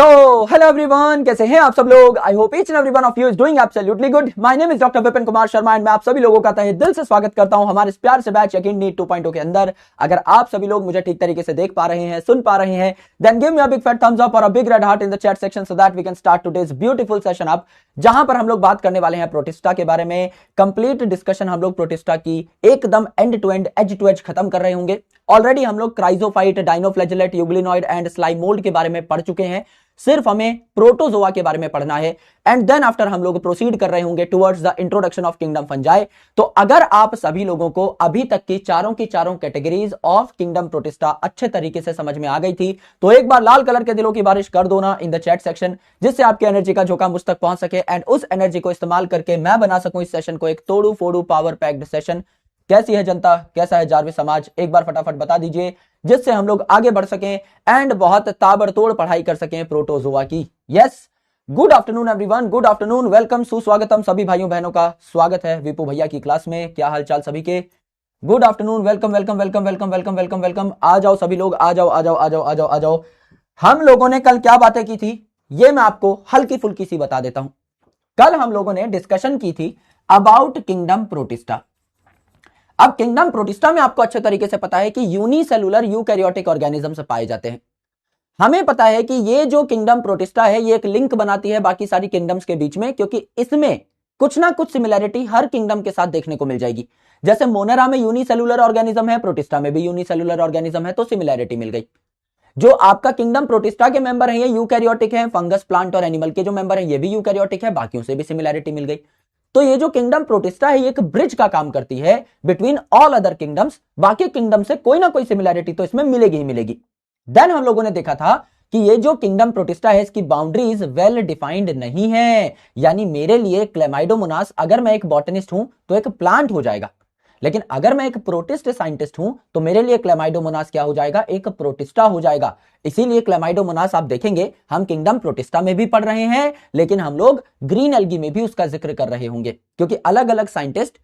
तो hello everyone, कैसे हैं आप सब लोग। I hope each and every one of you is doing absolutely good. My name is doctor Vipin Kumar Sharma and मैं आप सभी लोगों का तहे दिल से स्वागत करता हूं हमारे इस प्यार से बैच यकीन नीट 2.0 के अंदर। अगर आप सभी लोग मुझे ठीक तरीके से देख पा रहे हैं, सुन पा रहे हैं, then give me a big fat thumbs up और a big red heart in the chat section so that we can start today's beautiful session up, जहां पर हम लोग बात करने वाले हैं प्रोटिस्टा के बारे में। कंप्लीट डिस्कशन हम लोग प्रोटिस्टा की एकदम end to end, edge to edge खत्म कर रहे होंगे। ऑलरेडी हम लोग क्राइजोफाइट, डाइनोफ्लैजेलेट, यूग्लिनॉइड एंड स्लाइमोल्ड के बारे में पढ़ चुके हैं। सिर्फ हमें प्रोटोजोआ के बारे में पढ़ना है एंड देन आफ्टर हम लोग प्रोसीड कर रहे होंगे towards the introduction of kingdom fungi. तो अगर आप सभी लोगों को अभी तक की चारों कैटेगरीज ऑफ किंगडम प्रोटिस्टा अच्छे तरीके से समझ में आ गई थी तो एक बार लाल कलर के दिलों की बारिश कर दो ना इन द चैट सेक्शन, जिससे आपकी एनर्जी का झोंका मुझ तक पहुंच सके एंड उस एनर्जी को इस्तेमाल करके मैं बना सकूं इस सेशन को एक तोड़ू फोड़ू पावर पैक्ड सेशन। कैसी है जनता, कैसा है जारवी समाज, एक बार फटाफट बता दीजिए, जिससे हम लोग आगे बढ़ सकें एंड बहुत ताबड़तोड़ पढ़ाई कर सकें प्रोटोजोआ की। Yes, good afternoon everyone, good afternoon, welcome, सुस्वागतम सभी भाइयों बहनों का स्वागत है विपू भैया की क्लास में। क्या हालचाल सभी के? Good afternoon, welcome welcome welcome welcome welcome welcome welcome. आ जाओ सभी लोग, आ जाओ आ जाओ आ जाओ आ जाओ आ जाओ। हम लोगों ने कल क्या बातें की थी ये मैं आपको हल्की फुल्की सी बता देता हूं। कल हम लोगों ने डिस्कशन की थी अबाउट किंगडम प्रोटिस्टा। अब किंगडम प्रोटिस्टा में आपको अच्छे तरीके से पता है कि यूनिसेलुलर यूकैरियोटिक ऑर्गेनिज्म से पाए जाते हैं। हमें पता है कि ये जो किंगडम प्रोटिस्टा है ये एक लिंक बनाती है बाकी सारी किंगडम्स के बीच में, क्योंकि इसमें कुछ ना कुछ सिमिलैरिटी हर किंगडम के साथ देखने को मिल जाएगी। जैसे मोनेरा में यूनिसेलुलर ऑर्गेनिज्म है, प्रोटिस्टा में भी यूनिसेलुलर ऑर्गेनिज्म है, तो सिमिलैरिटी मिल गई। जो आपका किंगडम प्रोटिस्टा के मेंबर है ये यूकैरियोटिक है, फंगस, प्लांट और एनिमल के जो मेंबर है ये भी यूकैरियोटिक है, बाकियों से भी सिमिलैरिटी मिल गई। तो ये जो किंगडम प्रोटिस्टा है ये एक ब्रिज का काम करती है बिटवीन ऑल अदर किंगडम्स। बाकी किंगडम से कोई ना कोई सिमिलैरिटी तो इसमें मिलेगी ही मिलेगी। देन हम लोगों ने देखा था कि ये जो किंगडम प्रोटिस्टा है इसकी बाउंड्रीज वेल डिफाइंड नहीं है। यानी मेरे लिए क्लेमाइडोमोनास, अगर मैं एक बॉटनिस्ट हूं तो एक प्लांट हो जाएगा, लेकिन अगर मैं एक प्रोटिस्ट साइंटिस्ट हूं तो मेरे लिए क्लेमाइडोमोनास क्या हो जाएगा? एक प्रोटिस्टा हो जाएगा। इसीलिए क्लेमाइडोमोनास आप देखेंगे हम किंगडम प्रोटिस्टा में भी पढ़ रहे हैं, लेकिन हम लोग ग्रीन एल्गी में भी उसका जिक्र कर रहे होंगे, क्योंकि अलग अलग साइंटिस्ट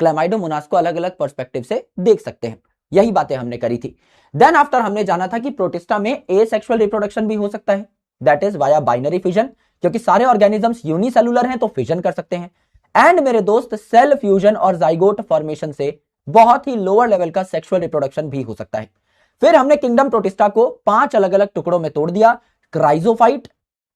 क्लेमाइडोमोनास को अलग अलग पर्सपेक्टिव से देख सकते हैं। यही बातें हमने करी थी। देन आफ्टर हमने जाना था कि प्रोटिस्टा में एसेक्सुअल रिप्रोडक्शन भी हो सकता है, that is via binary fission, क्योंकि सारे ऑर्गेनिजम्स यूनिसेलुलर हैं तो फिजन कर सकते हैं। एंड मेरे दोस्त सेल फ्यूजन और जाइगोट फॉर्मेशन से बहुत ही लोअर लेवल का सेक्सुअल रिप्रोडक्शन भी हो सकता है। फिर हमने किंगडम प्रोटिस्टा को 5 अलग अलग टुकड़ों में तोड़ दिया। क्राइजोफाइट,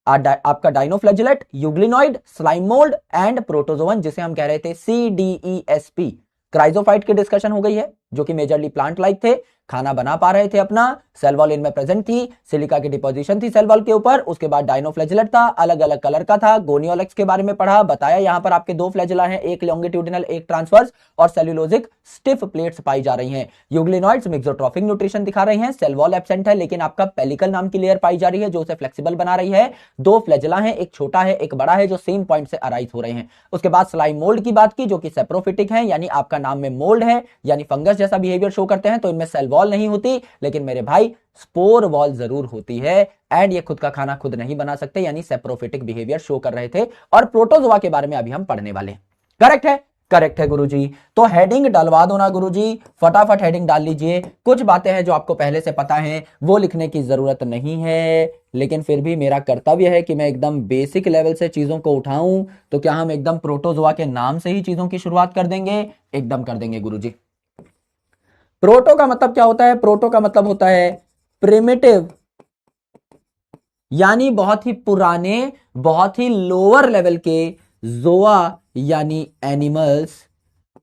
आपका डाइनोफ्लैजेलेट, यूग्लिनॉइड, स्लाइमोल्ड एंड प्रोटोजोवन, जिसे हम कह रहे थे CDESP। क्राइजोफाइट की डिस्कशन हो गई है, जो कि मेजरली प्लांट लाइक थे, खाना बना पा रहे थे अपना, सेल वॉल इनमें प्रेजेंट थी, सिलिका की डिपोजिशन थी सेल वॉल के ऊपर। उसके बाद डाइनोफ्लैजेलेट था, अलग अलग कलर का था। गोनियोलेक्स के बारे में पढ़ा, बताया यहां पर आपके 2 फ्लैजेला हैं, एक लॉन्गिट्यूडिनल एक ट्रांसवर्स, और सेल्यूलोजिक स्टिफ प्लेट्स पाई जा रही हैं। यूग्लिनॉइड्स मिक्सोट्रॉफिक न्यूट्रिशन दिखा रहे हैं, सेल वॉल एब्सेंट है, लेकिन आपका पेलिकल नाम की लेयर पाई जा रही है जो उसे फ्लेक्सिबल बना रही है। 2 फ्लैजेला हैं, एक छोटा है एक बड़ा है, जो सेम पॉइंट से अराइज हो रहे हैं। उसके बाद स्लाइम मोल्ड की बात की, जो कि सेप्रोफिटिक है, यानी आपका नाम में मोल्ड है, यानी फंगस जैसा बिहेवियर शो करते हैं। तो इनमें सेल वॉल नहीं होती, लेकिन मेरे भाई स्पोर वॉल जरूर होती है, एंड ये खुद का खाना खुद नहीं बना सकते, यानी सेप्रोफिटिक बिहेवियर शो कर रहे थे। और प्रोटोजोआ के बारे में अभी हम पढ़ने वाले हैं। करेक्ट है? करेक्ट है गुरुजी। तो हेडिंग डलवा दो ना गुरुजी, फटाफट हेडिंग डाल लीजिए। कुछ बातें हैं जो आपको पहले से पता है, वो लिखने की जरूरत नहीं है, लेकिन फिर भी मेरा कर्तव्य है कि मैं एकदम बेसिक लेवल से चीजों को उठाऊं। तो क्या हम एकदम प्रोटोजोआ के नाम से ही चीजों की शुरुआत कर देंगे? एकदम कर देंगे गुरुजी। प्रोटो का मतलब क्या होता है? प्रोटो का मतलब होता है प्रिमिटिव, यानी बहुत ही पुराने, बहुत ही लोअर लेवल के। जोआ यानी एनिमल्स।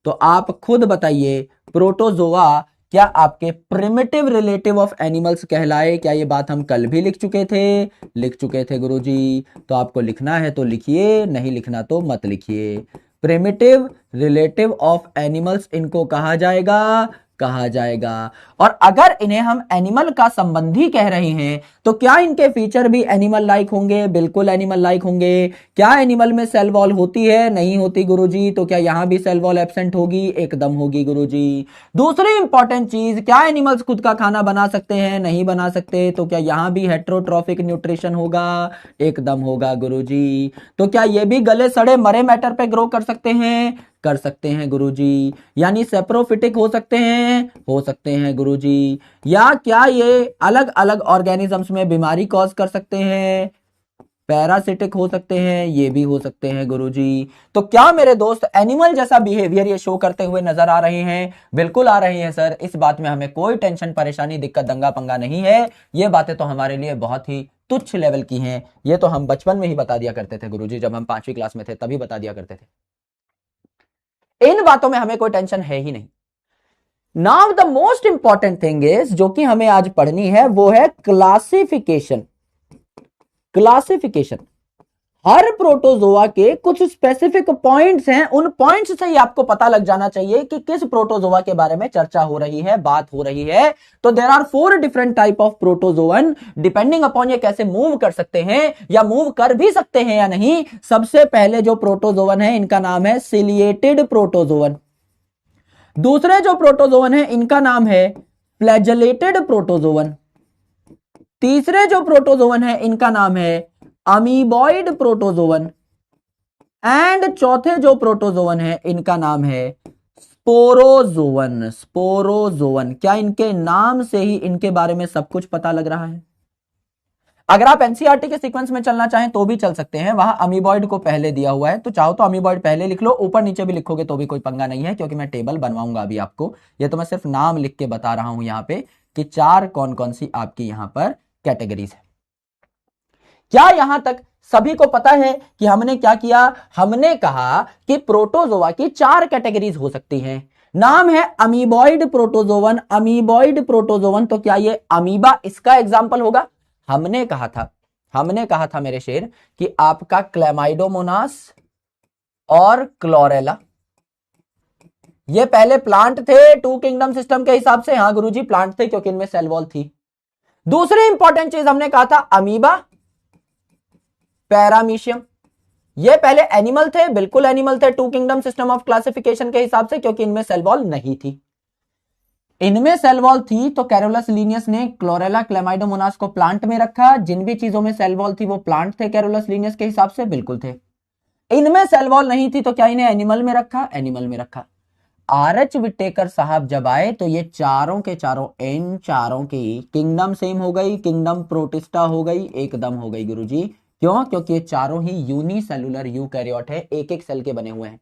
तो आप खुद बताइए, प्रोटोजोआ क्या आपके प्रिमिटिव रिलेटिव ऑफ एनिमल्स कहलाए? क्या ये बात हम कल भी लिख चुके थे? लिख चुके थे गुरुजी। तो आपको लिखना है तो लिखिए, नहीं लिखना तो मत लिखिए। प्रिमिटिव रिलेटिव ऑफ एनिमल्स इनको कहा जाएगा, कहा जाएगा। और अगर इन्हें हम एनिमल का संबंधी कह रहे हैं तो क्या इनके फीचर भी एनिमल लाइक होंगे? बिल्कुल एनिमल लाइक होंगे। क्या एनिमल में सेल वॉल होती है? नहीं होती गुरुजी। तो क्या यहां भी सेल वॉल एब्सेंट होगी? एकदम होगी गुरुजी। दूसरी इंपॉर्टेंट चीज, क्या एनिमल्स खुद का खाना बना सकते हैं? नहीं बना सकते। तो क्या यहां भी हेट्रोट्रॉफिक न्यूट्रिशन होगा? एकदम होगा गुरुजी। तो क्या ये भी गले सड़े मरे मैटर पे ग्रो कर सकते हैं? कर सकते हैं गुरुजी। यानी सेप्रोफिटिक हो सकते हैं? हो सकते हैं गुरुजी। या क्या ये अलग अलग ऑर्गेनिजम्स में बीमारी कॉज कर सकते हैं? पैरासिटिक हो सकते हैं, ये भी हो सकते हैं गुरुजी। तो क्या मेरे दोस्त एनिमल जैसा बिहेवियर ये शो करते हुए नजर आ रहे हैं? बिल्कुल आ रहे हैं सर, इस बात में हमें कोई टेंशन परेशानी दिक्कत दंगा पंगा नहीं है। ये बातें तो हमारे लिए बहुत ही तुच्छ लेवल की हैं, ये तो हम बचपन में ही बता दिया करते थे गुरुजी, जब हम 5वीं क्लास में थे तभी बता दिया करते थे। इन बातों में हमें कोई टेंशन है ही नहीं। Now the most important thing is, जो कि हमें आज पढ़नी है, वो है क्लासिफिकेशन। क्लासिफिकेशन, हर प्रोटोजोआ के कुछ स्पेसिफिक पॉइंट्स हैं, उन पॉइंट्स से ही आपको पता लग जाना चाहिए कि किस प्रोटोजोआ के बारे में चर्चा हो रही है, बात हो रही है। तो there are 4 different type of protozoan, depending upon ये कैसे मूव कर सकते हैं या मूव कर भी सकते हैं या नहीं। सबसे पहले जो प्रोटोजोअन है इनका नाम है सिलिएटेड प्रोटोजोअन। दूसरे जो प्रोटोजोअन है इनका नाम है फ्लैजेलेटेड प्रोटोजोअन। तीसरे जो प्रोटोजोअन है इनका नाम है अमीबॉइड प्रोटोजोअन। एंड चौथे जो प्रोटोजोअन है इनका नाम है स्पोरोजोअन। स्पोरोजोअन, क्या इनके नाम से ही इनके बारे में सब कुछ पता लग रहा है? अगर आप एनसीईआरटी के सीक्वेंस में चलना चाहें तो भी चल सकते हैं, वहां अमीबॉइड को पहले दिया हुआ है, तो चाहो तो अमीबॉइड पहले लिख लो, ऊपर नीचे भी लिखोगे तो भी कोई पंगा नहीं है, क्योंकि मैं टेबल बनवाऊंगा अभी आपको। ये तो मैं सिर्फ नाम लिख के बता रहा हूं यहां पे कि 4 कौन कौन सी आपकी यहां पर कैटेगरीज है। क्या यहां तक सभी को पता है कि हमने क्या किया? हमने कहा कि प्रोटोजोआ की 4 कैटेगरीज हो सकती हैं। नाम है अमीबॉइड प्रोटोजोवन। अमीबॉइड प्रोटोजोवन, तो क्या ये अमीबा इसका एग्जाम्पल होगा? हमने कहा था मेरे शेर कि आपका क्लैमाइडोमोनास और क्लोरेला ये पहले प्लांट थे, 2 किंगडम सिस्टम के हिसाब से। हाँ गुरुजी, प्लांट थे क्योंकि इनमें सेल वॉल थी। दूसरी इंपॉर्टेंट चीज हमने कहा था अमीबा, पैरामीशियम, ये पहले एनिमल थे, बिल्कुल एनिमल थे 2 किंगडम सिस्टम ऑफ क्लासिफिकेशन के हिसाब से, क्योंकि इनमें सेल वॉल नहीं थी। इनमें सेल वॉल थी तो कैरोलस लीनियस ने क्लोरेला क्लैमाइडोमोनास को प्लांट में रखा। जिन भी चीजों में सेल वॉल थी वो प्लांट थे कैरोलस लीनियस के हिसाब से, बिल्कुल थे। इनमें सेल वॉल नहीं थी तो क्या इन्हें एनिमल में रखा? एनिमल में रखा। आर.एच. विटेकर साहब जब आए तो ये चारों के चारों, इन चारों की किंगडम सेम हो गई, किंगडम प्रोटिस्टा हो गई, एकदम हो गई गुरुजी। क्यों? क्योंकि ये चारों ही यूनिसेलुलर यूकैरियोट है, एक एक सेल के बने हुए हैं।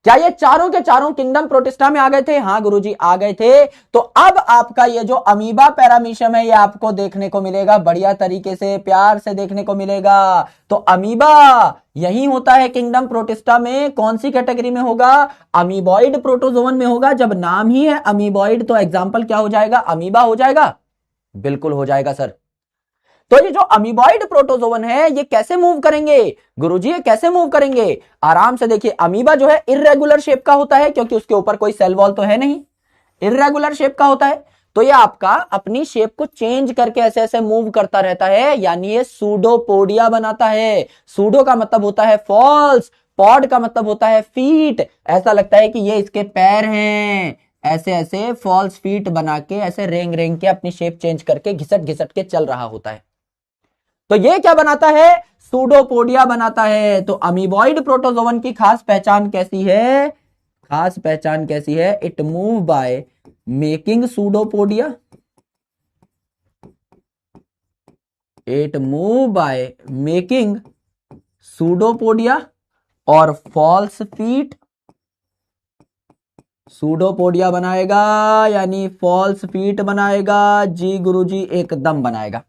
क्या ये चारों के चारों किंगडम प्रोटिस्टा में आ गए थे? हाँ गुरुजी, आ गए थे। तो अब आपका ये जो अमीबा पैरामीशियम है ये आपको देखने को मिलेगा, बढ़िया तरीके से प्यार से देखने को मिलेगा। तो अमीबा यही होता है किंगडम प्रोटिस्टा में। कौन सी कैटेगरी में होगा? अमीबॉइड प्रोटोजोवन में होगा। जब नाम ही है अमीबॉइड तो एग्जाम्पल क्या हो जाएगा? अमीबा हो जाएगा। बिल्कुल हो जाएगा सर। तो ये जो अमीबॉइड प्रोटोजोवन है ये कैसे मूव करेंगे गुरुजी? ये कैसे मूव करेंगे? आराम से देखिए, अमीबा जो है इर्रेगुलर शेप का होता है क्योंकि उसके ऊपर कोई सेल वॉल तो है नहीं, इर्रेगुलर शेप का होता है। तो ये आपका अपनी शेप को चेंज करके ऐसे ऐसे मूव करता रहता है, यानी ये सूडोपोडिया बनाता है। सूडो का मतलब होता है फॉल्स, पॉड का मतलब होता है फीट। ऐसा लगता है कि ये इसके पैर हैं, ऐसे ऐसे फॉल्स फीट बना के ऐसे रेंग रेंग के अपनी शेप चेंज करके घिसट घिसट के चल रहा होता है। तो ये क्या बनाता है? सूडोपोडिया बनाता है। तो अमीबॉइड प्रोटोजोवन की खास पहचान कैसी है? खास पहचान कैसी है? It move by making pseudopodia, it move by making pseudopodia और फॉल्स फीट। सूडोपोडिया बनाएगा यानी फॉल्स फीट बनाएगा। जी गुरुजी, एकदम बनाएगा।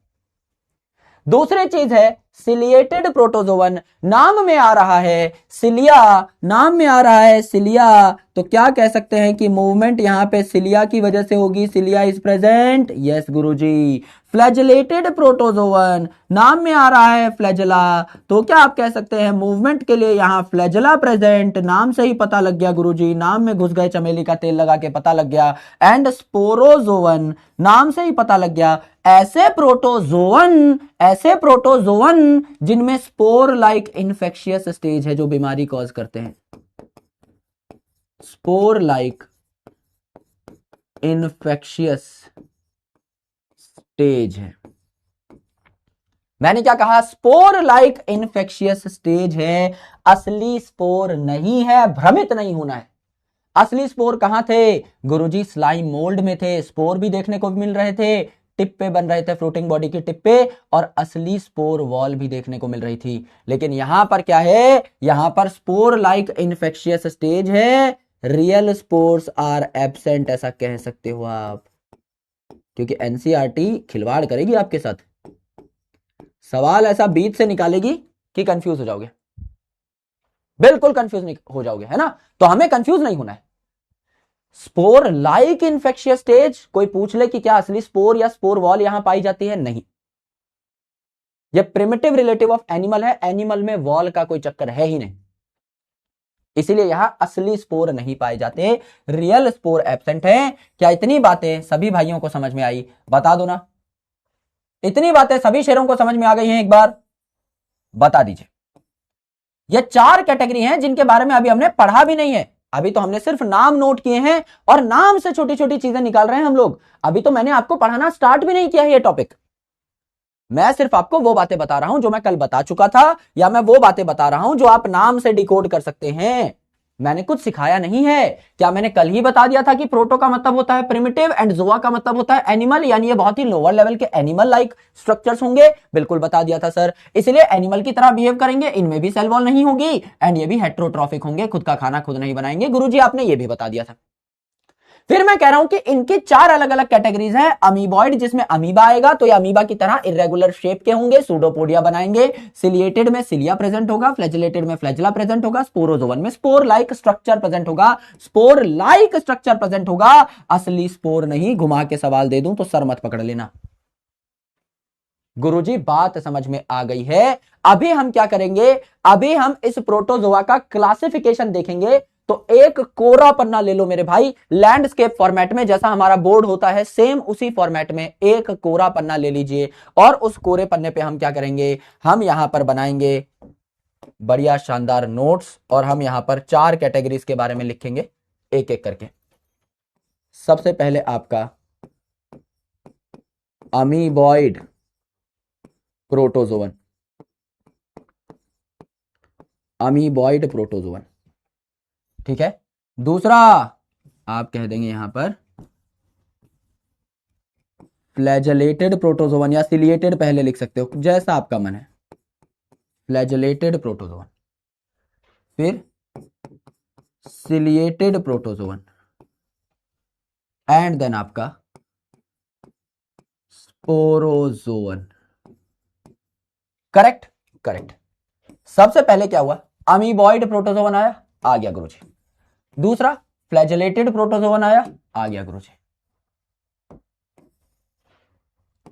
दूसरी चीज है सिलिएटेड प्रोटोजोवन। नाम में आ रहा है सिलिया, नाम में आ रहा है सिलिया, तो क्या कह सकते हैं कि मूवमेंट यहां पे सिलिया की वजह से होगी। Cilia is present, yes Guruji. Flagellated protozoan, नाम में आ रहा है फ्लैजेला, तो क्या आप कह सकते हैं मूवमेंट के लिए यहां फ्लैजेला प्रेजेंट। नाम से ही पता लग गया गुरुजी, नाम में घुस गए, चमेली का तेल लगा के पता लग गया। एंड स्पोरोजोवन, नाम से ही पता लग गया। ऐसे प्रोटोजोवन जिनमें स्पोर लाइक इन्फेक्शियस स्टेज है जो बीमारी कॉज करते हैं। स्पोर लाइक इन्फेक्शियस स्टेज है। मैंने क्या कहा? स्पोर लाइक इन्फेक्शियस स्टेज है, असली स्पोर नहीं है, भ्रमित नहीं होना है। असली स्पोर कहां थे गुरुजी? स्लाइम मोल्ड में थे। स्पोर भी देखने को मिल रहे थे, टिप पे बन रहे थे, फ्रूटिंग बॉडी की टिप पे, और असली स्पोर वॉल भी देखने को मिल रही थी। लेकिन यहां पर क्या है, यहां पर स्पोर लाइक इन्फेक्शियस स्टेज है, रियल स्पोर्स आर एब्सेंट, ऐसा कह सकते हो आप, क्योंकि एनसीईआरटी खिलवाड़ करेगी आपके साथ, सवाल ऐसा बीच से निकालेगी कि कंफ्यूज हो जाओगे, बिल्कुल कंफ्यूज हो जाओगे, है ना। तो हमें कंफ्यूज नहीं होना है। स्पोर लाइक इन्फेक्शियस स्टेज, कोई पूछ ले कि क्या असली स्पोर या स्पोर वॉल यहां पाई जाती है, नहीं, ये प्रिमिटिव रिलेटिव ऑफ एनिमल है, एनिमल में वॉल का कोई चक्कर है ही नहीं, इसीलिए यहां असली स्पोर नहीं पाए जाते, रियल स्पोर एब्सेंट है। क्या इतनी बातें सभी भाइयों को समझ में आई, बता दो ना, इतनी बातें सभी शेरों को समझ में आ गई हैं, एक बार बता दीजिए। ये 4 कैटेगरी हैं जिनके बारे में अभी हमने पढ़ा भी नहीं है, अभी तो हमने सिर्फ नाम नोट किए हैं और नाम से छोटी छोटी चीजें निकाल रहे हैं हम लोग, अभी तो मैंने आपको पढ़ाना स्टार्ट भी नहीं किया है ये टॉपिक। मैं सिर्फ आपको वो बातें बता रहा हूं जो मैं कल बता चुका था, या मैं वो बातें बता रहा हूं जो आप नाम से डिकोड कर सकते हैं, मैंने कुछ सिखाया नहीं है। क्या मैंने कल ही बता दिया था कि प्रोटो का मतलब होता है प्रिमिटिव एंड जोआ का मतलब होता है एनिमल, यानी ये बहुत ही लोअर लेवल के एनिमल लाइक स्ट्रक्चर्स होंगे, बिल्कुल बता दिया था सर, इसलिए एनिमल की तरह बिहेव करेंगे, इनमें भी सेल वॉल नहीं होगी, एंड ये भी हेट्रोट्रॉफिक होंगे, खुद का खाना खुद नहीं बनाएंगे, गुरुजी आपने ये भी बता दिया था। फिर मैं कह रहा हूं कि इनकी 4 अलग अलग कैटेगरीज हैं, अमीबॉइड जिसमें अमीबा आएगा तो ये अमीबा की तरह इरेगुलर शेप के होंगे, सूडोपोडिया बनाएंगे, सिलिएटेड में सिलिया प्रेजेंट होगा, फ्लैजिलेटेड में फ्लैजिला प्रेजेंट होगा, स्पोरोजोवन में स्पोर लाइक स्ट्रक्चर प्रेजेंट होगा, स्पोर लाइक स्ट्रक्चर प्रेजेंट होगा, असली स्पोर नहीं। घुमा के सवाल दे दूं तो सर मत पकड़ लेना। गुरुजी बात समझ में आ गई है। अभी हम क्या करेंगे, अभी हम इस प्रोटोजोआ का क्लासिफिकेशन देखेंगे। तो एक कोरा पन्ना ले लो मेरे भाई, लैंडस्केप फॉर्मेट में, जैसा हमारा बोर्ड होता है सेम उसी फॉर्मेट में एक कोरा पन्ना ले लीजिए, और उस कोरे पन्ने पे हम क्या करेंगे, हम यहां पर बनाएंगे बढ़िया शानदार नोट्स, और हम यहां पर 4 कैटेगरीज के बारे में लिखेंगे एक एक करके। सबसे पहले आपका अमीबॉइड प्रोटोजोवन, अमीबॉइड प्रोटोजोवन, ठीक है। दूसरा आप कह देंगे यहां पर फ्लैजेलेटेड प्रोटोजोवन, या सिलिएटेड पहले लिख सकते हो, जैसा आपका मन है, फ्लैजेलेटेड प्रोटोजोवन, फिर सिलिएटेड प्रोटोजोवन, एंड देन आपका स्पोरोजोवन। Correct, correct. सबसे पहले क्या हुआ, अमीबॉइड प्रोटोजोवन आया, आ गया गुरुजी। दूसरा फ्लैजेलेटेड प्रोटोजोवन आया, आ गया गुरुजी।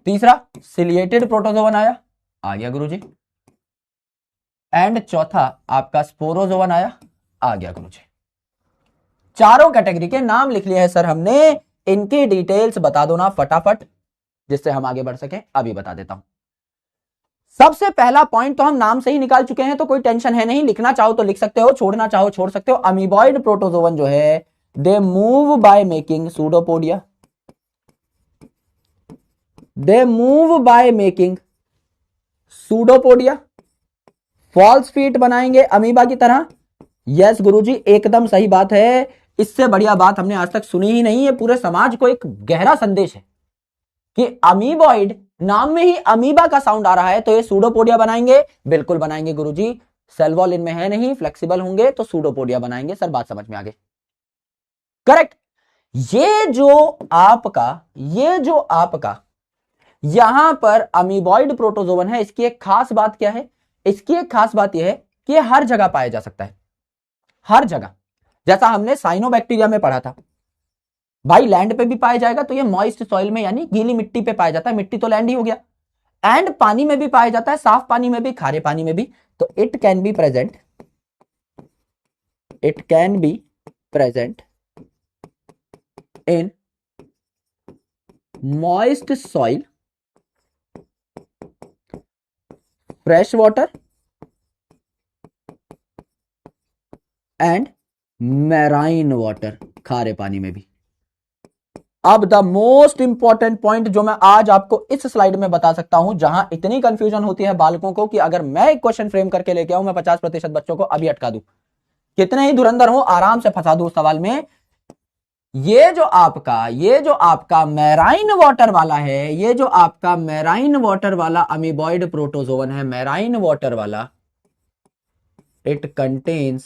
तीसरा सिलिएटेड प्रोटोजोवन आया, आ गया गुरुजी। एंड चौथा आपका स्पोरोजोवन आया, आ गया गुरुजी। चारों कैटेगरी के नाम लिख लिए हैं सर हमने, इनकी डिटेल्स बता दो ना फटाफट, जिससे हम आगे बढ़ सकें। अभी बता देता हूं। सबसे पहला पॉइंट तो हम नाम से ही निकाल चुके हैं, तो कोई टेंशन है नहीं, लिखना चाहो तो लिख सकते हो, छोड़ना चाहो छोड़ सकते हो। अमीबॉइड प्रोटोजोवन जो है, they move by making pseudopodia, they move by making pseudopodia, false feet बनाएंगे अमीबा की तरह। यस गुरुजी एकदम सही बात है, इससे बढ़िया बात हमने आज तक सुनी ही नहीं है। पूरे समाज को एक गहरा संदेश है कि अमीबॉइड, नाम में ही अमीबा का साउंड आ रहा है, तो ये सूडोपोडिया बनाएंगे, बिल्कुल बनाएंगे गुरुजी। सेल वॉल इनमें है नहीं, फ्लेक्सिबल होंगे तो सूडोपोडिया बनाएंगे। सर बात समझ में आ गई, करेक्ट। ये जो आपका यहां पर अमीबॉइड प्रोटोजोवन है, इसकी एक खास बात क्या है, इसकी एक खास बात यह है कि ये हर जगह पाया जा सकता है, हर जगह। जैसा हमने साइनोबैक्टीरिया में पढ़ा था, भाई लैंड पे भी पाया जाएगा, तो ये मॉइस्ट सॉइल में यानी गीली मिट्टी पे पाया जाता है, मिट्टी तो लैंड ही हो गया। एंड पानी में भी पाया जाता है, साफ पानी में भी, खारे पानी में भी। तो it can be present, it can be present in moist soil, fresh water and marine water, खारे पानी में भी। अब द मोस्ट इंपॉर्टेंट पॉइंट जो मैं आज आपको इस स्लाइड में बता सकता हूं, जहां इतनी कंफ्यूजन होती है बालकों को कि अगर मैं एक क्वेश्चन फ्रेम करके लेके आऊं, मैं 50% बच्चों को अभी अटका दूं, कितने ही धुरंधर हो आराम से फंसा दूं उस सवाल में। ये जो आपका मैराइन वाटर वाला है, ये जो आपका मैराइन वाटर वाला अमीबॉइड प्रोटोजोवन है, मैराइन वाटर वाला, it contains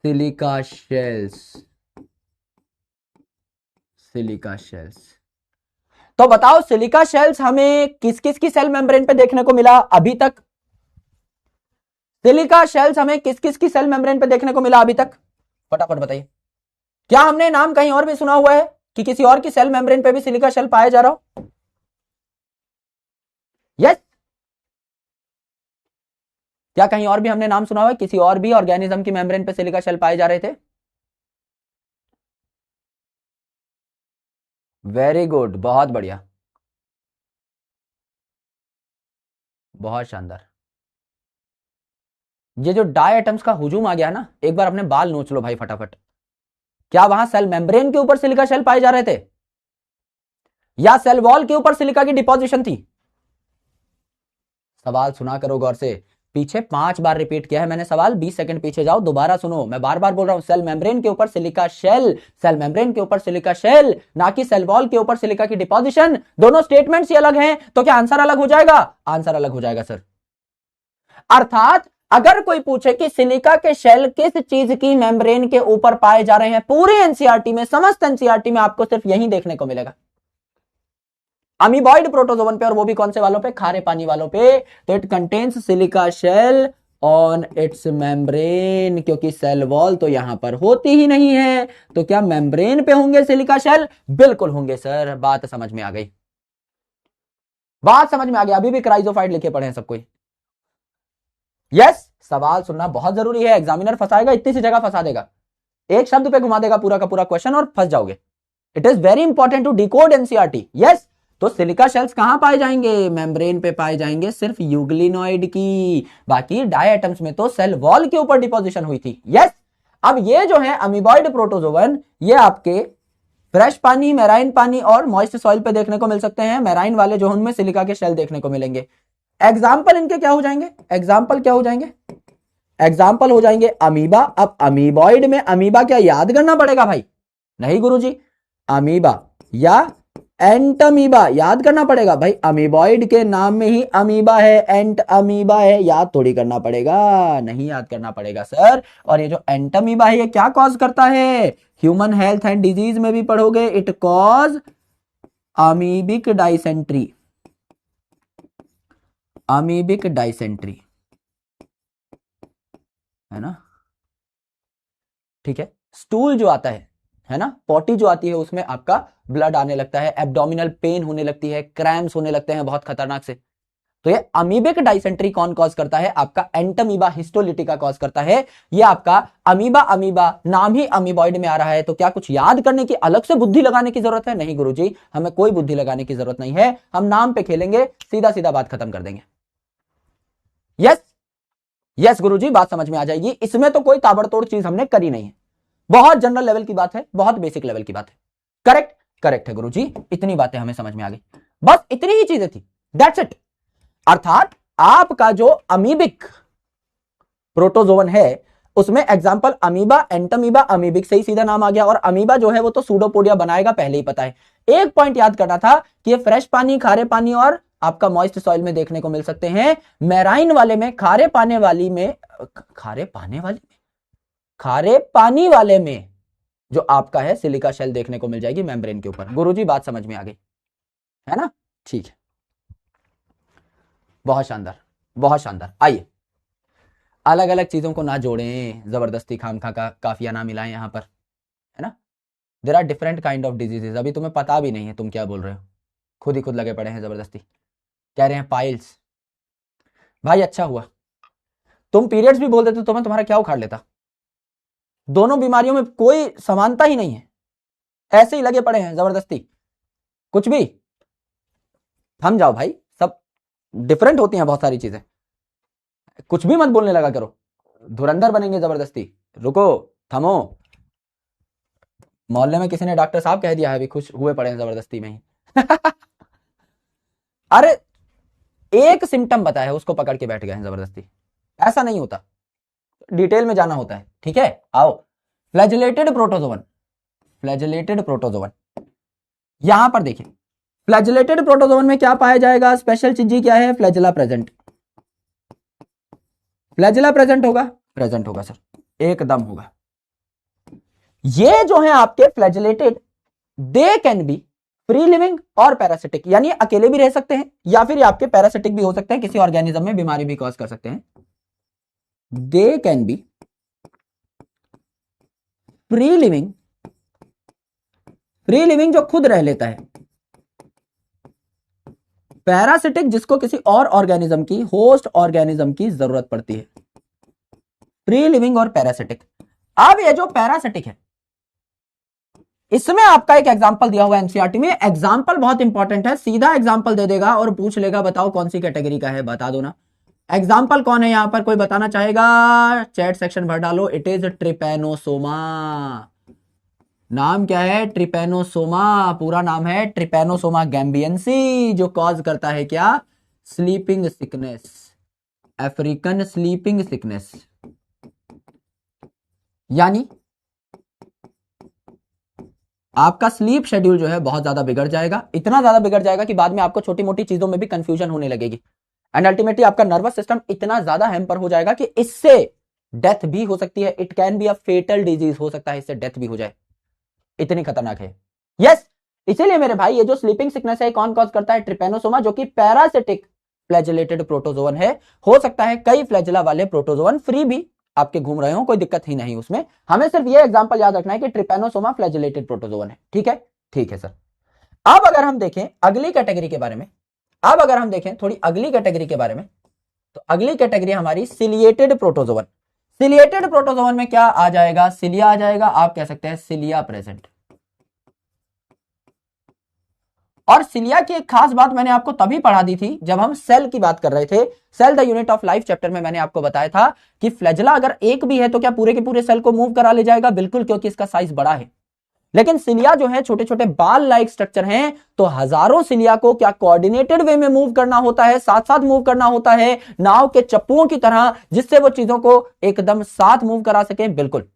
silica shells. Silica shells. तो बताओ सिलिका शेल्स हमें किस किस की सेल मेम्ब्रेन पे देखने को मिला अभी तक? सिलिका शेल्स हमें किस किस की सेल मेम्ब्रेन पे देखने को मिला अभी तक? फटाफट बताइए। क्या हमने नाम कहीं और भी सुना हुआ है कि किसी और की सेल मेम्ब्रेन पे भी सिलिका शेल पाया जा रहा हो? यस। क्या कहीं और भी हमने नाम सुना हुआ है किसी और भी ऑर्गेनिज्म की मेम्ब्रेन पे सिलिका शेल पाए जा रहे थे? वेरी गुड, बहुत बढ़िया, बहुत शानदार। ये जो डाई एटम्स का हुजूम आ गया ना, एक बार अपने बाल नोच लो भाई फटाफट। क्या वहां सेल मेम्ब्रेन के ऊपर सिलिका शेल पाए जा रहे थे या सेल वॉल के ऊपर सिलिका की डिपॉजिशन थी? सवाल सुना करो गौर से। पीछे 5 बार रिपीट किया है मैंने सवाल, 20 सेकंड पीछे जाओ, दोबारा सुनो। मैं बार बार बोल रहा हूं सेल मेम्ब्रेन के ऊपर सिलिका शेल, सेल मेम्ब्रेन के ऊपर सिलिका शेल, ना कि सेल वॉल के ऊपर सिलिका की डिपॉजिशन। दोनों स्टेटमेंट्स ही अलग हैं, तो क्या आंसर अलग हो जाएगा? आंसर अलग हो जाएगा सर। अर्थात अगर कोई पूछे कि सिलिका के शेल किस चीज की मेम्ब्रेन के ऊपर पाए जा रहे हैं, पूरे एनसीईआरटी में, समस्त एनसीईआरटी में आपको सिर्फ यही देखने को मिलेगा, अमीबॉइड प्रोटोजोवन पे, और वो भी कौन से वालों पे? खारे पानी वालों पे। तो it contains silica shell on its membrane, क्योंकि सेल वॉल तो यहां पर होती ही नहीं है, तो क्या मेम्ब्रेन पे होंगे सिलिका शेल? बिल्कुल होंगे सर। बात समझ में आ गई, बात समझ में आ गई। अभी भी क्राइजोफाइट लिखे पड़े हैं सब कोई? यस। सवाल सुनना बहुत जरूरी है, एग्जामिनर फंसाएगा, इतनी सी जगह फंसा देगा, एक शब्द पे घुमा देगा पूरा का पूरा क्वेश्चन और फंस जाओगे। It is very important to decode NCERT. Yes. तो सिलिका शेल्स कहां पाए जाएंगे? मेम्ब्रेन पे पाए जाएंगे, सिर्फ यूग्लिनॉइड की। बाकी डायटम्स में तो सेल वॉल के ऊपर डिपोजिशन हुई थी। यस। अब ये जो है अमीबॉइड प्रोटोजोवन, ये आपके फ्रेश पानी, मैराइन पानी और मॉइस्ट सॉइल पे देखने को मिल सकते हैं। मैराइन वाले जो उनमें सिलिका के शेल देखने को मिलेंगे। एग्जाम्पल इनके क्या हो जाएंगे? एग्जाम्पल क्या हो जाएंगे? एग्जाम्पल हो जाएंगे अमीबा। अब अमीबॉइड में अमीबा क्या याद करना पड़ेगा भाई? नहीं गुरुजी, अमीबा या एंटमीबा याद करना पड़ेगा भाई। अमीबॉइड के नाम में ही अमीबा है, एंट अमीबा है, याद थोड़ी करना पड़ेगा? नहीं याद करना पड़ेगा सर। और ये जो एंटमीबा है, ये क्या कॉज करता है? ह्यूमन हेल्थ एंड डिजीज में भी पढ़ोगे, it cause amoebic dysentery. Amoebic dysentery, है ना? ठीक है। स्टूल जो आता है ना, पॉटी जो आती है, उसमें आपका ब्लड आने लगता है, एब्डोमिनल पेन होने लगती है, क्रैम्स होने लगते हैं बहुत खतरनाक से। तो ये अमीबिक डाइसेंट्री कौन कॉज करता है? आपका एंटमीबा हिस्टोलिटिका कॉज करता है। ये आपका अमीबा, अमीबा नाम ही अमीबॉइड में आ रहा है, तो क्या कुछ याद करने की, अलग से बुद्धि लगाने की जरूरत है? नहीं गुरुजी, हमें कोई बुद्धि लगाने की जरूरत नहीं है। हम नाम पे खेलेंगे, सीधा सीधा बात खत्म कर देंगे। यस। यस गुरुजी, बात समझ में आ जाएगी। इसमें तो कोई ताबड़तोड़ चीज हमने करी नहीं है, बहुत जनरल लेवल की बात है, बहुत बेसिक लेवल की बात है। करेक्ट, करेक्ट है गुरुजी, इतनी बातें हमें समझ में आ गई, बस इतनी ही चीजें थी, दैट्स इट। अर्थात आपका जो अमीबिक प्रोटोजोवन है, उसमें एग्जांपल अमीबा, एंटमीबा, अमीबिक से ही सीधा नाम आ गया। और अमीबा जो है वो तो सूडोपोडिया बनाएगा, पहले ही पता है। एक पॉइंट याद करना था कि ये फ्रेश पानी, खारे पानी और आपका मॉइस्ट सॉइल में देखने को मिल सकते हैं। मैराइन वाले में, खारे पानी वाली में, खारे पानी वाले में जो आपका है सिलिका शेल देखने को मिल जाएगी मेम्ब्रेन के ऊपर। गुरुजी बात समझ में आ गई, है ना? ठीक है, बहुत शानदार, बहुत शानदार। आइए, अलग अलग चीजों को ना जोड़ें जबरदस्ती, खामखा का काफिया ना मिलाएं यहां पर, है ना? There are different kind of diseases. अभी तुम्हें पता भी नहीं है तुम क्या बोल रहे हो, खुद ही खुद लगे पड़े हैं जबरदस्ती, कह रहे हैं पाइल्स। भाई अच्छा हुआ तुम पीरियड्स भी बोल देते तो मैं तुम्हारा क्या उखाड़ लेता। दोनों बीमारियों में कोई समानता ही नहीं है, ऐसे ही लगे पड़े हैं जबरदस्ती, कुछ भी। थम जाओ भाई, सब डिफरेंट होती हैं बहुत सारी चीजें, कुछ भी मत बोलने लगा करो, धुरंधर बनेंगे जबरदस्ती। रुको, थमो। मोहल्ले में किसी ने डॉक्टर साहब कह दिया है, अभी खुश हुए पड़े हैं जबरदस्ती में ही। अरे एक सिम्टम बताया है, उसको पकड़ के बैठ गए हैं जबरदस्ती। ऐसा नहीं होता, डिटेल में जाना होता है। ठीक है, आओ फ्लैजिलेटेड प्रोटोजोवन, फ्लैजिलेटेड प्रोटोजोवन, यहां पर देखिए फ्लैजिलेटेड प्रोटोजोवन में क्या पाया जाएगा, स्पेशल चीज क्या है, फ्लैजिला प्रेजेंट, फ्लैजिला प्रेजेंट होगा, प्रेजेंट होगा सर, एकदम होगा। ये जो है आपके flagellated, they can be free living और पैरासिटिक, यानी अकेले भी रह सकते हैं या फिर आपके पैरासिटिक भी हो सकते हैं, किसी ऑर्गेनिज्म में बीमारी भी कॉज कर सकते हैं। They can be free living, free living जो खुद रह लेता है, पैरासिटिक जिसको किसी और ऑर्गेनिज्म की, होस्ट ऑर्गेनिज्म की जरूरत पड़ती है, फ्री लिविंग और पैरासिटिक। अब ये जो पैरासिटिक है, इसमें आपका एक एग्जांपल दिया हुआ है एनसीईआरटी में, एग्जांपल बहुत इंपॉर्टेंट है, सीधा एग्जांपल दे देगा और पूछ लेगा बताओ कौन सी कैटेगरी का है, बता दो ना। एग्जांपल कौन है यहां पर, कोई बताना चाहेगा, चैट सेक्शन भर डालो। इट इज ट्रिपैनोसोमा, नाम क्या है, ट्रिपैनोसोमा, पूरा नाम है ट्रिपैनोसोमा गैम्बियंसी, जो कॉज करता है क्या, sleeping sickness, African sleeping sickness. यानी आपका स्लीप शेड्यूल जो है बहुत ज्यादा बिगड़ जाएगा, इतना ज्यादा बिगड़ जाएगा कि बाद में आपको छोटी मोटी चीजों में भी कंफ्यूजन होने लगेगी, एंड अल्टीमेटली आपका नर्वस सिस्टम इतना ज्यादा हैम्पर हो जाएगा कि इससे डेथ भी हो सकती है। It can be a fatal disease, हो सकता है इससे डेथ भी हो जाए, इतनी खतरनाक है। यस, इसीलिए मेरे भाई ये जो स्लीपिंग सिकनेस है कौन कॉज करता है, ट्रिपैनोसोमा, जो कि पैरासिटिक फ्लैजिलेटेड प्रोटोजोवन है। हो सकता है कई फ्लैजिला वाले प्रोटोजोवन फ्री भी आपके घूम रहे हो, कोई दिक्कत ही नहीं उसमें, हमें सिर्फ ये एग्जांपल याद रखना है कि ट्रिपैनोसोमा फ्लैजिलेटेड प्रोटोजोवन है। ठीक है, ठीक है सर। अब अगर हम देखें अगली कैटेगरी के बारे में, अब अगर हम देखें थोड़ी अगली कैटेगरी के बारे में, तो अगली कैटेगरी हमारी सिलिएटेड प्रोटोजोवन। सिलिएटेड प्रोटोजोवन में क्या आ जाएगा, सिलिया आ जाएगा, आप कह सकते हैं सिलिया प्रेजेंट। और सिलिया की एक खास बात मैंने आपको तभी पढ़ा दी थी जब हम सेल की बात कर रहे थे, cell the unit of life chapter में मैंने आपको बताया था कि फ्लैजिला अगर एक भी है तो क्या पूरे के पूरे सेल को मूव करा ले जाएगा, बिल्कुल, क्योंकि इसका साइज बड़ा है। लेकिन सिलिया जो है छोटे छोटे बाल लाइक स्ट्रक्चर हैं, तो हजारों सिलिया को क्या कोऑर्डिनेटेड वे में मूव करना होता है, साथ साथ मूव करना होता है, नाव के चप्पुओं की तरह, जिससे वो चीजों को एकदम साथ मूव करा सके, बिल्कुल।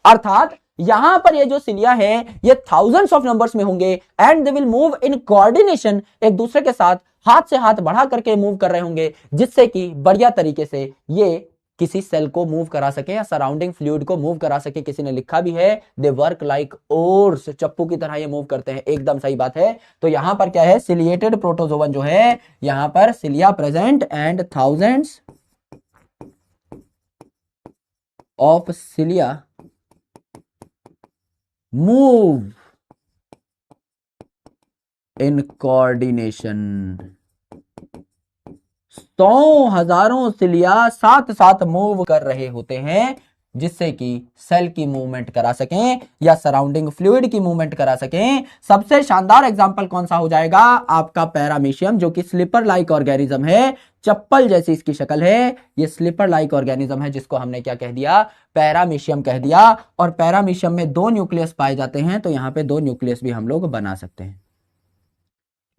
अर्थात यहां पर ये जो सिलिया है ये थाउजेंड्स ऑफ नंबर्स में होंगे, and they will move in coordination, एक दूसरे के साथ हाथ से हाथ बढ़ा करके मूव कर रहे होंगे, जिससे कि बढ़िया तरीके से ये किसी सेल को मूव करा सके या सराउंडिंग फ्लूइड को मूव करा सके। किसी ने लिखा भी है, दे वर्क लाइक ओर्स, चप्पू की तरह ये मूव करते हैं, एकदम सही बात है। तो यहां पर क्या है, सिलिएटेड प्रोटोजोवन जो है, यहां पर cilia present and thousands of cilia move in coordination. 100 हजारों सिलिया साथ साथ मूव कर रहे होते हैं, जिससे कि सेल की मूवमेंट करा सकें या सराउंडिंग फ्लूइड की मूवमेंट करा सकें। सबसे शानदार एग्जांपल कौन सा हो जाएगा, आपका पैरामीशियम, जो कि स्लीपर लाइक ऑर्गेनिज्म है, चप्पल जैसी इसकी शक्ल है, ये स्लीपर लाइक ऑर्गेनिज्म है, जिसको हमने क्या कह दिया, पैरामीशियम कह दिया। और पैरामीशियम में 2 न्यूक्लियस पाए जाते हैं, तो यहां पे 2 न्यूक्लियस भी हम लोग बना सकते हैं,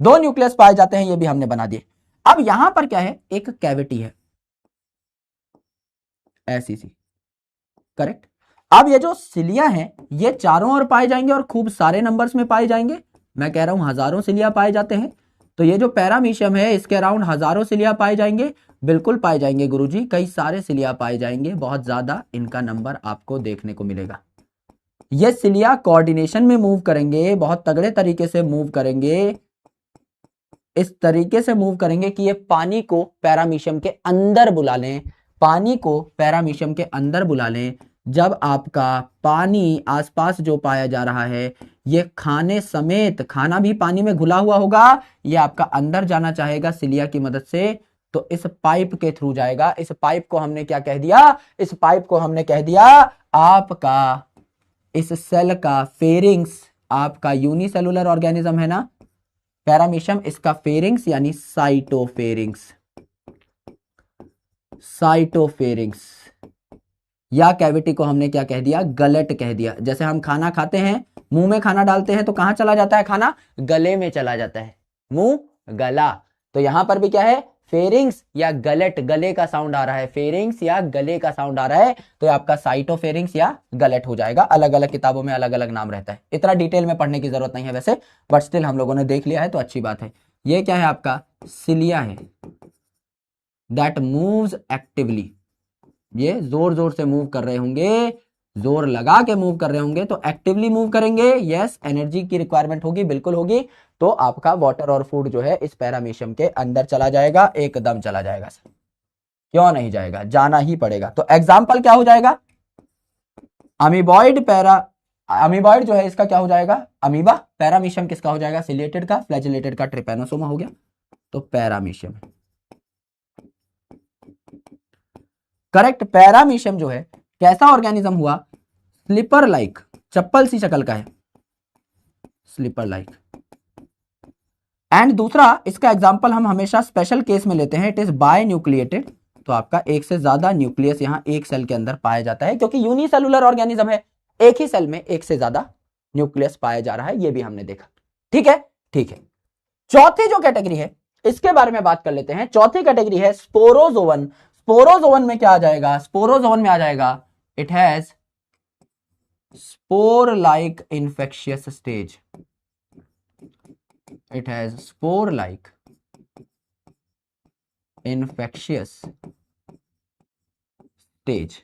2 न्यूक्लियस पाए जाते हैं, ये भी हमने बना दिए। अब यहां पर क्या है, एक कैविटी है ऐसी सी, करेक्ट। अब ये जो सिलिया है ये चारों ओर पाए जाएंगे और खूब सारे नंबर्स में पाए जाएंगे, मैं कह रहा हूं हजारों सिलिया पाए जाते हैं। तो ये जो पैरामीशियम है इसके अराउंड हजारों सिलिया पाए जाएंगे, बिल्कुल पाए जाएंगे गुरुजी, कई सारे सिलिया पाए जाएंगे, बहुत ज्यादा इनका नंबर आपको देखने को मिलेगा। ये सिलिया कोऑर्डिनेशन में मूव करेंगे, बहुत तगड़े तरीके से मूव करेंगे, इस तरीके से मूव करेंगे कि ये पानी को पैरामीशियम के अंदर बुला लें, पानी को पैरामीशियम के अंदर बुला लें। जब आपका पानी आसपास जो पाया जा रहा है ये खाने समेत, खाना भी पानी में घुला हुआ होगा, ये आपका अंदर जाना चाहेगा सिलिया की मदद से, तो इस पाइप के थ्रू जाएगा। इस पाइप को हमने क्या कह दिया, इस पाइप को हमने कह दिया आपका इस सेल का फेरिंग्स। आपका यूनिसेलुलर ऑर्गेनिज्म है ना पैरामीशियम, इसका फेरिंग्स यानी साइटोफेरिंग्स, साइटोफेरिंग्स, या कैविटी को हमने क्या कह दिया, गलेट कह दिया। जैसे हम खाना खाते हैं, मुंह में खाना डालते हैं तो कहां चला जाता है खाना, गले में चला जाता है, मुंह गला। तो यहां पर भी क्या है, फेरिंग्स या गलेट, गले का साउंड आ रहा है, फेरिंग्स या गले का साउंड आ रहा है तो ये आपका साइटोफेरिंग्स या गलेट हो जाएगा। अलग अलग किताबों में अलग अलग नाम रहता है, इतना डिटेल में पढ़ने की जरूरत नहीं है वैसे, बट स्टिल हम लोगों ने देख लिया है तो अच्छी बात है। ये क्या है आपका सिलिया है, दैट मूव्स एक्टिवली, ये जोर जोर से मूव कर रहे होंगे, जोर लगा के मूव कर रहे होंगे तो एक्टिवली मूव करेंगे, यस एनर्जी की रिक्वायरमेंट होगी, बिल्कुल होगी, तो आपका वाटर और फूड जो है इस पैरामीशियम के अंदर चला जाएगा, एकदम चला जाएगा सर, क्यों नहीं जाएगा, जाना ही पड़ेगा। तो एग्जाम्पल क्या हो जाएगा, अमीबॉइड अमीबॉइड जो है इसका क्या हो जाएगा, अमीबा, पैरामीशियम किसका हो जाएगा, सिलिएटेड का, फ्लैजिलेटेड का ट्रिपैनोसोमा हो गया, तो पैरामीशियम करेक्ट। पैरामीशियम जो है कैसा ऑर्गेनिज्म हुआ, स्लीपर लाइक, चप्पल सी शक्ल का है, स्लीपर लाइक। एंड दूसरा इसका एग्जांपल हम हमेशा स्पेशल केस में लेते हैं, इट इज बाय न्यूक्लिएटेड, तो आपका एक से ज्यादा न्यूक्लियस यहां एक सेल के अंदर पाया जाता है, क्योंकि यूनिसेलुलर ऑर्गेनिज्म है, एक ही सेल में एक से ज्यादा न्यूक्लियस पाया जा रहा है, ये भी हमने देखा, ठीक है ठीक है। चौथी जो कैटेगरी है इसके बारे में बात कर लेते हैं, चौथी कैटेगरी है स्पोरोजोवन। स्पोरोजोवन में क्या आ जाएगा, स्पोरोजोवन में आ जाएगा it has spore like infectious stage, it has spore like infectious stage.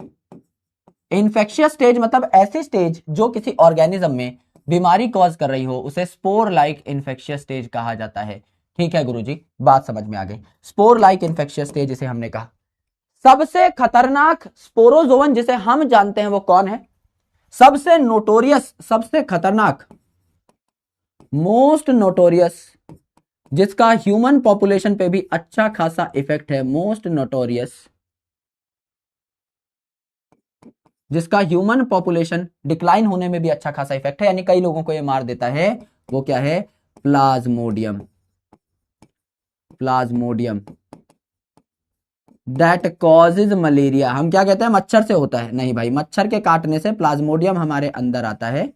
Infectious stage मतलब ऐसी स्टेज जो किसी ऑर्गेनिज्म में बीमारी कॉज कर रही हो, उसे स्पोर लाइक इंफेक्शियस स्टेज कहा जाता है। ठीक है गुरुजी, बात समझ में आ गई, स्पोर लाइक इंफेक्शियस स्टेज इसे हमने कहा। सबसे खतरनाक स्पोरोजोवन जिसे हम जानते हैं वो कौन है, सबसे नोटोरियस, सबसे खतरनाक, मोस्ट नोटोरियस, जिसका ह्यूमन पॉपुलेशन पे भी अच्छा खासा इफेक्ट है, मोस्ट नोटोरियस, जिसका ह्यूमन पॉपुलेशन डिक्लाइन होने में भी अच्छा खासा इफेक्ट है, यानी कई लोगों को ये मार देता है, वो क्या है, Plasmodium. Plasmodium that causes malaria. हम क्या कहते हैं, मच्छर से होता है, नहीं भाई, मच्छर के काटने से प्लाज्मोडियम हमारे अंदर आता है,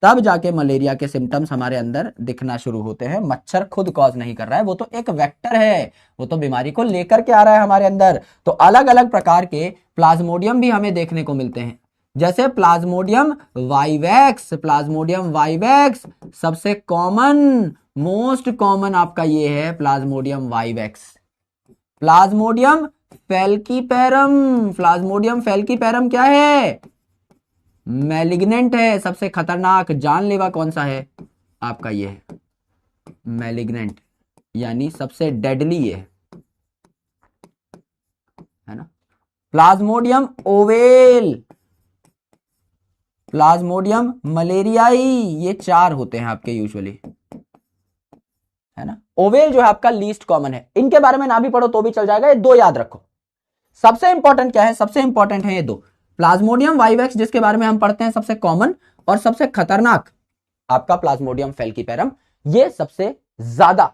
तब जाके मलेरिया के सिम्टम्स हमारे अंदर दिखना शुरू होते हैं। मच्छर खुद कॉज नहीं कर रहा है, वो तो एक वेक्टर है, वो तो बीमारी को लेकर के आ रहा है हमारे अंदर। तो अलग अलग प्रकार के प्लाज्मोडियम भी हमें देखने को मिलते हैं, जैसे प्लाज्मोडियम वाइवैक्स। प्लाज्मोडियम वाइवैक्स सबसे कॉमन, मोस्ट कॉमन आपका ये है प्लाज्मोडियम वाइवैक्स। प्लाज्मोडियम फैल्कीपेरम, प्लाज्मोडियम फैल्कीपेरम क्या है, मैलिग्नेंट है, सबसे खतरनाक जानलेवा कौन सा है आपका, ये है मैलिग्नेंट, यानी सबसे डेडली है ना। प्लाज्मोडियम ओवेल, प्लाज्मोडियम मलेरियाई, ये चार होते हैं आपके यूजुअली, है ना। ओवेल जो है आपका लीस्ट कॉमन है, इनके बारे में ना भी पढ़ो तो भी चल जाएगा, ये दो याद रखो। सबसे इंपॉर्टेंट क्या है, सबसे इंपॉर्टेंट है ये दो, प्लाज्मोडियम वाइवैक्स जिसके बारे में हम पढ़ते हैं सबसे कॉमन, और सबसे खतरनाक आपका प्लाज्मोडियम फैल्कीपेरम, ये सबसे ज्यादा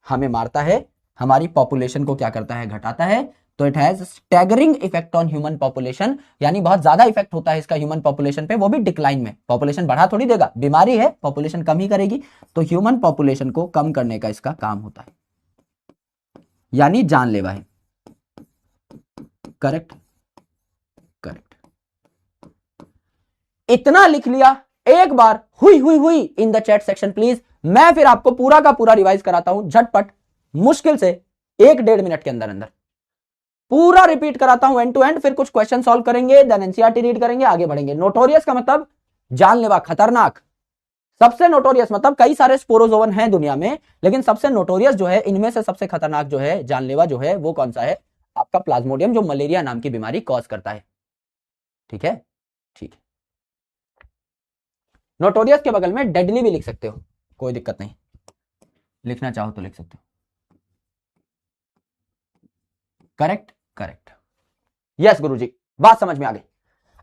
हमें मारता है, हमारी पॉपुलेशन को क्या करता है, घटाता है। तो it has staggering effect on human population, यानी बहुत ज्यादा इफेक्ट होता है इसका ह्यूमन पॉपुलेशन पे, वो भी डिक्लाइन में। पॉपुलेशन बढ़ा थोड़ी देगा, बीमारी है, पॉपुलेशन कम ही करेगी, तो ह्यूमन पॉपुलेशन को कम करने का इसका काम होता है, यानी जानलेवा है। करेक्ट करेक्ट, इतना लिख लिया, एक बार हुई इन द चैट सेक्शन प्लीज। मैं फिर आपको पूरा का पूरा रिवाइज कराता हूं झटपट, मुश्किल से 1-1.5 मिनट के अंदर अंदर पूरा रिपीट कराता हूं एंड टू एंड, फिर कुछ क्वेश्चन सॉल्व करेंगे, देन एनसीईआरटी रीड करेंगे, आगे बढ़ेंगे। नोटोरियस का मतलब जानलेवा, खतरनाक। सबसे नोटोरियस मतलब कई सारे स्पोरोजोवन हैं दुनिया में, लेकिन सबसे नोटोरियस जो है, इनमें से सबसे खतरनाक जो है, जानलेवा जो है, वो कौन सा है, आपका प्लाज्मोडियम, जो मलेरिया नाम की बीमारी कॉज करता है। ठीक है ठीक है, नोटोरियस के बगल में डेडली भी लिख सकते हो, कोई दिक्कत नहीं, लिखना चाहो तो लिख सकते हो। करेक्ट करेक्ट, यस गुरुजी, बात समझ में आ गई।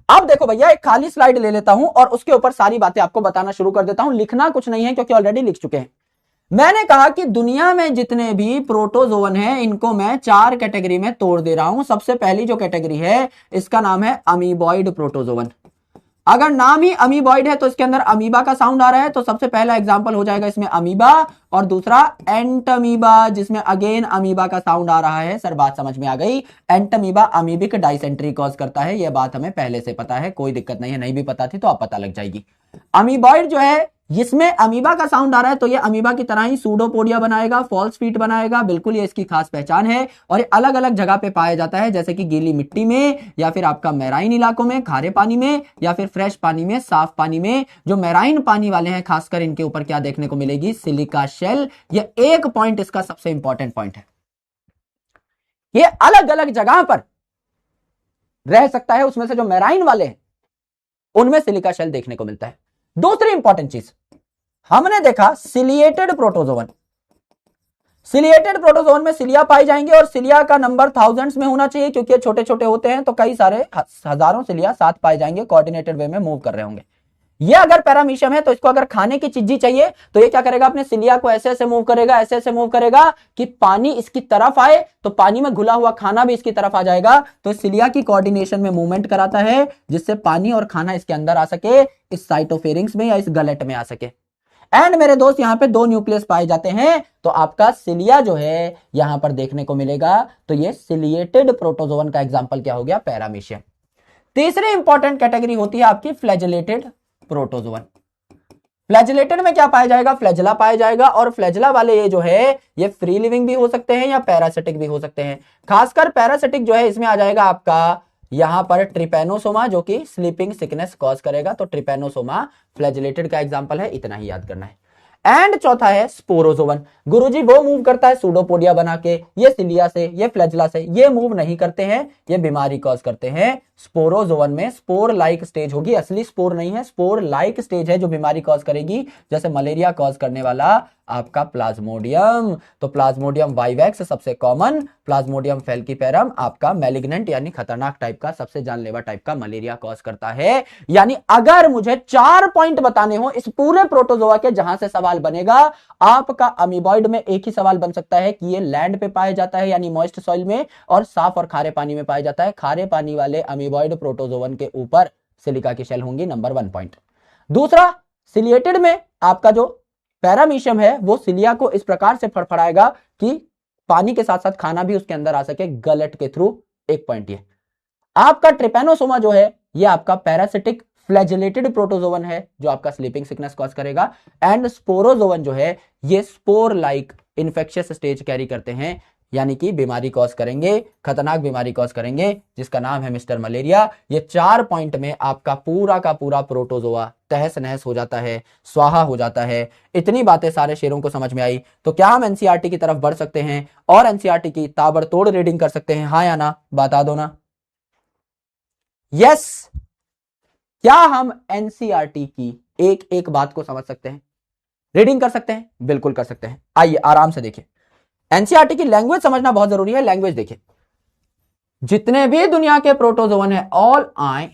अब देखो भैया, एक खाली स्लाइड ले लेता हूं और उसके ऊपर सारी बातें आपको बताना शुरू कर देता हूं। लिखना कुछ नहीं है क्योंकि ऑलरेडी लिख चुके हैं। मैंने कहा कि दुनिया में जितने भी प्रोटोजोवन हैं, इनको मैं 4 कैटेगरी में तोड़ दे रहा हूं। सबसे पहली जो कैटेगरी है, इसका नाम है अमीबॉइड प्रोटोजोवन। अगर नाम ही अमीबॉइड है तो इसके अंदर अमीबा का साउंड आ रहा है, तो सबसे पहला एग्जांपल हो जाएगा इसमें अमीबा, और दूसरा एंटमीबा जिसमें अगेन अमीबा का साउंड आ रहा है। सर बात समझ में आ गई। एंटमीबा अमीबिक डाइसेंट्री कॉज करता है, यह बात हमें पहले से पता है, कोई दिक्कत नहीं है, नहीं भी पता थी तो अब पता लग जाएगी। अमीबॉइड जो है जिसमें अमीबा का साउंड आ रहा है तो ये अमीबा की तरह ही सूडोपोडिया बनाएगा, फॉल्स फीट बनाएगा, बिल्कुल ये इसकी खास पहचान है। और ये अलग अलग जगह पे पाया जाता है, जैसे कि गीली मिट्टी में, या फिर आपका मैराइन इलाकों में खारे पानी में, या फिर फ्रेश पानी में, साफ पानी में। जो मैराइन पानी वाले हैं खासकर इनके ऊपर क्या देखने को मिलेगी, सिलिका शेल। ये एक पॉइंट इसका सबसे इंपॉर्टेंट पॉइंट है, ये अलग अलग जगह पर रह सकता है, उसमें से जो मैराइन वाले हैं उनमें सिलिका शेल देखने को मिलता है। दूसरी इंपॉर्टेंट चीज हमने देखा सिलिएटेड प्रोटोजोवन। सिलिएटेड प्रोटोजोवन में सिलिया पाई जाएंगे और सिलिया का नंबर थाउजेंड्स में होना चाहिए, क्योंकि छोटे छोटे होते हैं तो कई सारे हजारों सिलिया साथ पाए जाएंगे, कोऑर्डिनेटेड वे में मूव कर रहे होंगे। ये अगर पैरामीशियम है तो इसको अगर खाने की चीज चाहिए तो ये क्या करेगा, अपने सिलिया को ऐसे ऐसे मूव करेगा, ऐसे ऐसे मूव करेगा कि पानी इसकी तरफ आए, तो पानी में घुला हुआ खाना भी इसकी तरफ आ जाएगा। तो सिलिया की कोऑर्डिनेशन में मूवमेंट कराता है, जिससे पानी और खाना इसके अंदर आ सके, इस साइटोफेरिंक्स में या इस गलेट में आ सके। एंड मेरे दोस्त यहां पे 2 न्यूक्लियस पाए जाते हैं, तो आपका सिलिया जो है यहां पर देखने को मिलेगा। तो ये सिलिएटेड प्रोटोजोवन का एग्जांपल क्या हो गया, पैरामीशियम। तीसरी इंपॉर्टेंट कैटेगरी होती है आपकी फ्लैजेलेटेड प्रोटोजोवन। फ्लैजेलेटेड में क्या पाया जाएगा, फ्लैजला पाया जाएगा, और फ्लैजला वाले ये जो है ये फ्री लिविंग भी हो सकते हैं या पैरासिटिक भी हो सकते हैं। खासकर पैरासिटिक जो है इसमें आ जाएगा आपका यहां पर ट्रिपेनोसोमा, जो कि स्लीपिंग सिकनेस कॉज करेगा। तो ट्रिपेनोसोमा फ्लैजेलेटेड का एग्जांपल है, इतना ही याद करना है। एंड चौथा है स्पोरोजोवन। गुरुजी वो मूव करता है सूडोपोडिया बना के, ये सिलिया से, ये फ्लैजला से, ये मूव नहीं करते हैं, ये बीमारी कॉज करते हैं। स्पोरोजोवन में स्पोर लाइक स्टेज होगी, असली स्पोर नहीं है, स्पोर लाइक स्टेज है जो बीमारी कॉज करेगी, जैसे मलेरिया कॉज करने वाला आपका प्लाज्मोडियम। तो प्लाज्मोडियम वाइवेक्स सबसे कॉमन, प्लाज्मोडियम फेल्कीपेरम आपका मैलिग्नेंट यानी खतरनाक टाइप का, सबसे जानलेवा टाइप का मलेरिया कॉज करता है। यानी अगर मुझे 4 पॉइंट बताने हो इस पूरे प्रोटोजोआ के जहां से सवाल बनेगा, आपका अमीबॉइड में एक ही सवाल बन सकता है कि ये लैंड पे पाया जाता है यानी मॉइस्ट सॉइल में, और साफ और खारे पानी में पाया जाता है। खारे पानी वाले अमीबॉइड प्रोटोजोवन के ऊपर सिलिका की शेल होंगी, नंबर 1 पॉइंट। दूसरा, सिलिएटेड में आपका जो पैरामीशियम है वो सिलिया को इस प्रकार से फड़फड़ाएगा कि पानी के साथ साथ खाना भी उसके अंदर आ सके, गलट के थ्रू, 1 पॉइंट ये। आपका ट्रिपेनोसोमा जो है ये आपका पैरासिटिक फ्लैजेलेटेड प्रोटोजोवन है जो आपका स्लीपिंग सिकनेस कॉज करेगा। एंड स्पोरोजोवन जो है ये spore like infectious stage carry करते हैं, यानी कि बीमारी कॉज करेंगे, खतरनाक बीमारी कॉज करेंगे, जिसका नाम है मिस्टर मलेरिया। ये 4 पॉइंट में आपका पूरा का पूरा प्रोटोजोआ तहस नहस हो जाता है, स्वाहा हो जाता है। इतनी बातें सारे शेरों को समझ में आई, तो क्या हम एनसीईआरटी की तरफ बढ़ सकते हैं और एनसीईआरटी की ताबड़तोड़ रीडिंग कर सकते हैं, हाँ या ना, बता दो ना। यस, क्या हम एनसीईआरटी की एक एक बात को समझ सकते हैं, रीडिंग कर सकते हैं? बिल्कुल कर सकते हैं। आइए आराम से देखिए, एनसीईआरटी की लैंग्वेज समझना बहुत जरूरी है। लैंग्वेज देखिए, जितने भी दुनिया के प्रोटोजोवन है, ऑल आई,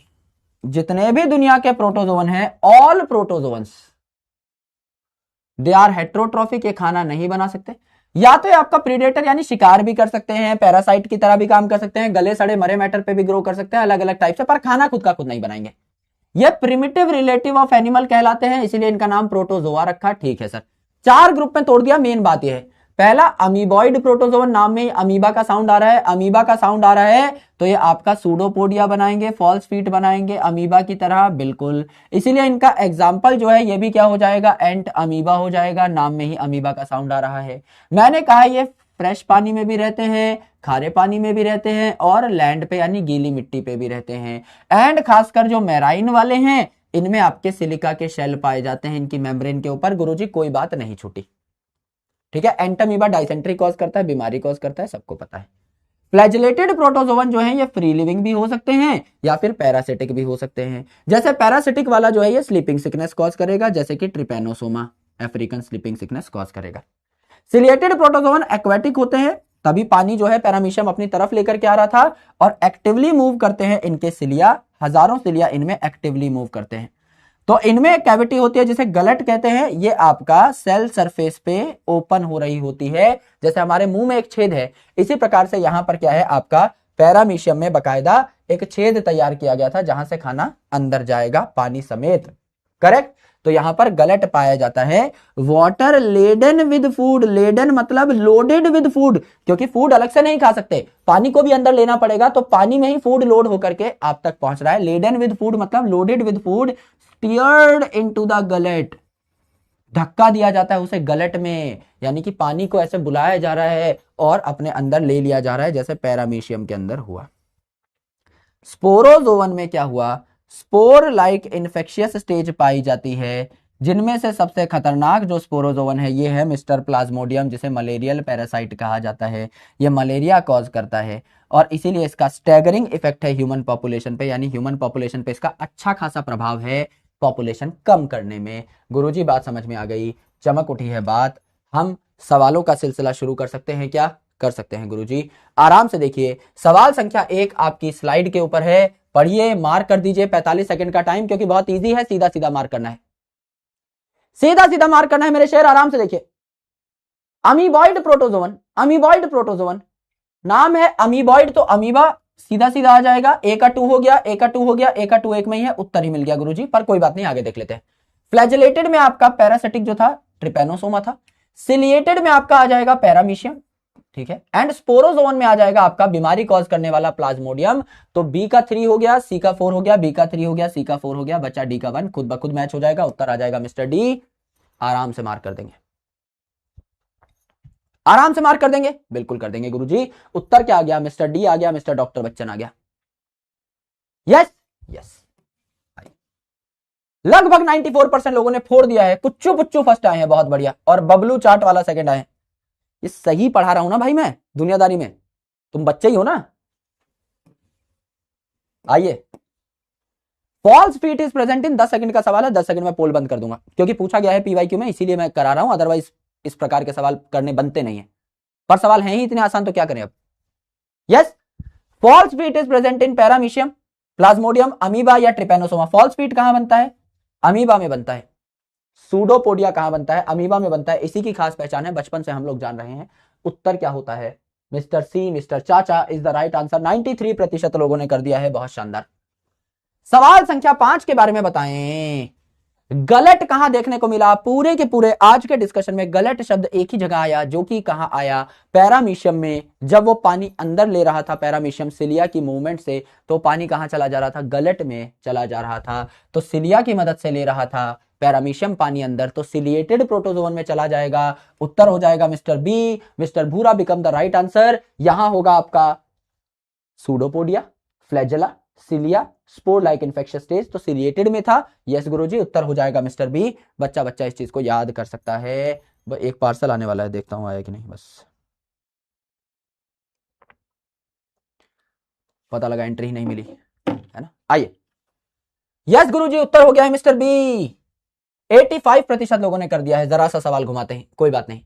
जितने भी दुनिया के प्रोटोजोवन है, all protozoans they are heterotrophic, ये खाना नहीं बना सकते। या तो ये आपका प्रीडेटर यानी शिकार भी कर सकते हैं, पैरासाइट की तरह भी काम कर सकते हैं, गले सड़े मरे मैटर पे भी ग्रो कर सकते हैं अलग अलग टाइप से, पर खाना खुद का खुद नहीं बनाएंगे। ये प्रिमिटिव रिलेटिव ऑफ एनिमल कहलाते हैं, इसीलिए इनका नाम प्रोटोजोआ रखा। ठीक है सर, 4 ग्रुप में तोड़ दिया। मेन बात यह है, पहला अमीबॉइड प्रोटोजोवन, नाम में अमीबा का साउंड आ रहा है, अमीबा का साउंड आ रहा है तो ये आपका सूडोपोडिया बनाएंगे, फॉल्स फीट बनाएंगे अमीबा की तरह, बिल्कुल। इसीलिए इनका एग्जाम्पल जो है ये भी क्या हो जाएगा, एंट अमीबा हो जाएगा, नाम में ही अमीबा का साउंड आ रहा है। मैंने कहा ये फ्रेश पानी में भी रहते हैं, खारे पानी में भी रहते हैं, और लैंड पे यानी गीली मिट्टी पे भी रहते हैं। एंड खासकर जो मैराइन वाले हैं इनमें आपके सिलिका के शेल पाए जाते हैं इनकी मेम्ब्रेन के ऊपर। गुरुजी कोई बात नहीं छूटी, ठीक है। एंटमीबा डाइसेंट्री कॉज करता है, बीमारी कॉज करता है, सबको पता है। फ्लैजेलेटेड प्रोटोजोवन जो है ये फ्री लिविंग भी हो सकते हैं या फिर पैरासिटिक भी हो सकते हैं। जैसे पैरासिटिक वाला जो है ये स्लीपिंग सिकनेस कॉज करेगा, जैसे कि Trypanosoma African sleeping sickness cause करेगा। सिलिएटेड प्रोटोजोवन एक्वेटिक होते हैं, तभी पानी जो है पैरामीशियम अपनी तरफ लेकर के आ रहा था, और एक्टिवली मूव करते हैं इनके सिलिया, हजारों सिलिया इनमें एक्टिवली मूव करते हैं। तो इनमें एक कैविटी होती है जिसे गलट कहते हैं, ये आपका सेल सरफेस पे ओपन हो रही होती है, जैसे हमारे मुंह में एक छेद है, इसी प्रकार से यहां पर क्या है आपका पैरामीशियम में बकायदा एक छेद तैयार किया गया था जहां से खाना अंदर जाएगा पानी समेत। करेक्ट। तो यहां पर गलट पाया जाता है। Water laden with food, laden मतलब लोडेड विद फूड, क्योंकि फूड अलग से नहीं खा सकते, पानी को भी अंदर लेना पड़ेगा, तो पानी में ही फूड लोड होकर के आप तक पहुंच रहा है। लेडन विद फूड मतलब loaded with food, steered into the gullet, धक्का दिया जाता है उसे गलट में, यानी कि पानी को ऐसे बुलाया जा रहा है और अपने अंदर ले लिया जा रहा है, जैसे पैरामीशियम के अंदर हुआ। स्पोरोजोवन में क्या हुआ, स्पोर लाइक इन्फेक्शियस स्टेज पाई जाती है, जिनमें से सबसे खतरनाक जो स्पोरोजोवन है ये है मिस्टर प्लाज्मोडियम, जिसे मलेरियल पैरासाइट कहा जाता है। ये मलेरिया कॉज करता है और इसीलिए इसका स्टैगरिंग इफेक्ट है ह्यूमन पॉपुलेशन पे, यानी ह्यूमन पॉपुलेशन पे इसका अच्छा खासा प्रभाव है पॉपुलेशन कम करने में। गुरुजी बात समझ में आ गई, चमक उठी है बात। हम सवालों का सिलसिला शुरू कर सकते हैं क्या? कर सकते हैं गुरुजी, आराम से देखिए। सवाल संख्या 1 आपकी स्लाइड के ऊपर है, पढ़िए, मार्क कर दीजिए। 45 सेकंड का टाइम, क्योंकि बहुत इजी है, सीधा सीधा मार्क करना है, सीधा सीधा मार्क करना है मेरे शेर, आराम से देखिए। अमीबॉइड प्रोटोजोवन, अमीबॉइड प्रोटोजोवन नाम है अमीबॉइड, तो अमीबा सीधा सीधा आ जाएगा। ए का 2 हो गया, ए का 2 हो गया, ए का 2 एक में ही है, उत्तर ही मिल गया गुरुजी, पर कोई बात नहीं, आगे देख लेते हैं। फ्लैजेलेटेड में आपका पैरासिटिक जो था ट्रिपेनोसोमा था। सिलिएटेड में आपका आ जाएगा पैरामीशियम, ठीक है। एंड स्पोरोजोन में आ जाएगा आपका बीमारी कॉज करने वाला प्लाज्मोडियम। तो बी का 3 हो गया, सी का 4 हो गया, बी का 3 हो गया, सी का 4 हो गया, बच्चा डी का 1, खुद ब खुद मैच हो जाएगा, उत्तर आ जाएगा मिस्टर डी। आराम से मार्क कर देंगे, आराम से मार्क कर देंगे, बिल्कुल कर देंगे गुरुजी। उत्तर क्या आ गया? मिस्टर डी आ गया, मिस्टर डॉक्टर बच्चन आ गया। यस यस, लगभग 94% लोगों ने फोड़ दिया है, कुच्चू पुच्चू फर्स्ट आए हैं, बहुत बढ़िया, और बबलू चाट वाला सेकंड आए हैं। ये सही पढ़ा रहा हूं ना भाई मैं दुनियादारी में, तुम बच्चे ही हो ना। आइए, false feet is present in 10 second का सवाल है, 10 सेकंड में पोल बंद कर दूंगा, क्योंकि पूछा गया है पीवाईक्यू में, इसीलिए मैं करा रहा हूं, अदरवाइज इस प्रकार के सवाल करने बनते नहीं है, पर सवाल हैं ही इतने आसान, तो क्या करें अब। Yes, false feet is present in paramecium, plasmodium, amoeba या ट्रिपेनोसोमा। फॉल्स फीट कहां बनता है? अमीबा में बनता है। सूडोपोडिया कहां बनता है? अमीबा में बनता है। इसी की खास पहचान है, बचपन से हम लोग जान रहे हैं। उत्तर क्या होता है? मिस्टर सी, मिस्टर चाचा इज द राइट आंसर। 93% लोगों ने कर दिया है, बहुत शानदार। सवाल संख्या 5 के बारे में बताएं। गलट कहां देखने को मिला? पूरे के पूरे आज के डिस्कशन में गलट शब्द एक ही जगह आया, जो कि कहां आया? पैरामीशियम में। जब वो पानी अंदर ले रहा था पैरामीशियम सिलिया की मूवमेंट से, तो पानी कहां चला जा रहा था? गलट में चला जा रहा था। तो सिलिया की मदद से ले रहा था पैरामीशियम पानी अंदर, तो सिलिएटेड प्रोटोजोन में चला जाएगा। उत्तर हो जाएगा मिस्टर बी, मिस्टर भूरा बिकम द राइट आंसर। यहां होगा आपका pseudopodia, flagella, cilia, spore like infectious stage, तो सिलिएटेड में था। यस गुरुजी, उत्तर हो जाएगा मिस्टर बी। बच्चा बच्चा इस चीज को याद कर सकता है। एक पार्सल आने वाला है, देखता हूं आया कि नहीं, बस पता लगा एंट्री ही नहीं मिली है ना। आइए, यस गुरुजी, उत्तर हो गया है मिस्टर बी। 85% लोगों ने कर दिया है। जरा सा सवाल घुमाते हैं, कोई बात नहीं।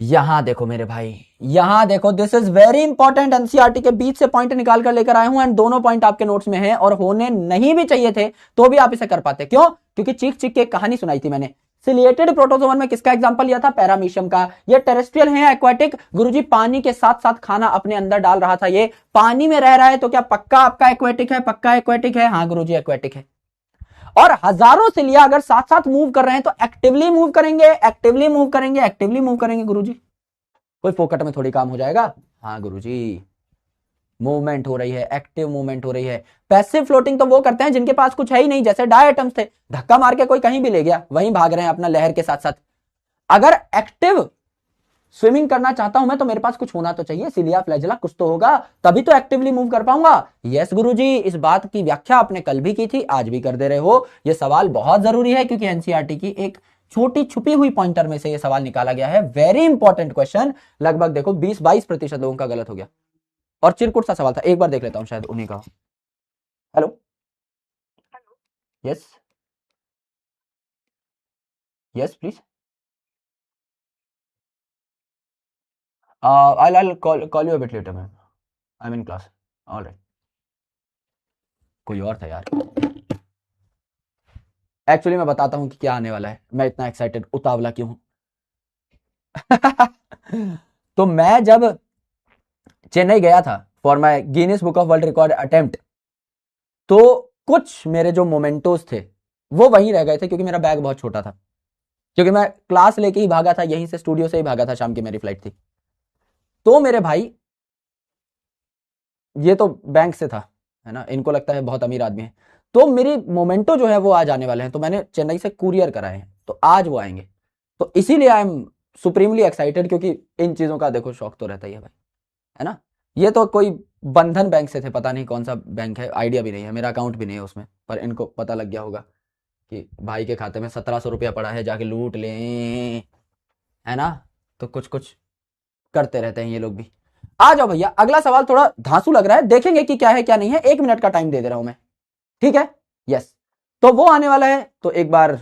यहां देखो मेरे भाई, यहां देखो, this is very important. NCERT के बीच से पॉइंट निकाल कर लेकर आया हूं, एंड दोनों पॉइंट आपके नोट्स में हैं, और होने नहीं भी चाहिए थे तो भी आप इसे कर पाते। क्यों? क्योंकि चीख चीख के एक कहानी सुनाई थी मैंने। सिलिएटेड प्रोटोजोवन में किसका एग्जांपल लिया था? पैरामीशियम का। ये टेरेस्ट्रियल है, एक्वाटिक? गुरुजी, पानी के साथ साथ खाना अपने अंदर डाल रहा था, ये पानी में रह रहा है, तो क्या पक्का आपका एक्वाटिक है? पक्का एक्वाटिक है? हाँ गुरुजी, एक्वाटिक है। और हजारों सिलिया अगर साथ साथ मूव कर रहे हैं, तो एक्टिवली मूव करेंगे, एक्टिवली मूव करेंगे, एक्टिवली मूव करेंगे गुरुजी। कोई फोकट में थोड़ी काम हो जाएगा। हाँ गुरुजी, मूवमेंट हो रही है, एक्टिव मूवमेंट हो रही है। पैसिव फ्लोटिंग तो वो करते हैं जिनके पास कुछ है ही नहीं, जैसे डायटम्स थे, धक्का मार के कोई कहीं भी ले गया, वहीं भाग रहे हैं अपना लहर के साथ साथ। अगर एक्टिव स्विमिंग करना चाहता हूं मैं, तो मेरे पास कुछ होना तो चाहिए, सिलिया, फ्लैजेला, कुछ तो होगा, तभी तो एक्टिवली मूव कर पाऊंगा। यस गुरुजी, इस बात की व्याख्या आपने कल भी की थी, आज भी कर दे रहे हो। यह सवाल बहुत जरूरी है, क्योंकि एनसीईआरटी की एक छोटी छुपी हुई पॉइंटर में से यह सवाल निकाला गया है। Very important question. लगभग देखो 20-22% लोगों का गलत हो गया, और चिरकुट सा सवाल था। एक बार देख लेता हूं, शायद उन्हीं का। Hello, yes yes please, I'll call you a bit later, man. I'm in class. All right. कोई और था यार। एक्चुअली मैं बताता हूं कि क्या आने वाला है, मैं इतना एक्साइटेड उतावला क्यों हूं। तो मैं जब चेन्नई गया था for my Guinness book of world record attempt, तो कुछ मेरे जो मोमेंटोज थे वो वहीं रह गए थे, क्योंकि मेरा बैग बहुत छोटा था, क्योंकि मैं क्लास लेके ही भागा था, यहीं से स्टूडियो से ही भागा था, शाम की मेरी फ्लाइट थी। तो मेरे भाई, ये तो बैंक से था, है ना, इनको लगता है बहुत अमीर आदमी है, तो मेरी मोमेंटो जो है वो आज आने वाले हैं, तो मैंने चेन्नई से कुरियर कराए हैं, तो आज वो आएंगे। तो इसीलिए आई एम सुप्रीमली एक्साइटेड, क्योंकि इन चीजों का देखो शौक तो रहता ही है भाई, है ना। ये तो कोई बंधन बैंक से थे, पता नहीं कौन सा बैंक है, आइडिया भी नहीं है, मेरा अकाउंट भी नहीं है उसमें, पर इनको पता लग गया होगा कि भाई के खाते में 1700 रुपया पड़ा है, जाके लूट लें, है ना। तो कुछ कुछ करते रहते हैं ये लोग भी। आ जाओ भैया, अगला सवाल थोड़ा धांसू लग रहा है, देखेंगे कि क्या है क्या नहीं है, 1 मिनट का टाइम दे दे रहा हूं मैं, ठीक है। यस, तो वो आने वाला है, तो एक बार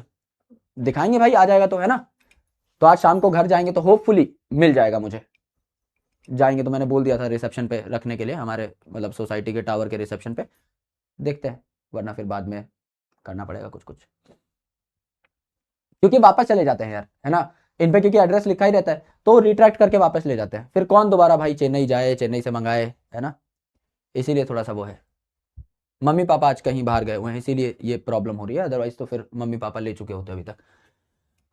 दिखाएंगे भाई, आ जाएगा तो, है ना। तो आज शाम को घर जाएंगे तो होपफुली मिल जाएगा मुझे, जाएंगे तो मैंने बोल दिया था रिसेप्शन पे रखने के लिए, हमारे मतलब सोसाइटी के टावर के रिसेप्शन पे, देखते हैं, वरना फिर बाद में करना पड़ेगा कुछ कुछ, क्योंकि वापस चले जाते हैं यार, है ना, इन पे क्योंकि एड्रेस लिखा ही रहता है, तो रिट्रैक्ट करके वापस ले जाते हैं, फिर कौन दोबारा भाई चेन्नई जाए, चेन्नई से मंगाए, है ना, इसीलिए थोड़ा सा वो है। मम्मी पापा आज कहीं बाहर गए हुए हैं, इसीलिए ये प्रॉब्लम हो रही है, अदरवाइज तो फिर मम्मी पापा ले चुके होते अभी तक।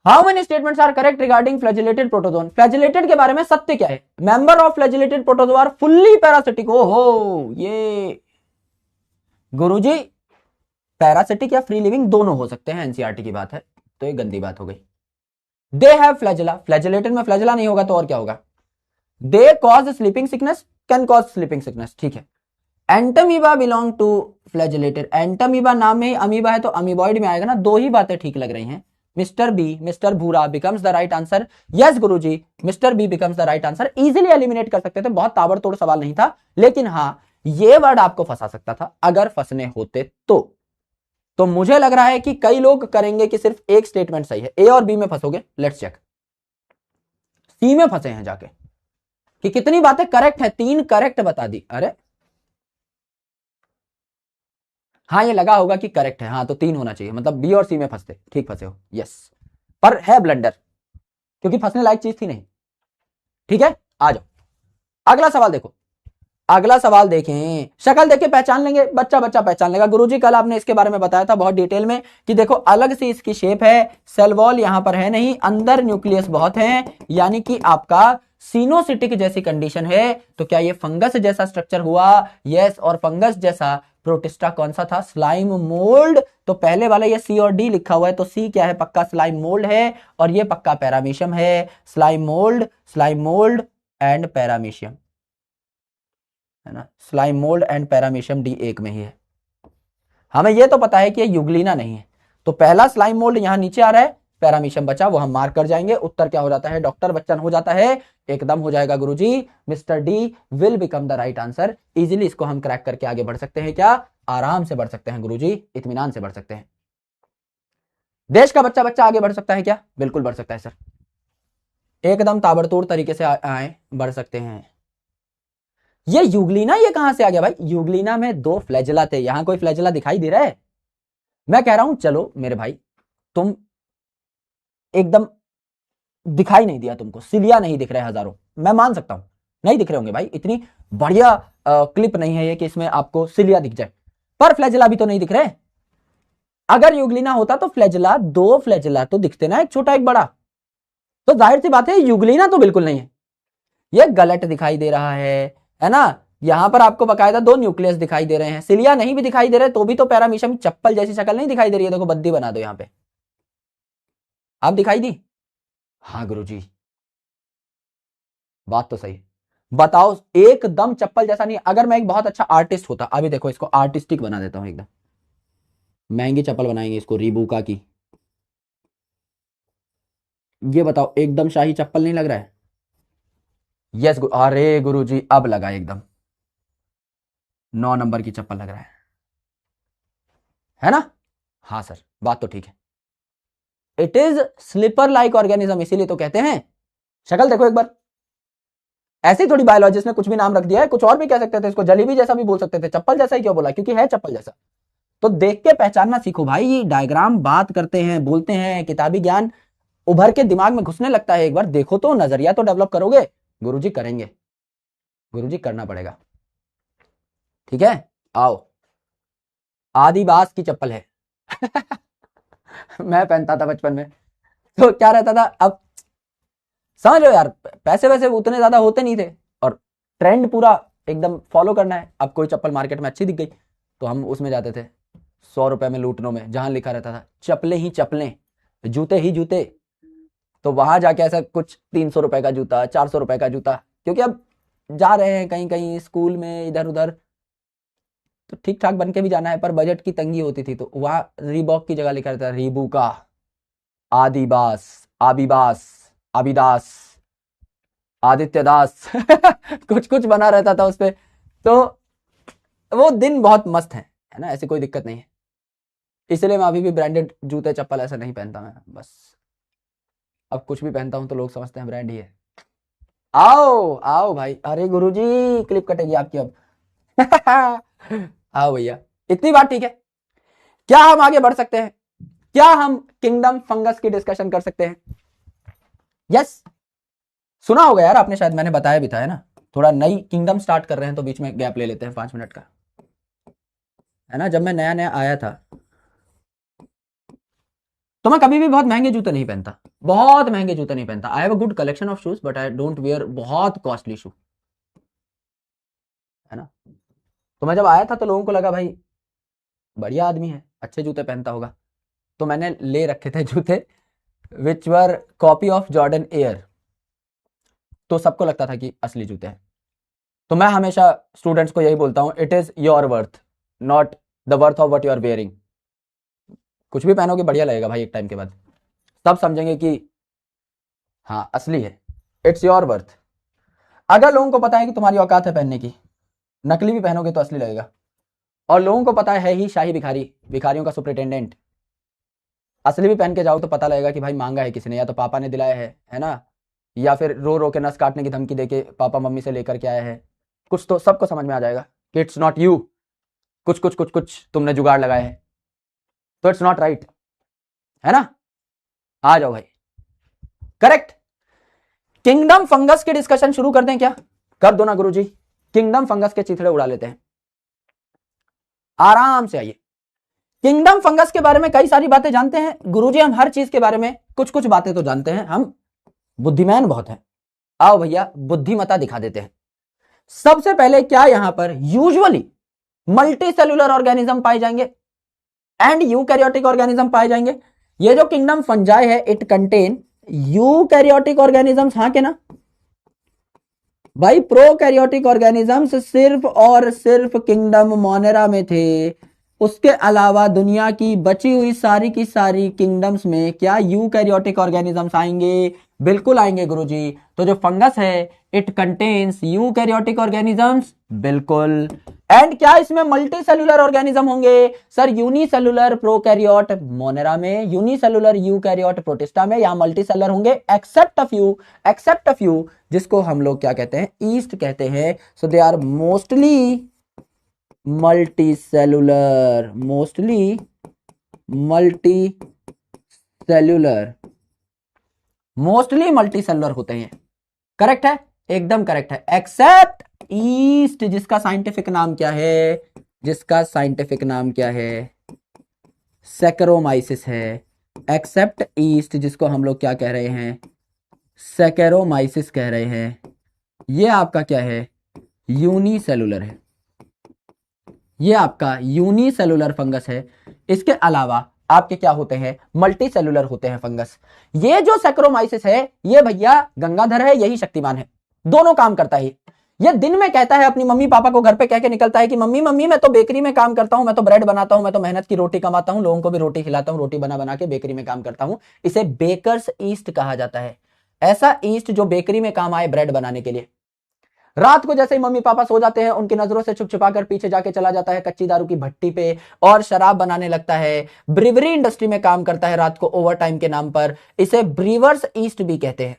How many statements are correct regarding flagellated protozoan? Flagellated के बारे में सत्य क्या है? Member of flagellated protozoa are fully parasitic. ओहो, ये गुरुजी पैरासिटिक या फ्री लिविंग दोनों हो सकते हैं, एनसीईआरटी की बात है, तो ये गंदी बात हो गई। दे हैव फ्लैजिला, फ्लैजिलेटेड में फ्लैजिला नहीं होगा तो और क्या होगा? They cause sleeping sickness, can cause sleeping sickness, ठीक है। Entamoeba belong to flagellated, entamoeba नाम में ही अमीबा है तो अमीबॉइड में आएगा ना, दो ही बातें ठीक लग रही हैं। Mister B, mister Bhura becomes the right answer. Yes गुरुजी, mister B becomes the right answer. Easily eliminate कर सकते थे, बहुत ताबड़तोड़ सवाल नहीं था, लेकिन हाँ ये वर्ड आपको फंसा सकता था अगर फंसने होते तो मुझे लग रहा है कि कई लोग करेंगे कि सिर्फ एक स्टेटमेंट सही है, ए और बी में फंसोगे, लेट्स चेक। सी में फंसे हैं जाके कि कितनी बातें करेक्ट है, 3 करेक्ट बता दी, अरे हाँ ये लगा होगा कि करेक्ट है, हाँ तो 3 होना चाहिए, मतलब बी और सी में फंसते, ठीक फंसे हो, यस, पर है ब्लंडर, क्योंकि फंसने लायक चीज थी नहीं, ठीक है। आ जाओ अगला सवाल देखो, अगला सवाल देखें, शक्ल देख के पहचान लेंगे, बच्चा बच्चा पहचान लेगा। गुरुजी कल आपने इसके बारे में बताया था बहुत डिटेल में कि देखो अलग से इसकी शेप है, सेल वॉल यहां पर है नहीं, अंदर न्यूक्लियस बहुत है, यानी कि आपका सिनोसिटिक जैसी कंडीशन है। तो क्या ये फंगस जैसा स्ट्रक्चर हुआ? यस, और फंगस जैसा प्रोटिस्टा कौन सा था? Slime mould. तो पहले वाला ये सी और डी लिखा हुआ है, तो सी क्या है? पक्का स्लाइम मोल्ड है, और ये पक्का पैरामीशियम है। स्लाइम मोल्ड एंड पैरामीशियम, है ना, slime mould and paramecium D1 में ही है। हमें यह तो पता है कि ये युग्लिना नहीं है, तो पहला स्लाइम मोल्ड यहां नीचे आ रहा है, पैरामीशियम बचा, वो हम मार्क कर जाएंगे। उत्तर क्या हो जाता है? डॉक्टर बच्चन हो जाता है, एकदम हो जाएगा गुरुजी, mister D will become the right answer. Easily इसको हम क्रैक करके आगे बढ़ सकते हैं, क्या आराम से बढ़ सकते हैं गुरुजी, इत्मीनान से बढ़ सकते हैं। देश का बच्चा बच्चा आगे बढ़ सकता है क्या? बिल्कुल बढ़ सकता है सर, एकदम ताबड़तोड़ तरीके से आए बढ़ सकते हैं। ये युग्लिना ये कहां से आ गया भाई? युग्लिना में 2 फ्लैजिला थे, यहां कोई फ्लैजिला दिखाई दे रहा है? मैं कह रहा हूं चलो मेरे भाई, तुम एकदम दिखाई नहीं दिया, तुमको सिलिया नहीं दिख रहे हजारों, मैं मान सकता हूं नहीं दिख रहे होंगे भाई, इतनी बढ़िया क्लिप नहीं है ये कि इसमें आपको सिलिया दिख जाए, पर फ्लैजिला भी तो नहीं दिख रहे। अगर युग्लिना होता तो फ्लैजिला, 2 फ्लैजिला तो दिखते ना, एक छोटा एक बड़ा, तो जाहिर सी बात है युग्लिना तो बिल्कुल नहीं है, ये गलत दिखाई दे रहा है ना। यहां पर आपको बकायदा 2 न्यूक्लियस दिखाई दे रहे हैं, सिलिया नहीं भी दिखाई दे रहे तो भी तो पैरामीशियम चप्पल जैसी शक्ल नहीं दिखाई दे रही है, देखो बद्दी बना दो यहां पे, आप दिखाई दी? हाँ गुरुजी बात तो सही, बताओ एकदम चप्पल जैसा नहीं। अगर मैं एक बहुत अच्छा आर्टिस्ट होता, अभी देखो इसको आर्टिस्टिक बना देता हूं एकदम, महंगी चप्पल बनाएंगे इसको रीबूका की, ये बताओ एकदम शाही चप्पल नहीं लग रहा है? यस अरे गुरुजी अब लगा, एकदम 9 नंबर की चप्पल लग रहा है ना। हाँ सर बात तो ठीक है, it is slipper like organism, इसीलिए तो कहते हैं। शक्ल देखो एक बार, ऐसी थोड़ी बायोलॉजिस्ट ने कुछ भी नाम रख दिया है, कुछ और भी कह सकते थे इसको, जलेबी जैसा भी बोल सकते थे, चप्पल जैसा ही क्यों बोला? क्योंकि है चप्पल जैसा। तो देख के पहचानना सीखो भाई, डायग्राम बात करते हैं, बोलते हैं, किताबी ज्ञान उभर के दिमाग में घुसने लगता है, एक बार देखो तो, नजरिया तो डेवलप करोगे। गुरुजी करेंगे, गुरुजी करना पड़ेगा, ठीक है, आओ, आदिवास की चप्पल है। मैं पहनता था बचपन में, तो क्या रहता था, अब समझ लो यार, पैसे वैसे उतने ज्यादा होते नहीं थे और ट्रेंड पूरा एकदम फॉलो करना है। अब कोई चप्पल मार्केट में अच्छी दिख गई तो हम उसमें जाते थे 100 रुपए में लूटनों में, जहां लिखा रहता था चप्पलें ही चप्पलें, जूते ही जूते। तो वहां जाके ऐसा कुछ 300 रुपए का जूता, 400 रुपए का जूता, क्योंकि अब जा रहे हैं कहीं कहीं स्कूल में इधर उधर, तो ठीक ठाक बन के भी जाना है, पर बजट की तंगी होती थी, तो वहां रीबॉक की जगह लिखा रहता था रीबूका, आदिबास, आबिबास, आबिदास, आदित्य दास। कुछ कुछ बना रहता था उस पे। तो वो दिन बहुत मस्त है ना, ऐसी कोई दिक्कत नहीं है। इसलिए मैं अभी भी ब्रांडेड जूते चप्पल ऐसा नहीं पहनता मैं, बस अब कुछ भी पहनता हूं तो लोग समझते हैं ब्रांड ही है। आओ आओ भाई, अरे गुरुजी क्लिप कटेगी आपकी अब। आओ भैया, इतनी बात ठीक है। क्या हम आगे बढ़ सकते हैं? क्या हम किंगडम फंगस की डिस्कशन कर सकते हैं? यस, सुना होगा यार आपने, शायद मैंने बताया भी था, है ना। थोड़ा नई किंगडम स्टार्ट कर रहे हैं तो बीच में गैप ले लेते हैं 5 मिनट का, है ना। जब मैं नया नया आया था तो मैं कभी भी बहुत महंगे जूते नहीं पहनता, बहुत महंगे जूते नहीं पहनता। I have a good collection of shoes but I don't wear बहुत कॉस्टली शू, है ना। तो मैं जब आया था तो लोगों को लगा भाई बढ़िया आदमी है, अच्छे जूते पहनता होगा, तो मैंने ले रखे थे जूते विच वर कॉपी ऑफ जॉर्डन एयर, तो सबको लगता था कि असली जूते हैं। तो मैं हमेशा स्टूडेंट्स को यही बोलता हूं, it is your worth, not the worth of what you are wearing. कुछ भी पहनोगे बढ़िया लगेगा भाई, एक टाइम के बाद सब समझेंगे कि हाँ असली है, इट्स योर वर्थ। अगर लोगों को पता है कि तुम्हारी औकात है पहनने की, नकली भी पहनोगे तो असली लगेगा। और लोगों को पता है ही शाही भिखारी, भिखारियों का सुपरिटेंडेंट, असली भी पहन के जाओ तो पता लगेगा कि भाई मांगा है किसी ने, या तो पापा ने दिलाया है ना, या फिर रो रो के नस काटने की धमकी देके पापा मम्मी से लेकर के आया है। कुछ तो सबको समझ में आ जाएगा कि इट्स नॉट यू, कुछ कुछ कुछ कुछ तुमने जुगाड़ लगाया है, तो इट्स नॉट राइट, है ना। आ जाओ भाई, करेक्ट। किंगडम फंगस की डिस्कशन शुरू कर दें क्या? कर दो ना गुरुजी, किंगडम फंगस के चिथड़े उड़ा लेते हैं, आराम से आइए। किंगडम फंगस के बारे में कई सारी बातें जानते हैं गुरुजी, हम हर चीज के बारे में कुछ कुछ बातें तो जानते हैं, हम बुद्धिमान बहुत हैं। आओ भैया बुद्धिमता दिखा देते हैं। सबसे पहले क्या यहां पर यूजुअली मल्टी सेलुलर ऑर्गेनिज्म पाए जाएंगे एंड यूकैरियोटिक ऑर्गेनिज्म पाए जाएंगे। ये जो किंगडम फंजाई है इट कंटेन यूकैरियोटिक ऑर्गेनिजम्स, हाँ के ना भाई। प्रोकैरियोटिक ऑर्गेनिजम्स सिर्फ और सिर्फ किंगडम मोनेरा में थे, उसके अलावा दुनिया की बची हुई सारी की सारी किंगडम्स में क्या यूकैरियोटिक ऑर्गेनिजम्स आएंगे? बिल्कुल आएंगे गुरुजी। तो जो फंगस है इट कंटेन्स यूकैरियोटिक ऑर्गेनिजम्स, बिल्कुल। एंड क्या इसमें मल्टी सेलुलर ऑर्गेनिज्म होंगे? सर यूनिसेलुलर प्रोकैरियोट मोनेरा में, यूनिसेलुलर यूकैरियोट प्रोटिस्टा में, या मल्टी सेलुलर होंगे एक्सेप्ट अ फ्यू जिसको हम लोग क्या कहते हैं, ईस्ट कहते हैं। So they are mostly multi cellular होते हैं। करेक्ट है, एकदम करेक्ट है, एक्सेप्ट ईस्ट जिसका साइंटिफिक नाम क्या है, सैकरोमाइसिस है। एक्सेप्ट ईस्ट जिसको हम लोग क्या कह रहे हैं, सैकरोमाइसिस कह रहे हैं। ये आपका क्या है, यूनिसेलुलर है, ये आपका यूनिसेलुलर फंगस है। इसके अलावा आपके क्या होते हैं, मल्टी सेलुलर होते हैं फंगस। ये जो सैकरोमाइसिस है ये भैया गंगाधर है, यही शक्तिमान है, दोनों काम करता है। ये दिन में कहता है अपनी मम्मी पापा को घर पे कह के निकलता है कि मम्मी मम्मी मैं तो बेकरी में काम करता हूं, मैं तो ब्रेड बनाता हूं, मैं तो मेहनत की रोटी कमाता हूं, लोगों को भी रोटी खिलाता हूं, रोटी बना बना के बेकरी में काम करता हूं। इसे बेकर्स ईस्ट कहा जाता है, ऐसा ईस्ट जो बेकरी में काम आए ब्रेड बनाने के लिए। रात को जैसे ही मम्मी पापा सो जाते हैं उनकी नजरों से छुप छुपा कर पीछे जाके चला जाता है कच्ची दारू की भट्टी पे और शराब बनाने लगता है। ब्रिवरी इंडस्ट्री में काम करता है रात को ओवर टाइम के नाम पर। इसे ब्रीवर्स ईस्ट भी कहते हैं।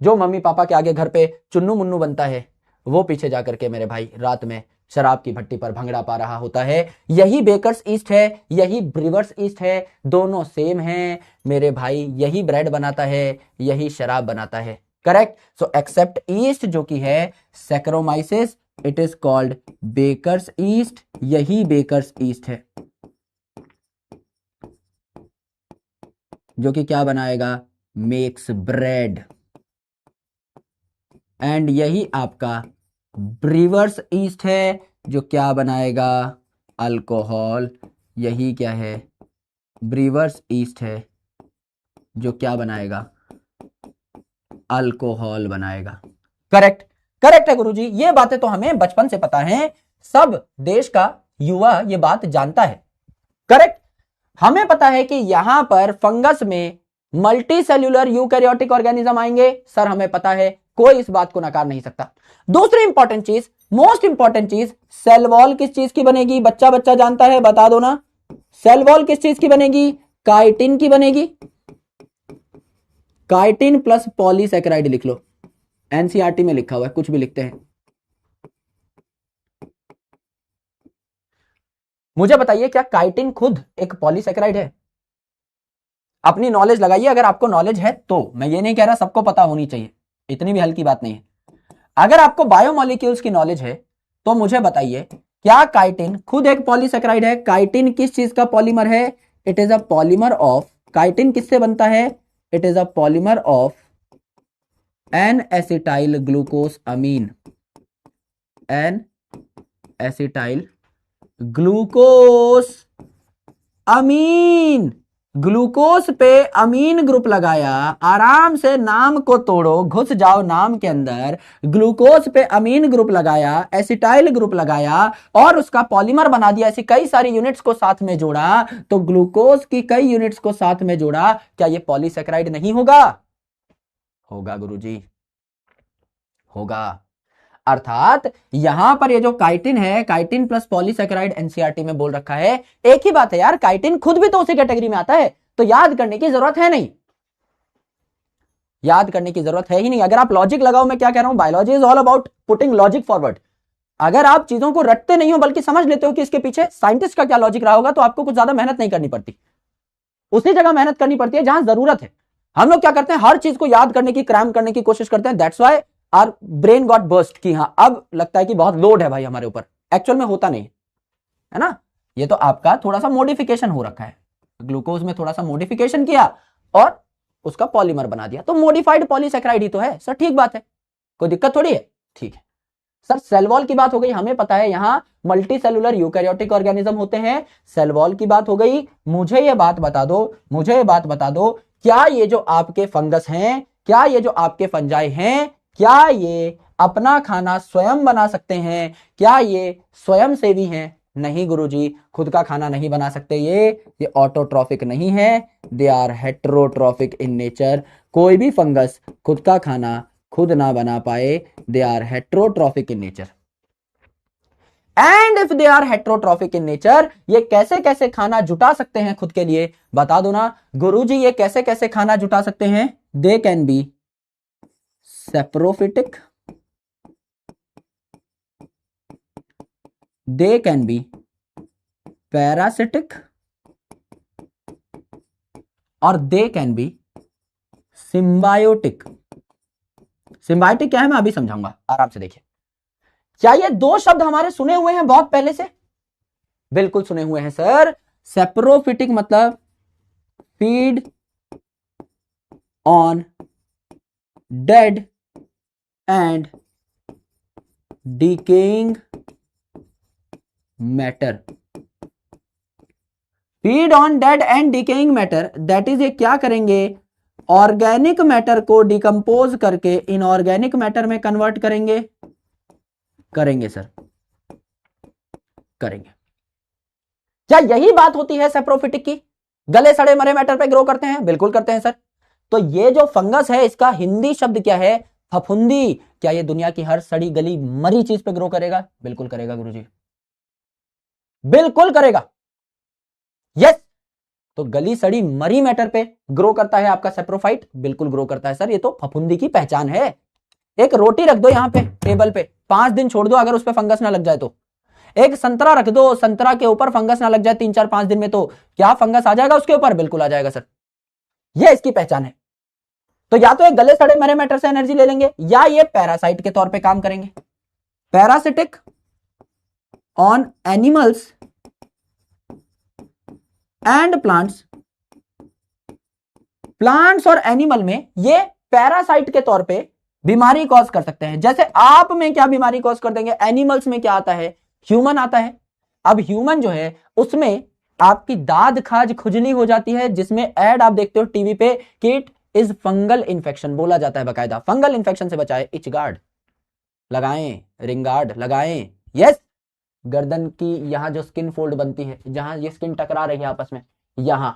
जो मम्मी पापा के आगे घर पे चुन्नू मुन्नू बनता है वो पीछे जाकर के मेरे भाई रात में शराब की भट्टी पर भंगड़ा पा रहा होता है। यही बेकर्स ईस्ट है, यही ब्रीवर्स ईस्ट है, दोनों सेम हैं मेरे भाई। यही ब्रेड बनाता है, यही शराब बनाता है। करेक्ट। सो एक्सेप्ट ईस्ट जो कि है saccharomyces, it is called baker's yeast, यही बेकर्स ईस्ट है जो कि क्या बनाएगा, मेक्स ब्रेड। एंड यही आपका ब्रीवर्स ईस्ट है जो क्या बनाएगा, अल्कोहल। यही क्या है, ब्रीवर्स ईस्ट है जो क्या बनाएगा, अल्कोहल बनाएगा। करेक्ट, करेक्ट है गुरुजी। ये बातें तो हमें बचपन से पता है, सब देश का युवा ये बात जानता है। करेक्ट, हमें पता है कि यहां पर फंगस में मल्टी सेल्यूलर यूकैरियोटिक ऑर्गेनिज्म आएंगे, सर हमें पता है, कोई इस बात को नकार नहीं सकता। दूसरी इंपॉर्टेंट चीज, मोस्ट इंपॉर्टेंट चीज, सेल वॉल किस चीज की बनेगी, बच्चा बच्चा जानता है, बता दो ना। सेल वॉल किस चीज की बनेगी, काइटिन की बनेगी। काइटिन प्लस पॉलीसैकेराइड लिख लो, एनसीईआरटी में लिखा हुआ है, कुछ भी लिखते हैं। मुझे बताइए क्या काइटिन खुद एक पॉलीसैकेराइड है? अपनी नॉलेज लगाइए, अगर आपको नॉलेज है तो। मैं ये नहीं कह रहा सबको पता होनी चाहिए, इतनी भी हल्की बात नहीं है। अगर आपको बायोमोलिक्यूल्स की नॉलेज है तो मुझे बताइए क्या काइटिन खुद एक पॉलीसैकेराइड है? काइटिन किस चीज का पॉलीमर है? It is a polymer of, chitin किससे बनता है? It is a polymer of N acetyl glucose amine, N acetyl glucose amine. Glucose पे अमीन ग्रुप लगाया, आराम से नाम को तोड़ो, घुस जाओ नाम के अंदर। ग्लूकोस पे अमीन ग्रुप लगाया, एसिटाइल ग्रुप लगाया और उसका पॉलीमर बना दिया। ऐसी कई सारी यूनिट्स को साथ में जोड़ा, तो ग्लूकोस की कई यूनिट्स को साथ में जोड़ा, क्या ये पॉलीसैकेराइड नहीं होगा? होगा गुरुजी, होगा। अर्थात यहां पर ये जो काइटिन है, काइटिन प्लस पॉलीसैकेराइड एनसीईआरटी में बोल रखा है, एक ही बात है यार, काइटिन खुद भी तो उसी कैटेगरी में आता है, तो याद करने की जरूरत है नहीं, याद करने की जरूरत है ही नहीं। अगर आप लॉजिक लगाओ, मैं क्या कह रहा हूं, biology is all about putting logic forward. अगर आप चीजों को रटते नहीं हो बल्कि समझ लेते हो कि इसके पीछे साइंटिस्ट का क्या लॉजिक रहा होगा, तो आपको कुछ ज्यादा मेहनत नहीं करनी पड़ती, उसी जगह मेहनत करनी पड़ती है जहां जरूरत है। हम लोग क्या करते हैं, हर चीज को याद करने की, क्रैम करने की कोशिश करते हैं, that's why our brain got burst कि हाँ अब लगता है कि बहुत लोड है भाई हमारे ऊपर। एक्चुअल में होता नहीं है ना, ये तो आपका थोड़ा सा मॉडिफिकेशन हो रखा है, ग्लूकोज में थोड़ा सा मॉडिफिकेशन किया और उसका पॉलीमर बना दिया, तो मॉडिफाइड पॉलीसैकेराइड ही तो है सर। ठीक बात है, कोई दिक्कत थोड़ी है। ठीक है सर, सेल वॉल की बात हो गई, हमें पता है यहां मल्टी सेलुलर यूकैरियोटिक ऑर्गेनिज्म होते हैं। सेल वॉल की बात हो गई, मुझे ये बात बता दो, मुझे ये बात बता दो, क्या ये जो आपके फंगस हैं, क्या ये जो आपके फंजाई हैं, क्या ये अपना खाना स्वयं बना सकते हैं? क्या ये स्वयं सेवी हैं? नहीं गुरुजी, खुद का खाना नहीं बना सकते। ये ऑटोट्रॉफिक नहीं है, they are heterotrophic in nature. कोई भी फंगस खुद का खाना खुद ना बना पाए, they are heterotrophic in nature. And if they are heterotrophic in nature, ये कैसे कैसे खाना जुटा सकते हैं खुद के लिए, बता दो ना गुरुजी, ये कैसे कैसे खाना जुटा सकते हैं? They can be saprophytic, they can be parasitic और they can be symbiotic। Symbiotic क्या है मैं अभी समझाऊंगा, आराम से देखिए। क्या ये दो शब्द हमारे सुने हुए हैं बहुत पहले से? बिल्कुल सुने हुए हैं सर। सेप्रोफिटिक मतलब feed on dead and decaying matter. Feed on dead and decaying matter, that is ये क्या करेंगे, ऑर्गेनिक मैटर को डिकम्पोज करके इनऑर्गेनिक मैटर में कन्वर्ट करेंगे। करेंगे सर, करेंगे। क्या यही बात होती है सेप्रोफिटिक की? गले सड़े मरे मैटर पे ग्रो करते हैं? बिल्कुल करते हैं सर। तो ये जो फंगस है इसका हिंदी शब्द क्या है? फफूंदी। क्या ये दुनिया की हर सड़ी गली मरी चीज पे ग्रो करेगा? बिल्कुल करेगा गुरुजी, बिल्कुल करेगा। यस, तो गली सड़ी मरी मैटर पे ग्रो करता है आपका सेप्रोफाइट? बिल्कुल ग्रो करता है सर, ये तो फफूंदी की पहचान है। एक रोटी रख दो यहां पे टेबल पे, 5 दिन छोड़ दो, अगर उस पर फंगस ना लग जाए तो। एक संतरा रख दो, संतरा के ऊपर फंगस ना लग जाए 3-4-5 दिन में, तो क्या फंगस आ जाएगा उसके ऊपर? बिल्कुल आ जाएगा सर, ये इसकी पहचान है। तो या तो एक गले सड़े मरे मैटर से एनर्जी ले लेंगे, या ये पैरासाइट के तौर पे काम करेंगे। Parasitic on animals and plants. Plants और एनिमल में ये पैरासाइट के तौर पे बीमारी कॉज कर सकते हैं। जैसे आप में क्या बीमारी कॉज कर देंगे, एनिमल्स में क्या आता है, ह्यूमन आता है। अब ह्यूमन जो है उसमें आपकी दाद खाज खुजली हो जाती है, जिसमें एड आप देखते हो टीवी पे कि इट इज फंगल इन्फेक्शन बोला जाता है बकायदा। फंगल इन्फेक्शन से बचाए इच गार्ड लगाएं, रिंग गार्ड लगाएं। यस, गर्दन की यहां जो स्किन फोल्ड बनती है, जहां ये स्किन टकरा रही है आपस में, यहां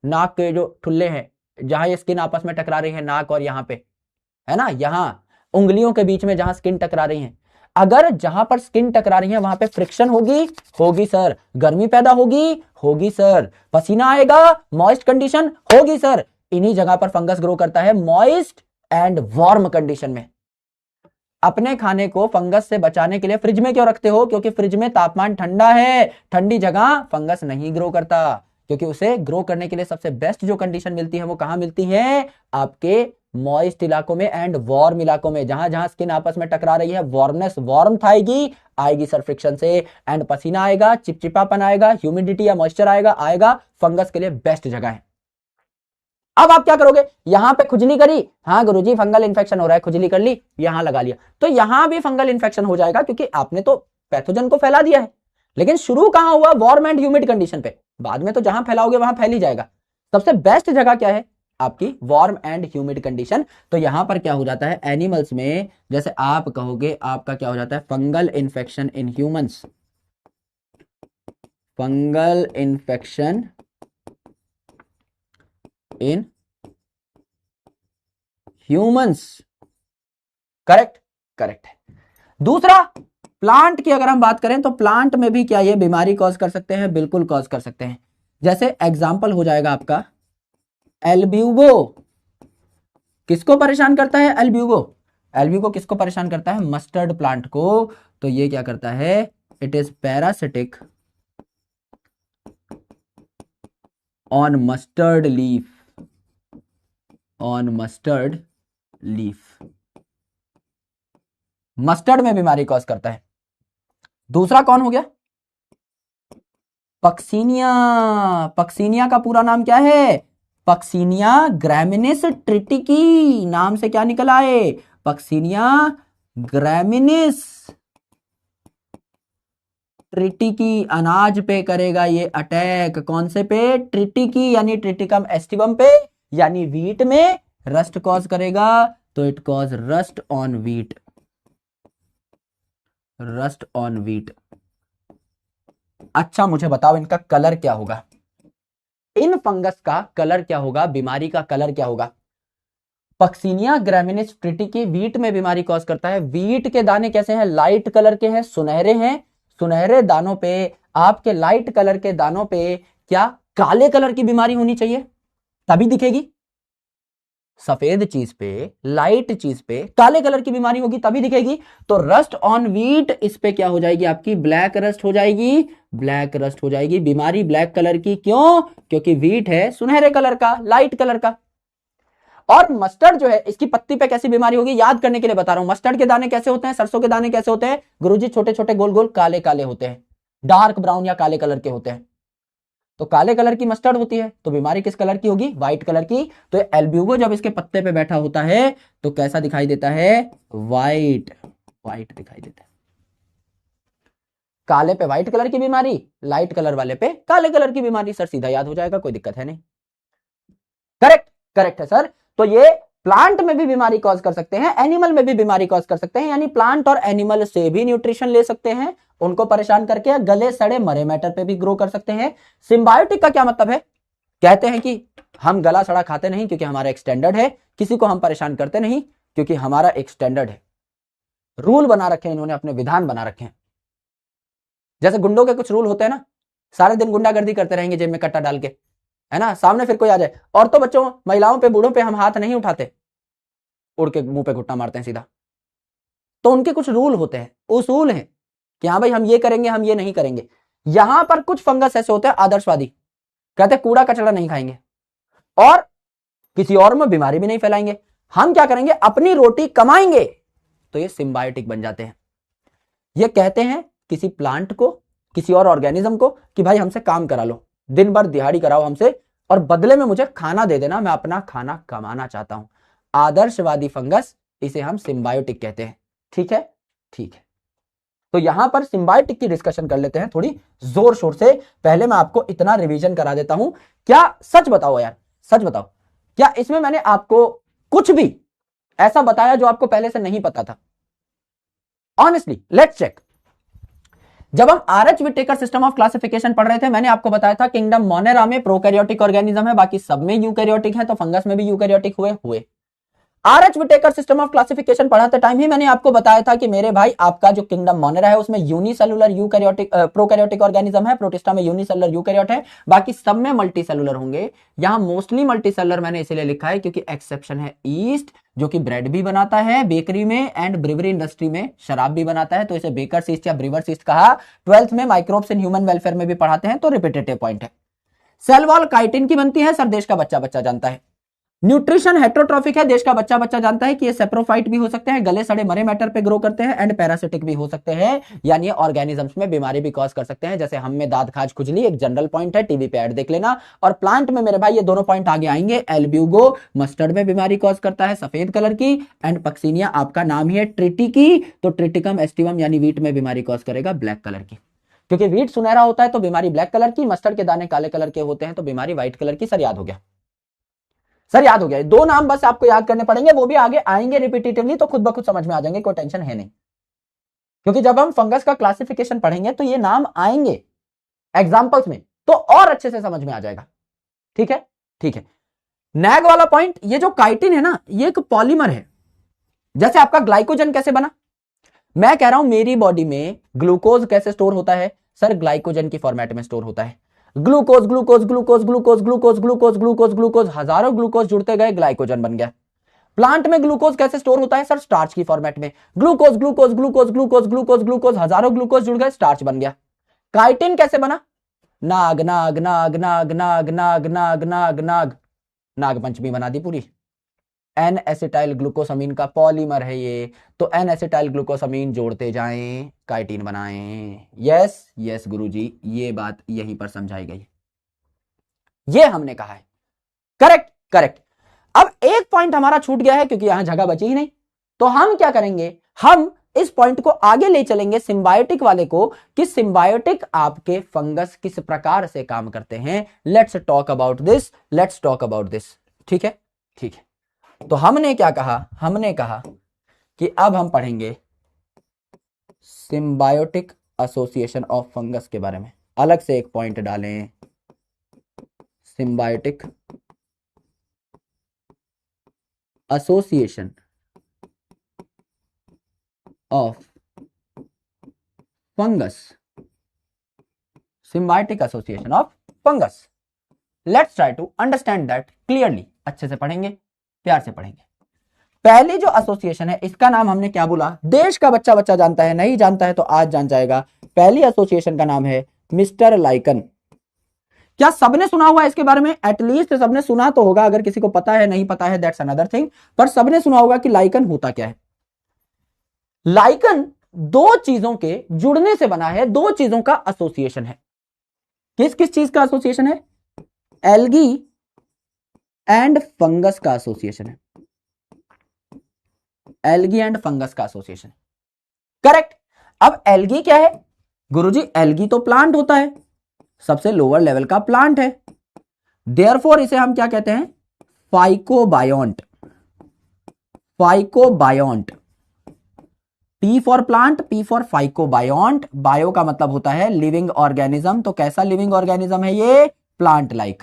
नाक के जो ठुल्ले हैं, जहां ये स्किन आपस में टकरा रही है नाक और यहां पे है ना, यहां उंगलियों के बीच में जहां स्किन टकरा रही है, अगर जहां पर स्किन टकरा रही है वहां पे फ्रिक्शन होगी सर। गर्मी पैदा होगी सर। पसीना आएगा, मॉइस्ट कंडीशन होगी सर। इन्हीं जगह पर फंगस ग्रो करता है, मॉइस्ट एंड वार्म कंडीशन में। अपने खाने को फंगस से बचाने के लिए फ्रिज में क्यों रखते हो, क्योंकि फ्रिज में तापमान ठंडा है, ठंडी जगह फंगस नहीं ग्रो करता, क्योंकि उसे ग्रो करने के लिए सबसे बेस्ट जो कंडीशन मिलती है वो कहां मिलती है, आपके मॉइस्ट इलाकों में एंड वार्म इलाकों में। जहां जहां स्किन आपस में टकरा रही है, वार्मनेस वार्मथ आएगी सर फ्रिक्शन से, एंड पसीना आएगा, चिपचिपापन आएगा, ह्यूमिडिटी या मॉइस्चर आएगा। फंगस के लिए बेस्ट जगह है। अब आप क्या करोगे, यहां पे खुजली करी, हाँ गुरुजी फंगल इन्फेक्शन हो रहा है, खुजली कर ली, यहां लगा लिया, तो यहां भी फंगल इन्फेक्शन हो जाएगा, क्योंकि आपने तो पैथोजन को फैला दिया है। लेकिन शुरू कहां हुआ, वार्म एंड ह्यूमिड कंडीशन पे, बाद में तो जहां फैलाओगे वहां फैल ही जाएगा। सबसे बेस्ट जगह क्या है, आपकी वार्म एंड ह्यूमिड कंडीशन। तो यहां पर क्या हो जाता है, एनिमल्स में जैसे आप कहोगे, आपका क्या हो जाता है, fungal infection in humans, fungal infection in humans. Correct है। दूसरा, प्लांट की अगर हम बात करें तो प्लांट में भी क्या ये बीमारी कॉज कर सकते हैं, बिल्कुल कॉज कर सकते हैं। जैसे एग्जांपल हो जाएगा आपका एल्ब्यूगो। किसको परेशान करता है, एल्ब्यूगो किसको परेशान करता है, मस्टर्ड प्लांट को। तो ये क्या करता है, it is parasitic on mustard leaf, mustard में बीमारी कॉज करता है। दूसरा कौन हो गया, पक्सीनिया का पूरा नाम क्या है, पक्सीनिया ग्रैमिनिस ट्रिटिकी, नाम से क्या निकल आए, पक्सीनिया ग्रैमिनिस ट्रिटिकी। अनाज पे करेगा ये अटैक, कौन से पे, ट्रिटिकी यानी ट्रिटिकम एस्टिवम पे, यानी वीट में रस्ट कॉज करेगा। तो it cause rust on wheat. अच्छा मुझे बताओ इनका कलर क्या होगा, इन फंगस का कलर क्या होगा, बीमारी का कलर क्या होगा। पक्सीनिया ग्रैमिनिस ट्रिटिकी वीट में बीमारी कॉज करता है। वीट के दाने कैसे हैं, लाइट कलर के हैं, सुनहरे हैं। सुनहरे दानों पे, आपके लाइट कलर के दानों पे क्या काले कलर की बीमारी होनी चाहिए, तभी दिखेगी। सफेद चीज पे, लाइट चीज पे काले कलर की बीमारी होगी तभी दिखेगी। तो रस्ट ऑन वीट, इस पे क्या हो जाएगी, आपकी ब्लैक रस्ट हो जाएगी। बीमारी ब्लैक कलर की, क्यों, क्योंकि वीट है सुनहरे कलर का, लाइट कलर का। और मस्टर्ड जो है, इसकी पत्ती पे कैसी बीमारी होगी, याद करने के लिए बता रहा हूं। मस्टर्ड के दाने कैसे होते हैं, सरसों के दाने कैसे होते हैं गुरुजी, छोटे छोटे गोल गोल काले काले होते हैं, डार्क ब्राउन या काले कलर के होते हैं। तो काले कलर की मस्टर्ड होती है, तो बीमारी किस कलर की होगी, व्हाइट कलर की। तो एल्ब्यूगो जब इसके पत्ते पे बैठा होता है तो कैसा दिखाई देता है, व्हाइट दिखाई देता है। काले पे व्हाइट कलर की बीमारी, लाइट कलर वाले पे काले कलर की बीमारी। सर सीधा याद हो जाएगा, कोई दिक्कत है नहीं। करेक्ट है सर। तो ये प्लांट में भी बीमारी कॉज कर सकते हैं, एनिमल में भी बीमारी कॉज कर सकते हैं, यानी प्लांट और एनिमल से भी न्यूट्रिशन ले सकते हैं, उनको परेशान करके गले सड़े मरे मैटर पे भी ग्रो कर सकते हैं। सिम्बायोटिक का क्या मतलब है, कहते हैं कि हम गला सड़ा खाते नहीं क्योंकि हमारा एक स्टैंडर्ड है, किसी को हम परेशान करते नहीं क्योंकि हमारा एक स्टैंडर्ड है। रूल बना रखे हैं इन्होंने, अपने विधान बना रखे हैं। जैसे गुंडों के कुछ रूल होते हैं ना, सारे दिन गुंडागर्दी करते रहेंगे जेब में कट्टा डाल के, है ना, सामने फिर कोई आ जाए। औरतों बच्चों महिलाओं पे बूढ़ों पे हम हाथ नहीं उठाते, उड़ के मुंह पे घुटना मारते हैं सीधा। तो उनके कुछ रूल होते हैं, उसूल हैं कि हाँ भाई हम ये करेंगे, हम ये नहीं करेंगे। यहां पर कुछ फंगस ऐसे होते हैं आदर्शवादी, कहते हैं कूड़ा कचरा नहीं खाएंगे और किसी और में बीमारी भी नहीं फैलाएंगे, हम क्या करेंगे, अपनी रोटी कमाएंगे। तो ये सिम्बायोटिक बन जाते हैं। ये कहते हैं किसी प्लांट को, किसी और ऑर्गेनिज्म को कि भाई हमसे काम करा लो, दिन भर दिहाड़ी कराओ हमसे और बदले में मुझे खाना दे देना, मैं अपना खाना कमाना चाहता हूं। आदर्शवादी फंगस, इसे हम सिम्बायोटिक कहते हैं। ठीक है, ठीक है। तो यहां पर सिम्बायोटिक की डिस्कशन कर लेते हैं थोड़ी जोर शोर से। पहले मैं आपको इतना रिवीजन करा देता हूं। क्या सच बताओ यार, सच बताओ, क्या इसमें मैंने आपको कुछ भी ऐसा बताया जो आपको पहले से नहीं पता था? Honestly let's check. जब हम RH Whittaker system of classification पढ़ रहे थे, मैंने आपको बताया था किंगडम मोनेरा में प्रोकैरियोटिक ऑर्गेनिज्म है, बाकी सब में यूकैरियोटिक है, तो फंगस में भी यूकैरियोटिक हुए। RH Whittaker system of classification पढ़ाते टाइम ही मैंने आपको बताया था कि मेरे भाई आपका जो किंगडम मोनेरा है उसमें यूनिसेलुलर यूकैरियोटिक प्रोकैरियोटिक ऑर्गेनिज्म है, प्रोटिस्टा में यूनिसेलुलर यूकैरियोट है, बाकी सब में मल्टीसेलुलर होंगे। यहां मोस्टली मल्टीसेलुलर मैंने इसलिए लिखा है क्योंकि एक्सेप्शन है ईस्ट, जो कि ब्रेड भी बनाता है बेकरी में एंड ब्रिवरी इंडस्ट्री में शराब भी बनाता है, तो इसे बेकर ईस्ट या ब्रिवर्स ईस्ट कहा। 12th में माइक्रोब्स इन ह्यूमन वेलफेयर में भी पढ़ाते हैं, तो रिपीटेटिव पॉइंट है। सेल वॉल काइटिन की बनती है, सर देश का बच्चा बच्चा जानता है। न्यूट्रिशन हेट्रोट्रॉफिक है, देश का बच्चा बच्चा जानता है कि ये सेप्रोफाइट भी हो सकते हैं, गले सड़े मरे मैटर पे ग्रो करते हैं, एंड पैरासिटिक भी हो सकते हैं, यानी ऑर्गेनिजम्स में बीमारी भी कॉज कर सकते हैं, जैसे हम में दाद खाज खुजली एक जनरल पॉइंट है, टीवी पे ऐड देख लेना। और प्लांट में मेरे भाई ये दोनों पॉइंट आगे आएंगे। एल्ब्यूगो मस्टर्ड में बीमारी कॉज करता है सफेद कलर की, एंड पक्सिनिया आपका नाम ही है ट्रिटी की, तो ट्रिटिकम एस्टिवम यानी वीट में बीमारी कॉज करेगा ब्लैक कलर की, क्योंकि वीट सुनहरा होता है तो बीमारी ब्लैक कलर की, मस्टर्ड के दाने काले कलर के होते हैं तो बीमारी व्हाइट कलर की। सर याद हो गया, सर याद हो गया। दो नाम बस आपको याद करने पड़ेंगे, वो भी आगे आएंगे रिपीटेटिवली, तो खुद ब खुद समझ में आ जाएंगे, कोई टेंशन है नहीं, क्योंकि जब हम फंगस का क्लासिफिकेशन पढ़ेंगे तो ये नाम आएंगे एग्जांपल्स में, तो और अच्छे से समझ में आ जाएगा। ठीक है, ठीक है। नैग वाला पॉइंट, ये जो काइटिन है ना, ये एक पॉलीमर है। जैसे आपका ग्लाइकोजन कैसे बना, मैं कह रहा हूं मेरी बॉडी में ग्लूकोज कैसे स्टोर होता है, सर ग्लाइकोजन की फॉर्मेट में स्टोर होता है। Glucose glucose glucose glucose glucose glucose glucose glucose, हजारों ग्लूकोज जुड़ते गए, ग्लाइकोजन बन गया। प्लांट में ग्लूकोज कैसे स्टोर होता है, सर स्टार्च की फॉर्मेट में। Glucose glucose glucose glucose glucose glucose, हजारों ग्लूकोज जुड़ गए, स्टार्च बन गया। काइटिन कैसे बना, नाग नाग नाग नाग नाग नाग नाग नाग नाग, नाग पंचमी बना दी पूरी। एन एसिटाइल ग्लूकोसामीन का पॉलीमर है ये, तो एन एसिटाइल ग्लूकोसामीन जोड़ते जाएं, काइटिन बनाएं। यस यस गुरुजी, ये बात यहीं पर समझाई गई, ये हमने कहा है। Correct correct. अब एक पॉइंट हमारा छूट गया है क्योंकि यहां जगह बची ही नहीं, तो हम क्या करेंगे, हम इस पॉइंट को आगे ले चलेंगे सिम्बायोटिक वाले को, कि सिम्बायोटिक आपके फंगस किस प्रकार से काम करते हैं। Let's talk about this, let's talk about this. ठीक है, ठीक है। तो हमने क्या कहा, हमने कहा कि अब हम पढ़ेंगे सिम्बायोटिक एसोसिएशन ऑफ फंगस के बारे में। अलग से एक पॉइंट डालें, symbiotic association of fungus, symbiotic association of fungus. Let's try to understand that clearly. अच्छे से पढ़ेंगे, प्यार से पढ़ेंगे। पहली जो एसोसिएशन है, इसका नाम हमने क्या बोला, देश का बच्चा बच्चा जानता है, नहीं जानता है तो आज जान जाएगा। पहली एसोसिएशन का नाम है मिस्टर लाइकन। क्या सबने सुना हुआ है इसके बारे में? एटलीस्ट सबने सुना तो होगा, अगर किसी को पता है नहीं पता है दैट्स अनदर थिंग, पर सबने सुना होगा कि लाइकन होता क्या है। लाइकन दो चीजों के जुड़ने से बना है, दो चीजों का एसोसिएशन है। किस किस चीज का एसोसिएशन है? एल्गी एंड फंगस का एसोसिएशन है, एल्गी एंड फंगस का एसोसिएशन। करेक्ट। अब एल्गी क्या है गुरुजी? एल्गी तो प्लांट होता है, सबसे लोअर लेवल का प्लांट है, देयरफॉर इसे हम क्या कहते हैं, phycobiont. Phycobiont, P for plant, P for phycobiont. Bio का मतलब होता है लिविंग ऑर्गेनिज्म, तो कैसा लिविंग ऑर्गेनिज्म है ये? Plant like.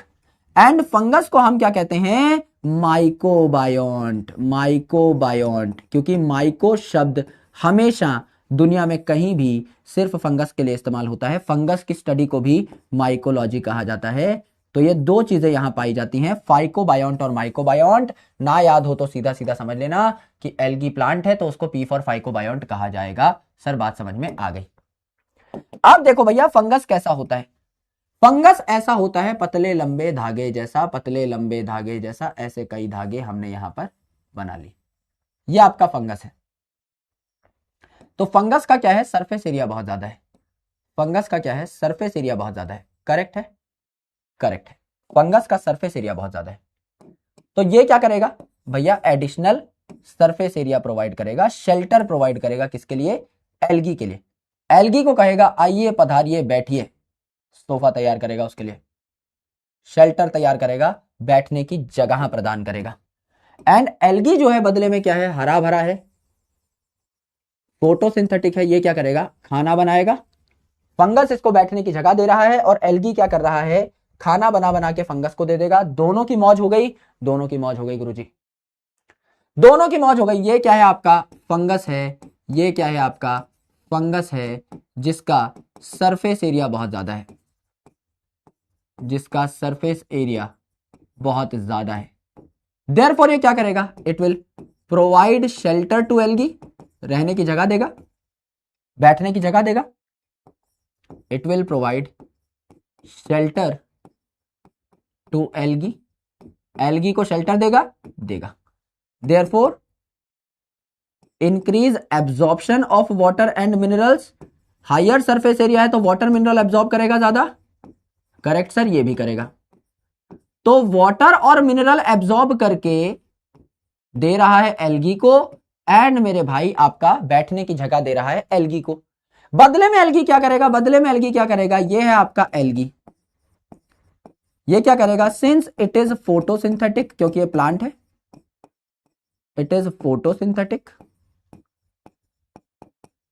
एंड फंगस को हम क्या कहते हैं? माइकोबायोंट। माइकोबायोंट, क्योंकि माइको शब्द हमेशा दुनिया में कहीं भी सिर्फ फंगस के लिए इस्तेमाल होता है। फंगस की स्टडी को भी माइकोलॉजी कहा जाता है। तो ये दो चीजें यहां पाई जाती हैं, फाइकोबायोंट और माइकोबायोंट। ना याद हो तो सीधा सीधा समझ लेना कि एल्गी प्लांट है तो उसको पी फॉर फाइकोबायोंट कहा जाएगा। सर बात समझ में आ गई। अब देखो भैया, फंगस कैसा होता है? फंगस ऐसा होता है पतले लंबे धागे जैसा, पतले लंबे धागे जैसा, ऐसे कई धागे हमने यहां पर बना ली। ये आपका फंगस है। तो फंगस का क्या है, सरफेस एरिया बहुत ज्यादा है। फंगस का क्या है, सरफेस एरिया बहुत ज्यादा है। करेक्ट है, करेक्ट है, फंगस का सरफेस एरिया बहुत ज्यादा है। तो ये क्या करेगा भैया, एडिशनल सरफेस एरिया प्रोवाइड करेगा, शेल्टर प्रोवाइड करेगा, किसके लिए, एल्गी के लिए। एल्गी को कहेगा आइए पधारिए बैठिए, सोफा तैयार करेगा उसके लिए, शेल्टर तैयार करेगा, बैठने की जगह प्रदान करेगा। एंड एल्गी जो है बदले में क्या है, हरा भरा है, फोटोसिंथेटिक है, ये क्या करेगा, खाना बनाएगा। फंगस इसको बैठने की जगह दे रहा है और एल्गी क्या कर रहा है, खाना बना बना के फंगस को दे देगा। दोनों की मौज हो गई, दोनों की मौज हो गई गुरुजी, दोनों की मौज हो गई। ये क्या है आपका फंगस है, ये क्या है आपका फंगस है जिसका सरफेस एरिया बहुत ज्यादा है, जिसका सरफेस एरिया बहुत ज्यादा है। देयरफॉर ये क्या करेगा, it will provide shelter to algae, रहने की जगह देगा, बैठने की जगह देगा। It will provide shelter to algae, algae को शेल्टर देगा। Therefore increase absorption of water and minerals, higher surface area है तो वाटर मिनरल एब्जॉर्ब करेगा ज्यादा। करेक्ट सर, ये भी करेगा। तो वाटर और मिनरल एब्जॉर्ब करके दे रहा है एल्गी को, एंड मेरे भाई आपका बैठने की जगह दे रहा है एल्गी को। बदले में एल्गी क्या करेगा, बदले में एल्गी क्या करेगा, ये है आपका एल्गी, ये क्या करेगा, सिंस इट इज फोटोसिंथेटिक, क्योंकि ये प्लांट है, इट इज फोटोसिंथेटिक,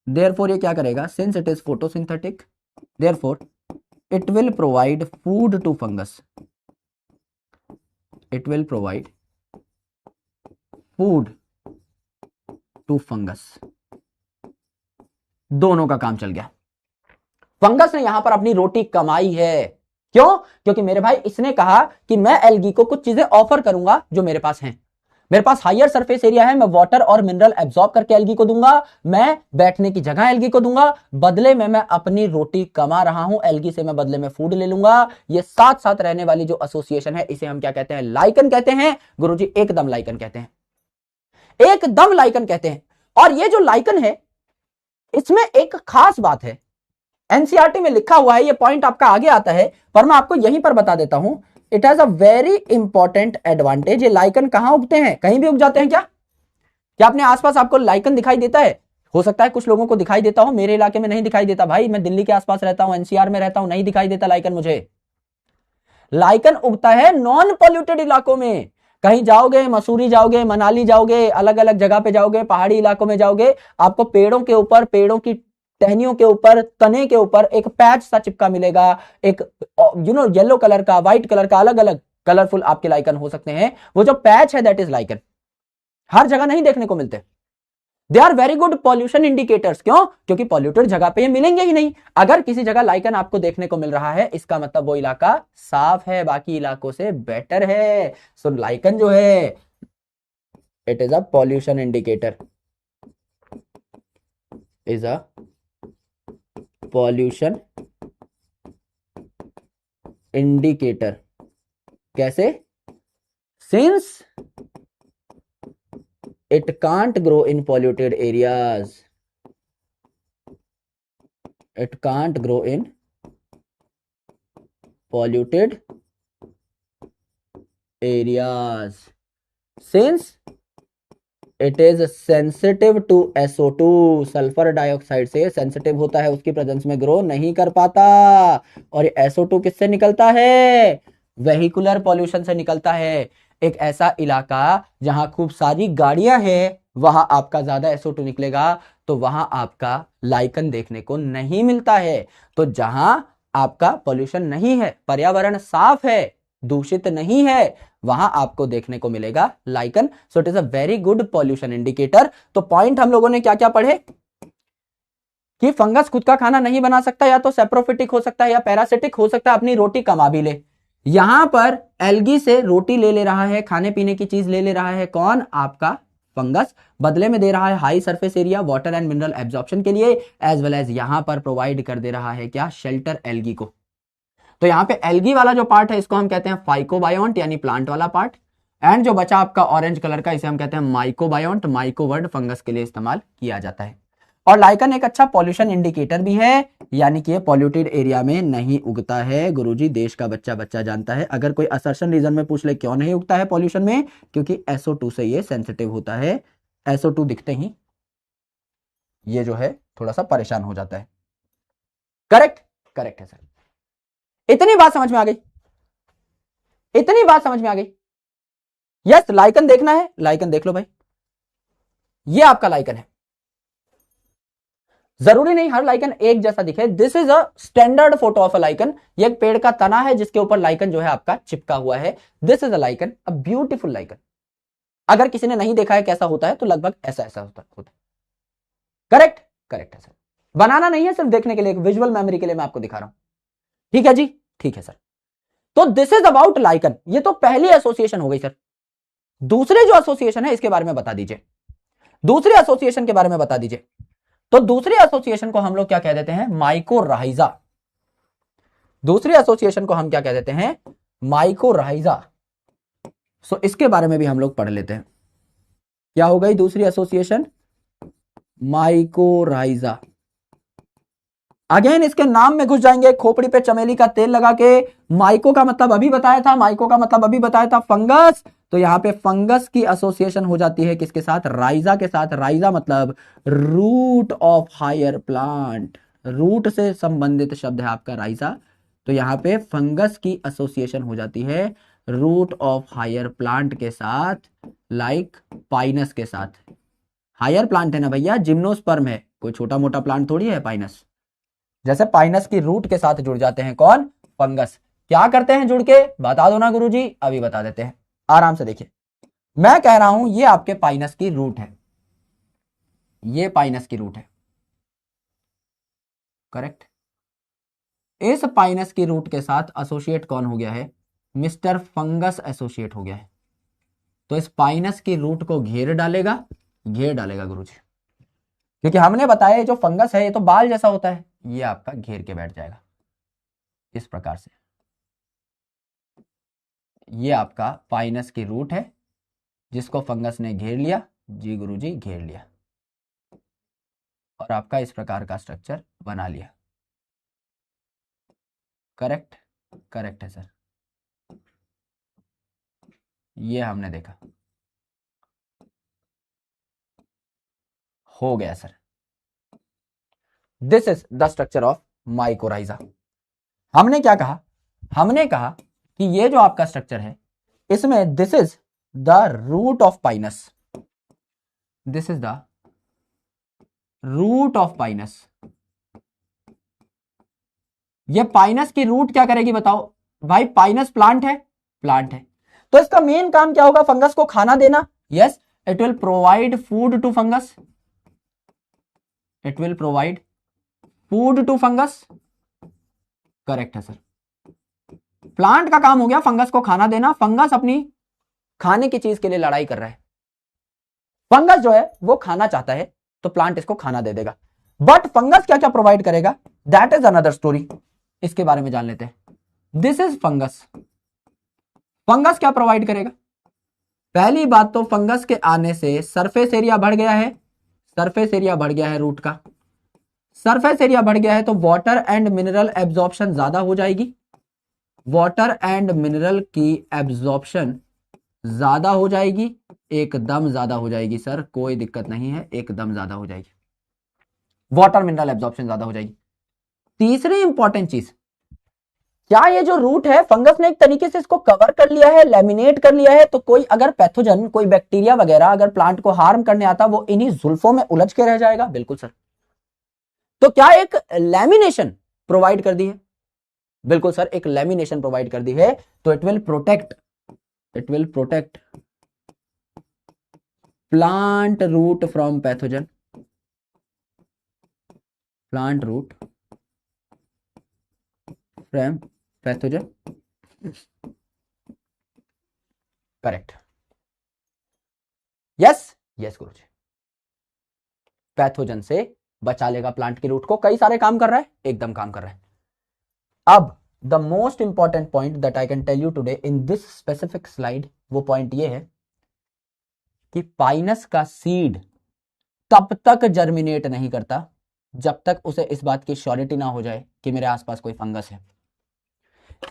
देयरफॉर ये क्या करेगा, since it is photosynthetic, therefore it will provide food to fungus, it will provide food to fungus. दोनों का काम चल गया। फंगस ने यहां पर अपनी रोटी कमाई है। क्यों, क्योंकि मेरे भाई इसने कहा कि मैं एल्गी को कुछ चीजें ऑफर करूंगा जो मेरे पास हैं। मेरे पास हायर सरफेस एरिया है, मैं वाटर और मिनरल एब्जॉर्ब करके एल्गी को दूंगा, मैं बैठने की जगह एल्गी को दूंगा, बदले में मैं अपनी रोटी कमा रहा हूं, एल्गी से मैं बदले में फूड ले लूंगा। ये साथ साथ रहने वाली जो एसोसिएशन है इसे हम क्या कहते हैं, लाइकन कहते हैं गुरुजी, एकदम लाइकन कहते हैं, एकदम लाइकन कहते हैं। और ये जो लाइकन है इसमें एक खास बात है, एनसीईआरटी में लिखा हुआ है, ये पॉइंट आपका आगे आता है पर मैं आपको यहीं पर बता देता हूं। It has a very important advantage. ये लाइकन कहां उगते हैं, कहीं भी उग जाते हैं क्या? क्या अपने आसपास आपको लाइकन दिखाई देता है? हो सकता है कुछ लोगों को दिखाई देता हो, मेरे इलाके में नहीं दिखाई देता भाई, मैं दिल्ली के आसपास रहता हूं, एनसीआर में रहता हूं, नहीं दिखाई देता लाइकन मुझे। लाइकन उगता है नॉन पॉल्यूटेड इलाकों में। कहीं जाओगे, मसूरी जाओगे, मनाली जाओगे, अलग अलग जगह पे जाओगे, पहाड़ी इलाकों में जाओगे, आपको पेड़ों के ऊपर, पेड़ों की टहनियों के ऊपर, तने के ऊपर एक पैच सा चिपका मिलेगा, एक येलो कलर का, व्हाइट कलर का, अलग अलग कलरफुल आपके लाइकन हो सकते हैं। वो जो पैच है दैट इज लाइकन, हर जगह नहीं देखने को मिलते। They are very good pollution indicators. क्यों? क्योंकि पॉल्यूटेड जगह पे ये मिलेंगे ही नहीं। अगर किसी जगह लाइकन आपको देखने को मिल रहा है, इसका मतलब वो इलाका साफ है, बाकी इलाकों से बेटर है। सो लाइकन जो है it is a pollution indicator, is a pollution indicator. कैसे? Since it can't grow in polluted areas, it can't grow in polluted areas since it is sensitive to SO2, sulphur dioxide से sensitive होता है, उसकी presence में grow नहीं कर पाता। और SO2 किससे निकलता है? वेहिकुलर पॉल्यूशन से निकलता है। एक ऐसा इलाका जहां खूब सारी गाड़ियां हैं, वहां आपका ज्यादा SO2 निकलेगा, तो वहां आपका लाइकन देखने को नहीं मिलता है। तो जहां आपका पॉल्यूशन नहीं है, पर्यावरण साफ है, दूषित नहीं है, वहां आपको देखने को मिलेगा lichen. So it is a very good pollution indicator. तो पॉइंट हम लोगों ने क्या क्या पढ़े कि फंगस खुद का खाना नहीं बना सकता, या तो सेप्रोफिटिक हो सकता है या पैरासिटिक हो सकता है, अपनी रोटी कमा भी ले। यहां पर एल्गी से रोटी ले रहा है, खाने पीने की चीज ले रहा है, कौन? आपका फंगस। बदले में दे रहा है high surface area, water and mineral absorption के लिए, एज वेल एज यहां पर प्रोवाइड कर दे रहा है क्या? शेल्टर एल्गी को। तो यहां पे एल्गी वाला जो पार्ट है इसको हम कहते हैं फाइकोबायोंट, यानी प्लांट वाला पार्ट। एंड जो बचा आपका ऑरेंज कलर का, इसे हम कहते हैं माइकोबायोंट। माइको वर्ड फंगस के लिए इस्तेमाल किया जाता है। और लाइकन एक अच्छा पॉल्यूशन इंडिकेटर भी है, यानी कि ये पॉल्यूटेड एरिया में नहीं उगता है। गुरुजी देश का बच्चा बच्चा जानता है। अगर कोई असर्शन रीजन में पूछ ले क्यों नहीं उगता है पॉल्यूशन में, क्योंकि SO2 से ये सेंसिटिव होता है। SO2 दिखते ही ये जो है थोड़ा सा परेशान हो जाता है। करेक्ट, करेक्ट है सर। इतनी बात समझ में आ गई, इतनी बात समझ में आ गई। यस, लाइकन देखना है, लाइकन देख लो भाई, ये आपका लाइकन है। जरूरी नहीं हर लाइकन एक जैसा दिखे। This is a standard photo of a lichen. ये एक पेड़ का तना है जिसके ऊपर लाइकन जो है आपका चिपका हुआ है। This is a lichen, a beautiful lichen. अगर किसी ने नहीं देखा है कैसा होता है तो लगभग ऐसा ऐसा होता है। करेक्ट, करेक्ट है सर। बनाना नहीं है, सिर्फ देखने के लिए, एक विजुअल मेमोरी के लिए मैं आपको दिखा रहा हूं। ठीक है जी, ठीक है सर। तो दिस इज अबाउट लाइकन। ये तो पहली एसोसिएशन हो गई सर। दूसरे जो एसोसिएशन है इसके बारे में बता दीजिए, दूसरे एसोसिएशन के बारे में बता दीजिए। तो दूसरे एसोसिएशन को हम लोग क्या कह देते हैं? माइकोराइजा। दूसरे एसोसिएशन को हम क्या कह देते हैं? माइकोराइजा। सो इसके बारे में भी हम लोग पढ़ लेते हैं। क्या हो गई दूसरी एसोसिएशन? माइकोराइजा। अगेन इसके नाम में घुस जाएंगे, खोपड़ी पे चमेली का तेल लगा के। माइको का मतलब अभी बताया था, माइको का मतलब अभी बताया था फंगस। तो यहां पे फंगस की एसोसिएशन हो जाती है किसके साथ? राइजा के साथ। राइजा मतलब root of higher plant, root से संबंधित शब्द है आपका राइजा। तो यहां पे फंगस की एसोसिएशन हो जाती है रूट ऑफ हायर प्लांट के साथ, लाइक पाइनस के साथ। हायर प्लांट है ना भैया, जिम्नोस्पर्म है, कोई छोटा मोटा प्लांट थोड़ी है पाइनस। जैसे पाइनस की रूट के साथ जुड़ जाते हैं कौन? फंगस। क्या करते हैं जुड़ के? बता दो ना गुरुजी। अभी बता देते हैं, आराम से देखिए। मैं कह रहा हूं ये आपके पाइनस की रूट है, ये पाइनस की रूट है, करेक्ट। इस पाइनस की रूट के साथ एसोसिएट कौन हो गया है? मिस्टर फंगस एसोसिएट हो गया है। तो इस पाइनस की रूट को घेर डालेगा, घेर डालेगा गुरुजी, क्योंकि हमने बताया जो फंगस है ये तो बाल जैसा होता है, ये आपका घेर के बैठ जाएगा इस प्रकार से। ये आपका पाइनस की रूट है जिसको फंगस ने घेर लिया। जी गुरुजी, घेर लिया, और आपका इस प्रकार का स्ट्रक्चर बना लिया। करेक्ट, करेक्ट है सर, ये हमने देखा, हो गया sir. This is the structure of mycorrhiza. हमने क्या कहा? हमने कहा कि ये जो आपका स्ट्रक्चर है इसमें this is the root of pinus, this is the root of pinus. ये पाइनस की रूट क्या करेगी बताओ भाई? पाइनस प्लांट है, प्लांट है, तो इसका मेन काम क्या होगा? फंगस को खाना देना। Yes, it will provide food to fungus, it will provide food to fungus. Correct है सर। प्लांट का काम हो गया फंगस को खाना देना। फंगस अपनी खाने की चीज के लिए लड़ाई कर रहा है। फंगस जो है वो खाना चाहता है तो प्लांट इसको खाना दे देगा। बट फंगस क्या क्या प्रोवाइड करेगा, दैट इज अनदर स्टोरी। इसके बारे में जान लेते हैं। This is fungus. फंगस क्या प्रोवाइड करेगा? पहली बात तो फंगस के आने से सरफेस एरिया बढ़ गया है, सरफेस एरिया बढ़ गया है रूट का। सरफेस एरिया बढ़ गया है तो वाटर एंड मिनरल एब्जॉर्प्शन ज्यादा हो जाएगी, वाटर एंड मिनरल की एब्जॉर्प्शन ज्यादा हो जाएगी, एकदम ज्यादा हो जाएगी सर, कोई दिक्कत नहीं है, एकदम ज्यादा हो जाएगी, वाटर मिनरल एब्जॉर्प्शन ज्यादा हो जाएगी। तीसरी इंपॉर्टेंट चीज, क्या ये जो रूट है फंगस ने एक तरीके से इसको कवर कर लिया है, लेमिनेट कर लिया है, तो कोई अगर पैथोजन, कोई बैक्टीरिया वगैरह अगर प्लांट को हार्म करने आता वो इन्हीं जुल्फों में उलझ के रह जाएगा। बिल्कुल सर। तो क्या एक लेमिनेशन प्रोवाइड कर दी है? बिल्कुल सर, एक लेमिनेशन प्रोवाइड कर दी है। तो it will protect, it will protect plant root from pathogen, plant root from pathogen. Correct, yes yes गुरुजी, पैथोजन से बचा लेगा प्लांट की रूट को। कई सारे काम कर रहा है, एकदम काम कर रहा है। अब the most important point that I can tell you today in this specific slide, वो पॉइंट ये है कि पाइनस का सीड तब तक जर्मिनेट नहीं करता जब तक उसे इस बात की श्योरिटी ना हो जाए कि मेरे आसपास कोई फंगस है।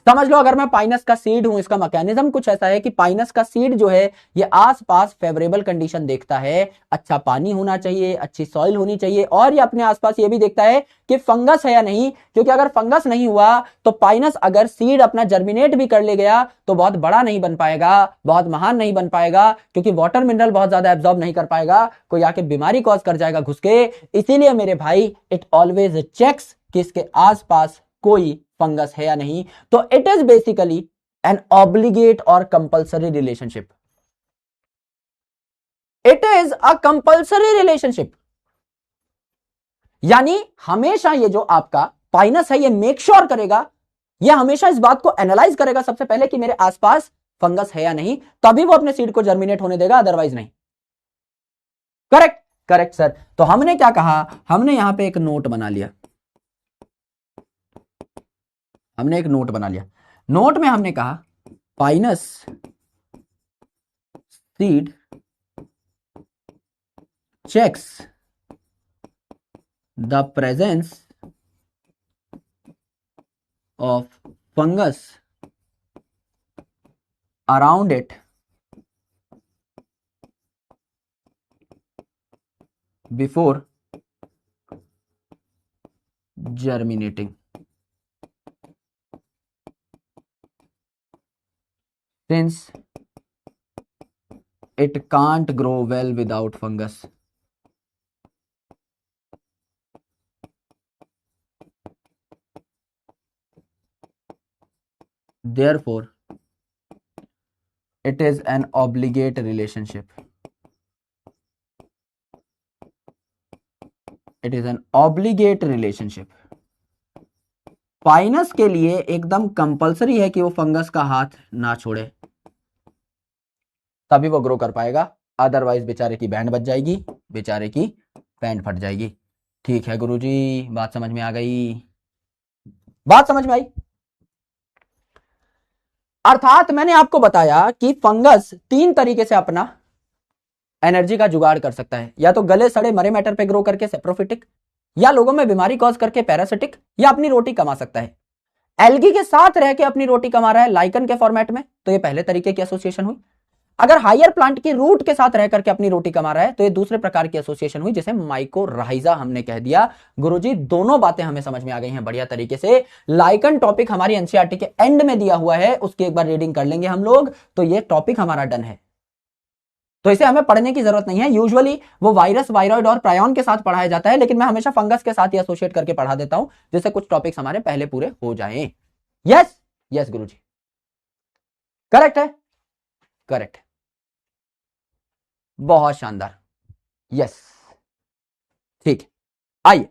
समझ लो, अगर मैं पाइनस का सीड हूं, इसका मैकेनिज्म कुछ ऐसा है कि पाइनस का सीड जो है ये आसपास फेवरेबल कंडीशन देखता है, अच्छा पानी होना चाहिए, अच्छी सॉइल होनी चाहिए, और ये अपने आसपास ये भी देखता है कि फंगस है या नहीं, क्योंकि अगर फंगस नहीं हुआ तो पाइनस अगर सीड अपना जर्मिनेट भी कर ले गया तो बहुत बड़ा नहीं बन पाएगा, बहुत महान नहीं बन पाएगा, क्योंकि वाटर मिनरल बहुत ज्यादा एब्जॉर्ब नहीं कर पाएगा, कोई आके बीमारी कॉज कर जाएगा घुस के। इसीलिए मेरे भाई इट ऑलवेज चेक्स कि इसके आसपास कोई फंगस है या नहीं। तो it is basically an obligate और compulsory relationship. It is a compulsory relationship, यानी हमेशा ये जो आपका पाइनस है ये मेक श्योर करेगा, ये हमेशा इस बात को एनालाइज करेगा सबसे पहले कि मेरे आसपास फंगस है या नहीं, तभी वो अपने सीड को जर्मिनेट होने देगा, अदरवाइज नहीं। Correct, correct sir. तो हमने क्या कहा, हमने यहां पे एक नोट बना लिया, हमने एक नोट बना लिया। नोट में हमने कहा pinus seed checks the presence of fungus around it before germinating. Since it can't grow well without fungus. Therefore, it is an obligate relationship. It is an obligate relationship. Pinus के लिए एकदम compulsory है कि वो fungus का हाथ ना छोड़े, तभी वो ग्रो कर पाएगा, अदरवाइज बेचारे की बैंड बच जाएगी, बेचारे की बैंड फट जाएगी। ठीक है गुरुजी, बात समझ में आ गई, बात समझ में आई। अर्थात मैंने आपको बताया कि फंगस 3 तरीके से अपना एनर्जी का जुगाड़ कर सकता है, या तो गले सड़े मरे मैटर पे ग्रो करके सेप्रोफिटिक, या लोगों में बीमारी कॉज करके पैरासिटिक, या अपनी रोटी कमा सकता है। एल्गी के साथ रह के अपनी रोटी कमा रहा है लाइकन के फॉर्मेट में, तो ये पहले तरीके की एसोसिएशन हुई। अगर हायर प्लांट की रूट के साथ रह करके अपनी रोटी कमा रहा है तो ये दूसरे प्रकार की एसोसिएशन हुई, जिसे माइकोराइजा हमने कह दिया। गुरुजी दोनों बातें हमें समझ में आ गई हैं बढ़िया तरीके से। लाइकन टॉपिक हमारी एनसीईआरटी के एंड में दिया हुआ है, उसकी एक बार रीडिंग कर लेंगे हम लोग, तो ये टॉपिक हमारा डन है, तो इसे हमें पढ़ने की जरूरत नहीं है। यूजुअली वो वायरस, वायरॉइड और प्रायोन के साथ पढ़ाया जाता है, लेकिन मैं हमेशा फंगस के साथ ही एसोसिएट करके पढ़ा देता हूं, जिससे कुछ टॉपिक्स हमारे पहले पूरे हो जाएं। यस यस गुरुजी, करेक्ट है, करेक्ट, बहुत शानदार, यस ठीक। आइए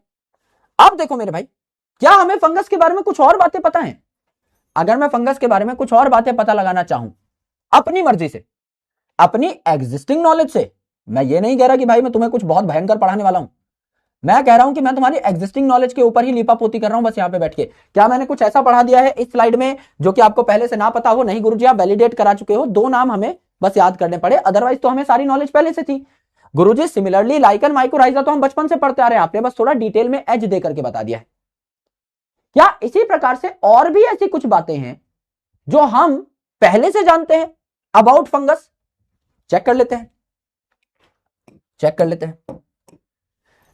अब देखो मेरे भाई, क्या हमें फंगस के बारे में कुछ और बातें पता हैं? अगर मैं फंगस के बारे में कुछ और बातें पता लगाना चाहूं अपनी मर्जी से, अपनी एग्जिस्टिंग नॉलेज से, मैं ये नहीं कह रहा कि भाई मैं तुम्हें कुछ बहुत भयंकर पढ़ाने वाला हूं, मैं कह रहा हूं कि मैं तुम्हारी एग्जिस्टिंग नॉलेज के ऊपर ही लीपापोती कर रहा हूं बस यहां पे बैठ के। क्या मैंने कुछ ऐसा पढ़ा दिया है इस स्लाइड में जो कि आपको पहले से ना पता हो? नहीं गुरुजी, आप वैलिडेट करा चुके हो, 2 नाम हमें बस याद करने पड़े, अदरवाइज तो हमें सारी नॉलेज पहले से थी। गुरुजी सिमिलरली लाइकन, माइकोराइजा तो हम बचपन से पढ़ते आ रहे हैं, आपने बस थोड़ा डिटेल में एज दे करके बता दिया है। क्या इसी प्रकार से और भी ऐसी कुछ बातें हैं जो हम पहले से जानते हैं अबाउट फंगस? चेक कर लेते हैं, चेक कर लेते हैं।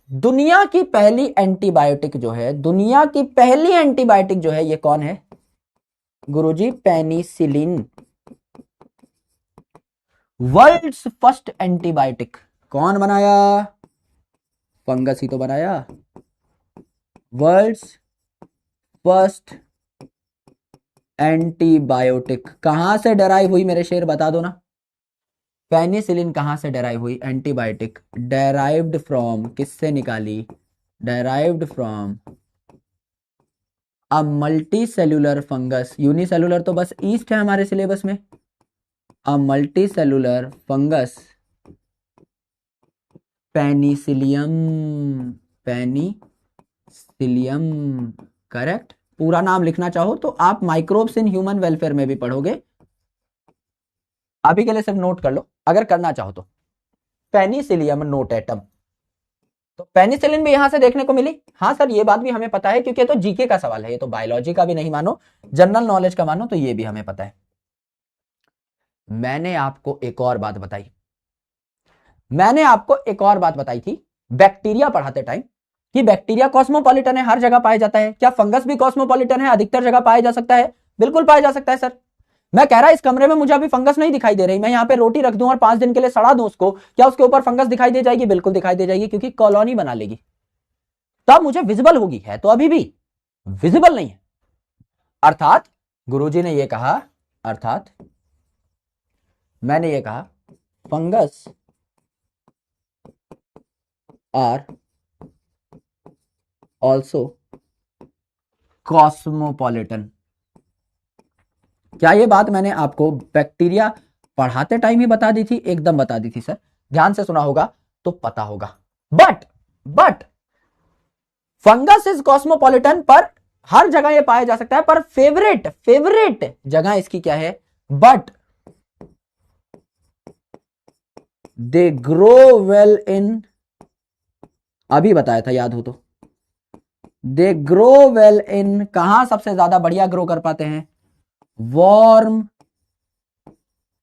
दुनिया की पहली एंटीबायोटिक जो है, दुनिया की पहली एंटीबायोटिक जो है, ये कौन है गुरुजी? पेनिसिलिन। वर्ल्ड्स फर्स्ट एंटीबायोटिक कौन बनाया? फंगस ही तो बनाया। वर्ल्ड्स फर्स्ट एंटीबायोटिक कहां से डराइव हुई मेरे शेर, बता दो ना। पेनिसिलिन कहां से डेराइव हुई? एंटीबायोटिक डेराइव्ड फ्रॉम, किससे निकाली? Derived from a multi cellular fungus. Unicellular तो बस ईस्ट है हमारे सिलेबस में। A multi cellular fungus Penicillium, Penicillium correct. पूरा नाम लिखना चाहो तो आप माइक्रोब्स इन ह्यूमन वेलफेयर में भी पढ़ोगे, अभी के लिए सिर्फ नोट कर लो अगर करना चाहो तो। पेनिसिलियम नोटेटम, तो पेनिसिलिन भी यहां से देखने को मिली। हाँ सर ये बात भी हमें पता है क्योंकि ये तो जीके का सवाल है, ये तो बायोलॉजी का भी नहीं मानो, जनरल नॉलेज का मानो, तो ये भी हमें पता है। मैंने आपको एक और बात बताई, मैंने आपको एक और बात बताई थी बैक्टीरिया पढ़ाते टाइम कि बैक्टीरिया कॉस्मोपॉलिटन है, हर जगह पाया जाता है। क्या फंगस भी कॉस्मोपॉलिटन है, अधिकतर जगह पाया जा सकता है? बिल्कुल पाया जा सकता है सर। मैं कह रहा इस कमरे में मुझे अभी फंगस नहीं दिखाई दे रही, मैं यहाँ पे रोटी रख दूं और 5 दिन के लिए सड़ा दूं उसको, क्या उसके ऊपर फंगस दिखाई दे जाएगी? बिल्कुल दिखाई दे जाएगी, क्योंकि कॉलोनी बना लेगी, तब मुझे विजिबल होगी, है तो अभी भी विजिबल नहीं है। अर्थात गुरुजी ने यह कहा, अर्थात मैंने ये कहा फंगस आर ऑल्सो कॉस्मोपॉलिटन। क्या ये बात मैंने आपको बैक्टीरिया पढ़ाते टाइम ही बता दी थी? एकदम बता दी थी सर, ध्यान से सुना होगा तो पता होगा। बट फंगस इज कॉस्मोपॉलिटन, पर हर जगह ये पाया जा सकता है, पर फेवरेट जगह इसकी क्या है? But they grow well in, अभी बताया था याद हो तो, दे ग्रो वेल इन, कहां सबसे ज्यादा बढ़िया ग्रो कर पाते हैं? वार्म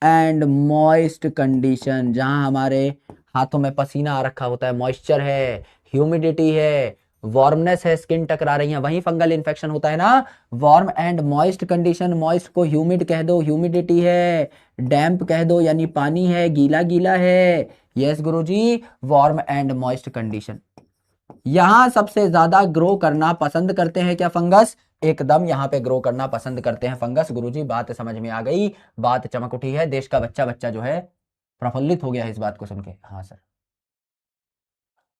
एंड मॉइस्ट कंडीशन, जहां हमारे हाथों में पसीना आ रखा होता है, मॉइस्चर है, ह्यूमिडिटी है, वार्मनेस है, स्किन टकरा रही है, वहीं फंगल इन्फेक्शन होता है ना। Warm and moist condition, moist को ह्यूमिड कह दो, ह्यूमिडिटी है, डैम्प कह दो यानी पानी है, गीला गीला है। Yes Guruji, warm and moist condition, यहां सबसे ज्यादा ग्रो करना पसंद करते हैं क्या फंगस? एकदम यहां पे ग्रो करना पसंद करते हैं फंगस। गुरुजी बात समझ में आ गई, बात चमक उठी है, देश का बच्चा जो है प्रफुल्लित हो गया है इस बात को सुन के। हाँ सर,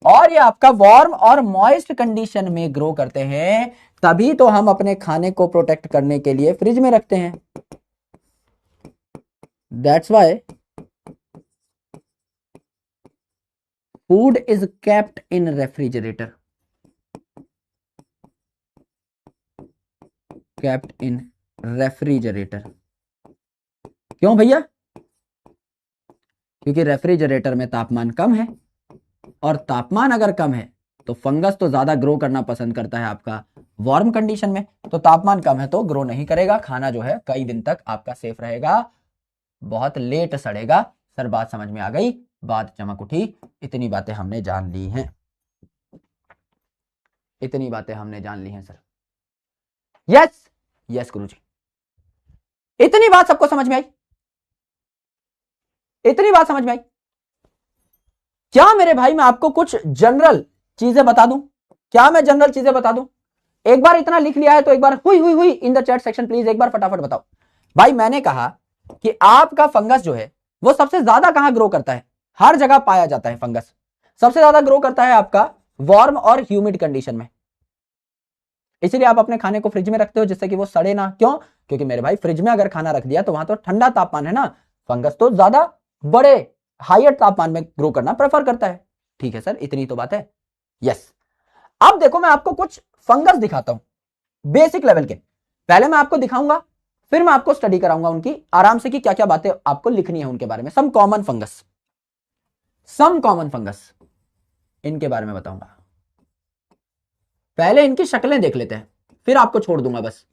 और ये आपका वार्म और मॉइस्ट कंडीशन में ग्रो करते हैं, तभी तो हम अपने खाने को प्रोटेक्ट करने के लिए फ्रिज में रखते हैं। That's why food is kept in refrigerator, kept in refrigerator. क्यों भैया? क्योंकि रेफ्रिजरेटर में तापमान कम है, और तापमान अगर कम है तो फंगस तो ज्यादा ग्रो करना पसंद करता है आपका वार्म कंडीशन में, तो तापमान कम है तो ग्रो नहीं करेगा, खाना जो है कई दिन तक आपका सेफ रहेगा, बहुत लेट सड़ेगा। सर बात समझ में आ गई, बात चमक उठी, इतनी बातें हमने जान ली हैं, इतनी बातें हमने जान ली हैं सर। यस गुरुजी, इतनी बात सबको समझ में आई? इतनी बात समझ में आई? क्या मेरे भाई मैं आपको कुछ जनरल चीजें बता दूं? क्या मैं जनरल चीजें बता दूं? एक बार इतना लिख लिया है तो एक बार हुई इन द चैट सेक्शन प्लीज एक बार फटाफट बताओ। भाई मैंने कहा कि आपका फंगस जो है वो सबसे ज्यादा कहां ग्रो करता है? हर जगह पाया जाता है फंगस, सबसे ज्यादा ग्रो करता है आपका वार्म और ह्यूमिड कंडीशन में, इसलिए आप अपने खाने को फ्रिज में रखते हो जिससे कि वो सड़े ना। क्यों? क्योंकि मेरे भाई फ्रिज में अगर खाना रख दिया तो वहां तो ठंडा तापमान है ना, फंगस तो ज्यादा बड़े हायर तापमान में ग्रो करना प्रेफर करता है। ठीक है सर, इतनी तो बात है। यस, अब देखो मैं आपको कुछ फंगस दिखाता हूं बेसिक लेवल के, पहले मैं आपको दिखाऊंगा फिर मैं आपको स्टडी कराऊंगा उनकी आराम से कि क्या क्या बातें आपको लिखनी है उनके बारे में। सम कॉमन फंगस इनके बारे में बताऊंगा। पहले इनकी शक्लें देख लेते हैं, फिर आपको छोड़ दूंगा बस,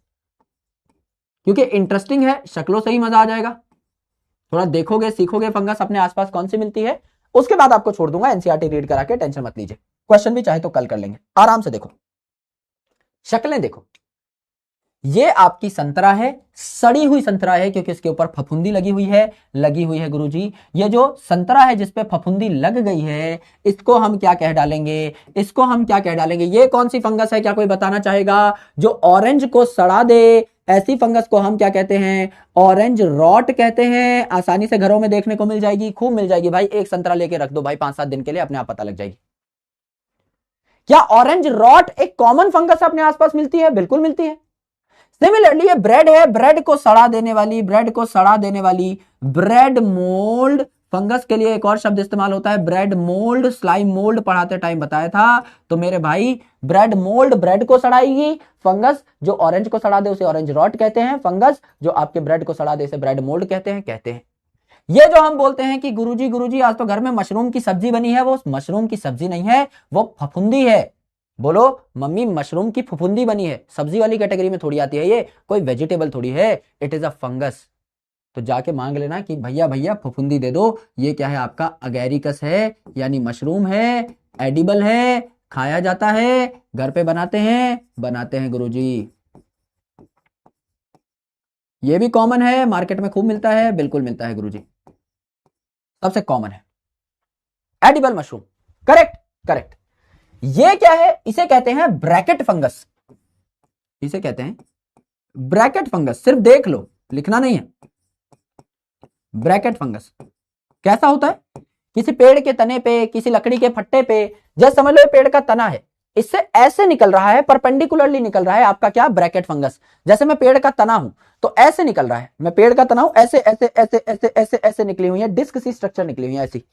क्योंकि इंटरेस्टिंग है, शक्लों से ही मजा आ जाएगा। थोड़ा देखोगे सीखोगे फंगस अपने आसपास कौन सी मिलती है, उसके बाद आपको छोड़ दूंगा एनसीईआरटी रीड करा के, टेंशन मत लीजिए। क्वेश्चन भी चाहे तो कल कर लेंगे, आराम से देखो, शक्लें देखो। ये आपकी संतरा है, सड़ी हुई संतरा है क्योंकि इसके ऊपर फफूंदी लगी हुई है गुरुजी। ये जो संतरा है जिसपे फफूंदी लग गई है, इसको हम क्या कह डालेंगे? ये कौन सी फंगस है, क्या कोई बताना चाहेगा? जो ऑरेंज को सड़ा दे, ऐसी फंगस को हम क्या कहते हैं? ऑरेंज रॉट कहते हैं। आसानी से घरों में देखने को मिल जाएगी, खूब मिल जाएगी भाई। एक संतरा लेके रख दो भाई 5-7 दिन के लिए, अपने आप पता लग जाएगी। क्या ऑरेंज रॉट एक कॉमन फंगस अपने आसपास मिलती है? बिल्कुल मिलती है। सिमिलरली ये ब्रेड है, ब्रेड को सड़ा देने वाली ब्रेड मोल्ड, फंगस के लिए एक और शब्द इस्तेमाल होता है ब्रेड मोल्ड, स्लाइम मोल्ड पढ़ाते टाइम बताया था। तो मेरे भाई ब्रेड मोल्ड ब्रेड को सड़ाएगी, फंगस जो ऑरेंज को सड़ा दे उसे ऑरेंज रॉट कहते हैं, फंगस जो आपके ब्रेड को सड़ा दे उसे ब्रेड मोल्ड कहते हैं। ये जो हम बोलते हैं कि गुरुजी आज तो घर में मशरूम की सब्जी बनी है, वो मशरूम की सब्जी नहीं है, वो फफूंदी है। बोलो मम्मी मशरूम की फफूंदी बनी है, सब्जी वाली कैटेगरी में थोड़ी आती है, ये कोई वेजिटेबल थोड़ी है, इट इज अ फंगस। तो जाके मांग लेना कि भैया भैया फफूंदी दे दो, ये क्या है आपका अगैरिकस है, यानी मशरूम है, एडिबल है, खाया जाता है, घर पे बनाते हैं गुरुजी। ये भी कॉमन है, मार्केट में खूब मिलता है, बिल्कुल मिलता है गुरुजी, सबसे कॉमन है एडिबल मशरूम। Correct correct. ये क्या है, इसे कहते हैं ब्रैकेट फंगस, इसे कहते हैं ब्रैकेट फंगस। सिर्फ देख लो, लिखना नहीं है। ब्रैकेट फंगस कैसा होता है, किसी पेड़ के तने पे, किसी लकड़ी के फट्टे पे, जैसे समझ लो पेड़ का तना है, इससे ऐसे निकल रहा है, परपेंडिकुलरली निकल रहा है आपका क्या, ब्रैकेट फंगस। जैसे मैं पेड़ का तना हूं तो ऐसे निकल रहा है, मैं पेड़ का तना हूं, ऐसे ऐसे ऐसे ऐसे ऐसे ऐसे निकली हुई है, डिस्क सी स्ट्रक्चर निकली हुई है, ऐसी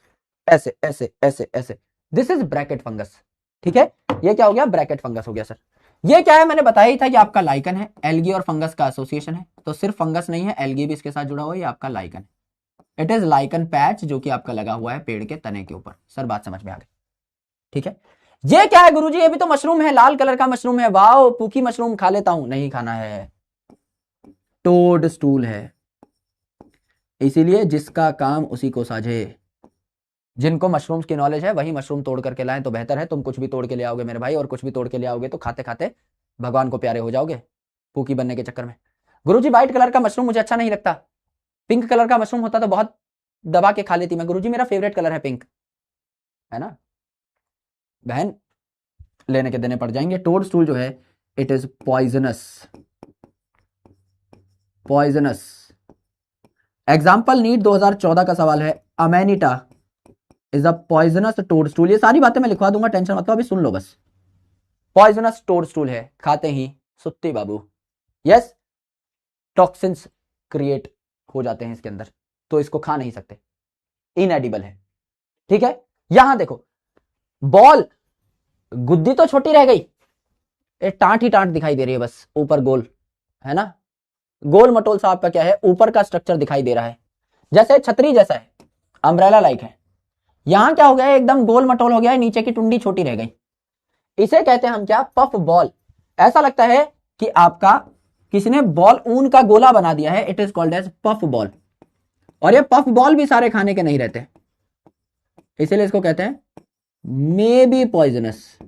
ऐसे ऐसे ऐसे ऐसे, दिस इज ब्रैकेट फंगस। ठीक है, ये क्या हो गया, ब्रैकेट फंगस हो गया सर। ये क्या है, मैंने बताया ही था कि आपका लाइकन है, एल्गी और फंगस का एसोसिएशन है, तो सिर्फ फंगस नहीं है, एल्गी भी इसके साथ जुड़ा हुआ है, ये आपका लाइकन है। इट इज लाइकन पैच जो कि आपका लगा हुआ है पेड़ के तने के ऊपर। सर बात समझ में आ गई? ठीक है। ये क्या है गुरुजी, ये भी तो मशरूम है, लाल कलर का मशरूम है, वाओ पूकी मशरूम खा लेता हूं, नहीं खाना है, टोड स्टूल है। इसीलिए जिसका काम उसी को साझे, जिनको मशरूम्स की नॉलेज है वही मशरूम तोड़ करके लाएं तो बेहतर है। तुम कुछ भी तोड़ के ले आओगे मेरे भाई, और कुछ भी तोड़ के ले आओगे तो खाते खाते भगवान को प्यारे हो जाओगे पूकी बनने के चक्कर में। गुरुजी व्हाइट कलर का मशरूम मुझे अच्छा नहीं लगता, पिंक कलर का मशरूम होता तो बहुत दबा के खा लेती मैं। गुरुजी मेरा फेवरेट कलर है पिंक, है ना बहन, लेने के देने पड़ जाएंगे। टोड स्टूल जो है it is poisonous, poisonous. Example NEET 2014 का सवाल है, Amanita is a poisonous toadstool. ये सारी बातें मैं लिखवा दूंगा, टेंशन मत लो, अभी सुन लो बस। पॉइजनस टोड स्टूल है, खाते ही सुत्ती बाबू, यस, टॉक्सिन्स क्रिएट हो जाते हैं इसके अंदर, तो इसको खा नहीं सकते, इनएडिबल है। ठीक है, यहां देखो बॉल, गुद्दी तो छोटी रह गई, टांट ही टांट दिखाई दे रही है बस, ऊपर गोल है ना, गोल मटोल सा आपका क्या है, ऊपर का स्ट्रक्चर दिखाई दे रहा है, जैसे छतरी जैसा है, अम्ब्रेला लाइक है। यहां क्या हो गया है, एकदम गोल मटोल हो गया है, नीचे की टुंडी छोटी रह गई। इसे कहते हैं हम क्या, पफ बॉल। ऐसा लगता है कि आपका किसी ने बॉल ऊन का गोला बना दिया है, it is called as puff ball. और ये पफ बॉल भी सारे खाने के नहीं रहते, इसीलिए इसको कहते हैं मे बी पॉइजनस।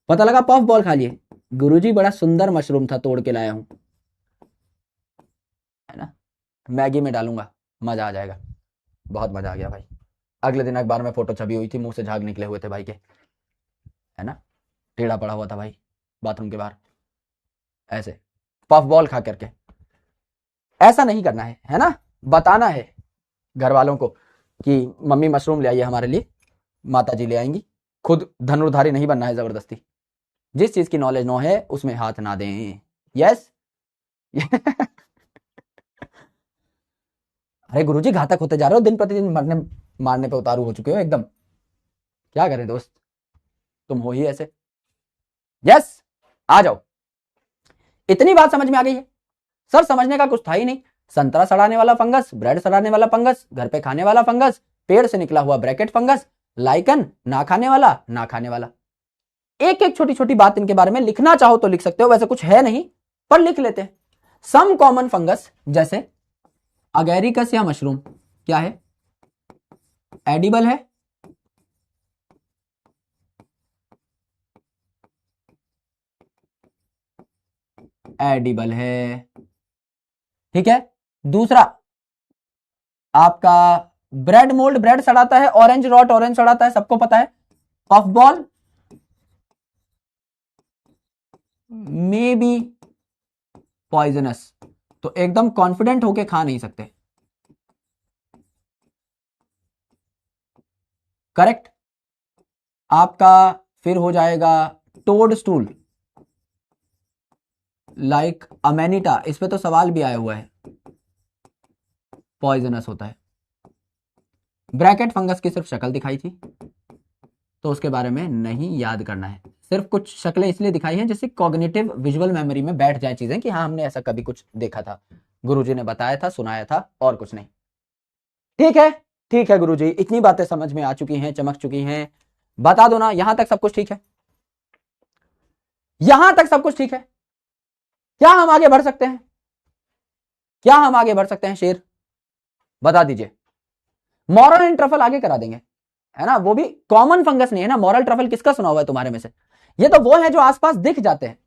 पता लगा पफ बॉल खा लिए, गुरुजी बड़ा सुंदर मशरूम था, तोड़ के लाया हूं, है ना, मैगी में डालूंगा, मजा आ जाएगा। बहुत मजा आ गया भाई। अगले दिन अखबार में फोटो छपी हुई थी, मुंह से झाग निकले हुए थे भाई के, है ना, टेढ़ा पड़ा हुआ था भाई बाथरूम के बाहर, ऐसे पफ बॉल खा करके। ऐसा नहीं करना है ना, बताना है घर वालों को कि मम्मी मशरूम ले आइए हमारे लिए, माता जी ले आएंगी, खुद धनुर्धारी नहीं बनना है जबरदस्ती। जिस चीज की नॉलेज नो है उसमें हाथ ना दें, यस। अरे गुरुजी घातक होते जा रहे हो, दिन प्रतिदिन मरने मारने पे उतारू हो चुके हो एकदम, क्या करें दोस्त, तुम हो ही ऐसे। यस, आ जाओ। इतनी बात समझ में आ गई है सर, समझने का कुछ था ही नहीं। संतरा सड़ाने वाला फंगस, ब्रेड सड़ाने वाला फंगस, घर पे खाने वाला फंगस, पेड़ से निकला हुआ ब्रैकेट फंगस, लाइकन ना खाने वाला ना खाने वाला। एक एक छोटी छोटी बात इनके बारे में लिखना चाहो तो लिख सकते हो, वैसे कुछ है नहीं पर लिख लेते हैं। सम कॉमन फंगस जैसे अगैरिकस या मशरूम क्या है, एडिबल है, एडिबल है। ठीक है, दूसरा आपका ब्रेड मोल्ड, ब्रेड सड़ाता है, ऑरेंज रॉट, ऑरेंज सड़ाता है, सबको पता है। Puff ball may be poisonous, तो एकदम कॉन्फिडेंट होके खा नहीं सकते, करेक्ट। आपका फिर हो जाएगा टोड स्टूल, लाइक अमेनिटा, इस पे तो सवाल भी आया हुआ है, पॉइजनस होता है। ब्रैकेट फंगस की सिर्फ शक्ल दिखाई थी तो उसके बारे में नहीं याद करना है, सिर्फ कुछ शक्लें इसलिए दिखाई हैं जिससे कॉग्निटिव विजुअल मेमोरी में बैठ जाए चीजें कि हाँ हमने ऐसा कभी कुछ देखा था, गुरुजी ने बताया था, सुनाया था, और कुछ नहीं। ठीक है, ठीक है गुरुजी, इतनी बातें समझ में आ चुकी हैं, चमक चुकी हैं, बता दो ना, यहां तक सब कुछ ठीक है? यहां तक सब कुछ ठीक है? क्या हम आगे बढ़ सकते हैं? क्या हम आगे बढ़ सकते हैं शेर, बता दीजिए। मॉरल एंड ट्रफल आगे करा देंगे, है ना, वो भी कॉमन फंगस नहीं है ना। मॉरल ट्रफल किसका सुना हुआ है तुम्हारे में से? ये तो वो है जो आसपास दिख जाते हैं,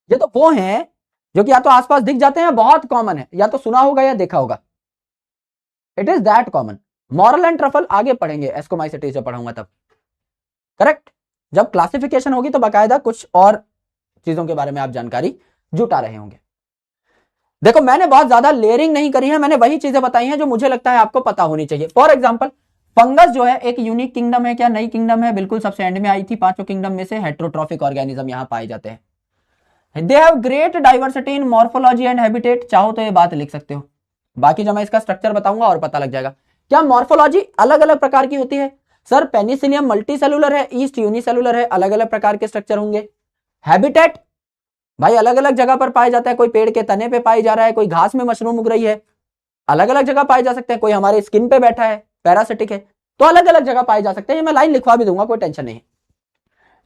ये तो वो हैं जो कि या तो आसपास दिख जाते हैं, बहुत कॉमन है, या तो सुना होगा या देखा होगा। It is that common. Moral and truffle आगे पढ़ेंगे, एस्कोमाइसिटीज जब पढ़ाऊंगा तब, करेक्ट। जब क्लासिफिकेशन होगी तो बाकायदा कुछ और चीजों के बारे में आप जानकारी जुटा रहे होंगे। देखो मैंने बहुत ज्यादा लेयरिंग नहीं करी है, मैंने वही चीजें बताई हैं जो मुझे लगता है आपको पता होनी चाहिए। फॉर एग्जाम्पल, फंगस जो है एक यूनिक किंगडम है क्या? नई किंगडम है, बिल्कुल सबसे एंड में आई थी। पांचों किंगडम में से हेट्रोट्रॉफिक ऑर्गेनिज्म यहां पाए जाते हैं। They have great diversity in morphology and habitat. चाहो तो ये बात लिख सकते हो, बाकी जब मैं इसका स्ट्रक्चर बताऊंगा और पता लग जाएगा। क्या मॉर्फोलॉजी अलग अलग प्रकार की होती है? सर पेनिसिलियम मल्टी सेलुलर है, ईस्ट यूनिसेलुलर है, अलग अलग प्रकार के स्ट्रक्चर होंगे। हैबिटेट भाई अलग अलग जगह पर पाया जाता है, कोई पेड़ के तने पे पाई जा रहा है, कोई घास में मशरूम उग रही है, अलग अलग जगह पाए जा सकते हैं, कोई हमारे स्किन पे बैठा है पैरासिटिक है, तो अलग अलग जगह पाए जा सकते हैं। ये मैं लाइन लिखवा भी दूंगा, कोई टेंशन नहीं है।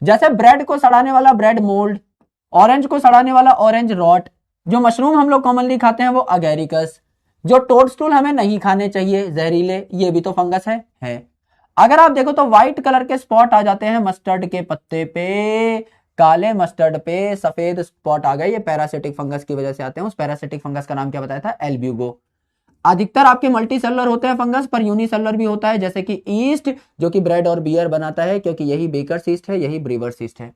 जैसे ब्रेड को सड़ाने वाला ब्रेड मोल्ड, ऑरेंज को सड़ाने वाला ऑरेंज रॉट, जो मशरूम हम लोग कॉमनली खाते हैं वो अगेरिकस, जो टोडस्टूल हमें नहीं खाने चाहिए जहरीले, ये भी तो फंगस है। अगर आप देखो तो व्हाइट कलर के स्पॉट आ जाते हैं मस्टर्ड के पत्ते पे, काले मस्टर्ड पे सफेद स्पॉट आ गए, ये पैरासिटिक फंगस की वजह से आते हैं। उस पैरासिटिक फंगस का नाम क्या बताया था? एल्ब्यूगो। अधिकतर आपके मल्टी सेलुलर होते हैं फंगस, पर यूनिसेलुलर भी होता है, जैसे कि ईस्ट जो कि ब्रेड और बियर बनाता है, क्योंकि यही बेकर ईस्ट है, यही ब्रीवर ईस्ट है।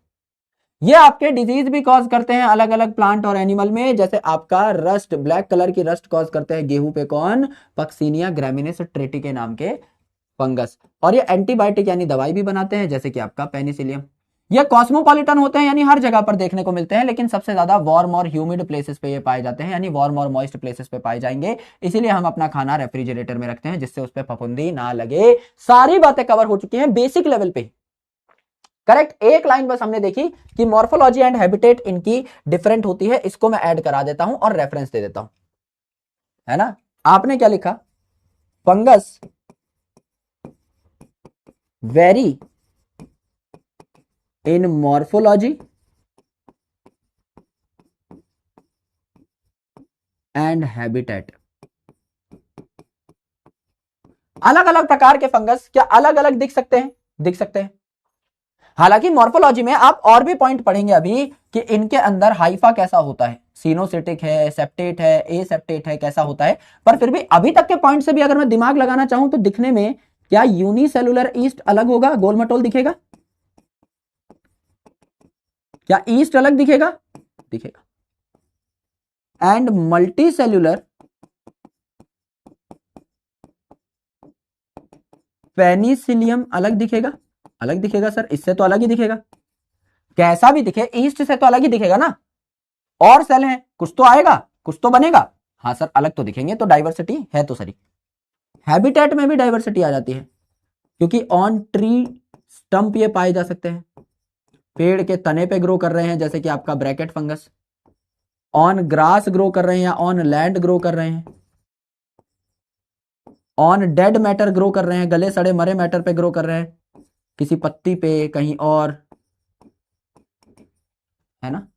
ये आपके डिजीज भी कॉज करते हैं अलग अलग प्लांट और एनिमल में, जैसे आपका रस्ट, ब्लैक कलर की रस्ट कॉज करते हैं गेहूं पे कौन? पक्सीनिया ग्रामिनेस ट्रेटी के नाम के फंगस। और ये एंटीबायोटिक यानी दवाई भी बनाते हैं, जैसे कि आपका पेनिसिलियम। ये कॉस्मोपॉलिटन होते हैं, यानी हर जगह पर देखने को मिलते हैं, लेकिन सबसे ज्यादा वार्म और ह्यूमिड प्लेसेस पे ये पाए जाते हैं, यानी वार्म और मॉइस्ट प्लेसेस पे पाए जाएंगे। इसीलिए हम अपना खाना रेफ्रिजरेटर में रखते हैं, जिससे उस पर फफूंदी ना लगे। सारी बातें कवर हो चुकी हैं बेसिक लेवल पे, करेक्ट। एक लाइन बस हमने देखी कि मॉर्फोलॉजी एंड हैबिटेट इनकी डिफरेंट होती है, इसको मैं ऐड करा देता हूं और रेफरेंस दे देता हूं, है ना। आपने क्या लिखा? Fungus very in morphology and habitat. अलग अलग प्रकार के फंगस क्या अलग अलग दिख सकते हैं? दिख सकते हैं। हालांकि मॉर्फोलॉजी में आप और भी पॉइंट पढ़ेंगे अभी कि इनके अंदर हाइफा कैसा होता है, सिनोसिटिक है, सेप्टेट है, ए सेप्टेट है, कैसा होता है। पर फिर भी अभी तक के पॉइंट से भी अगर मैं दिमाग लगाना चाहूं तो दिखने में क्या यूनिसेलुलर ईस्ट अलग होगा, गोल मटोल दिखेगा? क्या ईस्ट अलग दिखेगा? दिखेगा। एंड मल्टी सेल्यूलर पेनिसिलियम अलग दिखेगा? अलग दिखेगा सर, इससे तो अलग ही दिखेगा, कैसा भी दिखे ईस्ट से तो अलग ही दिखेगा ना। और सेल है, कुछ तो आएगा, कुछ तो बनेगा। हाँ सर अलग तो दिखेंगे, तो डाइवर्सिटी है तो सही। हैबिटेट में भी डाइवर्सिटी आ जाती है, क्योंकि ऑन ट्री स्टंप ये पाए जा सकते हैं, पेड़ के तने पे ग्रो कर रहे हैं, जैसे कि आपका bracket fungus. On grass grow कर रहे हैं या ऑन लैंड ग्रो कर रहे हैं, ऑन डेड मैटर ग्रो कर रहे हैं, गले सड़े मरे मैटर पे ग्रो कर रहे हैं, किसी पत्ती पे, कहीं और, है ना।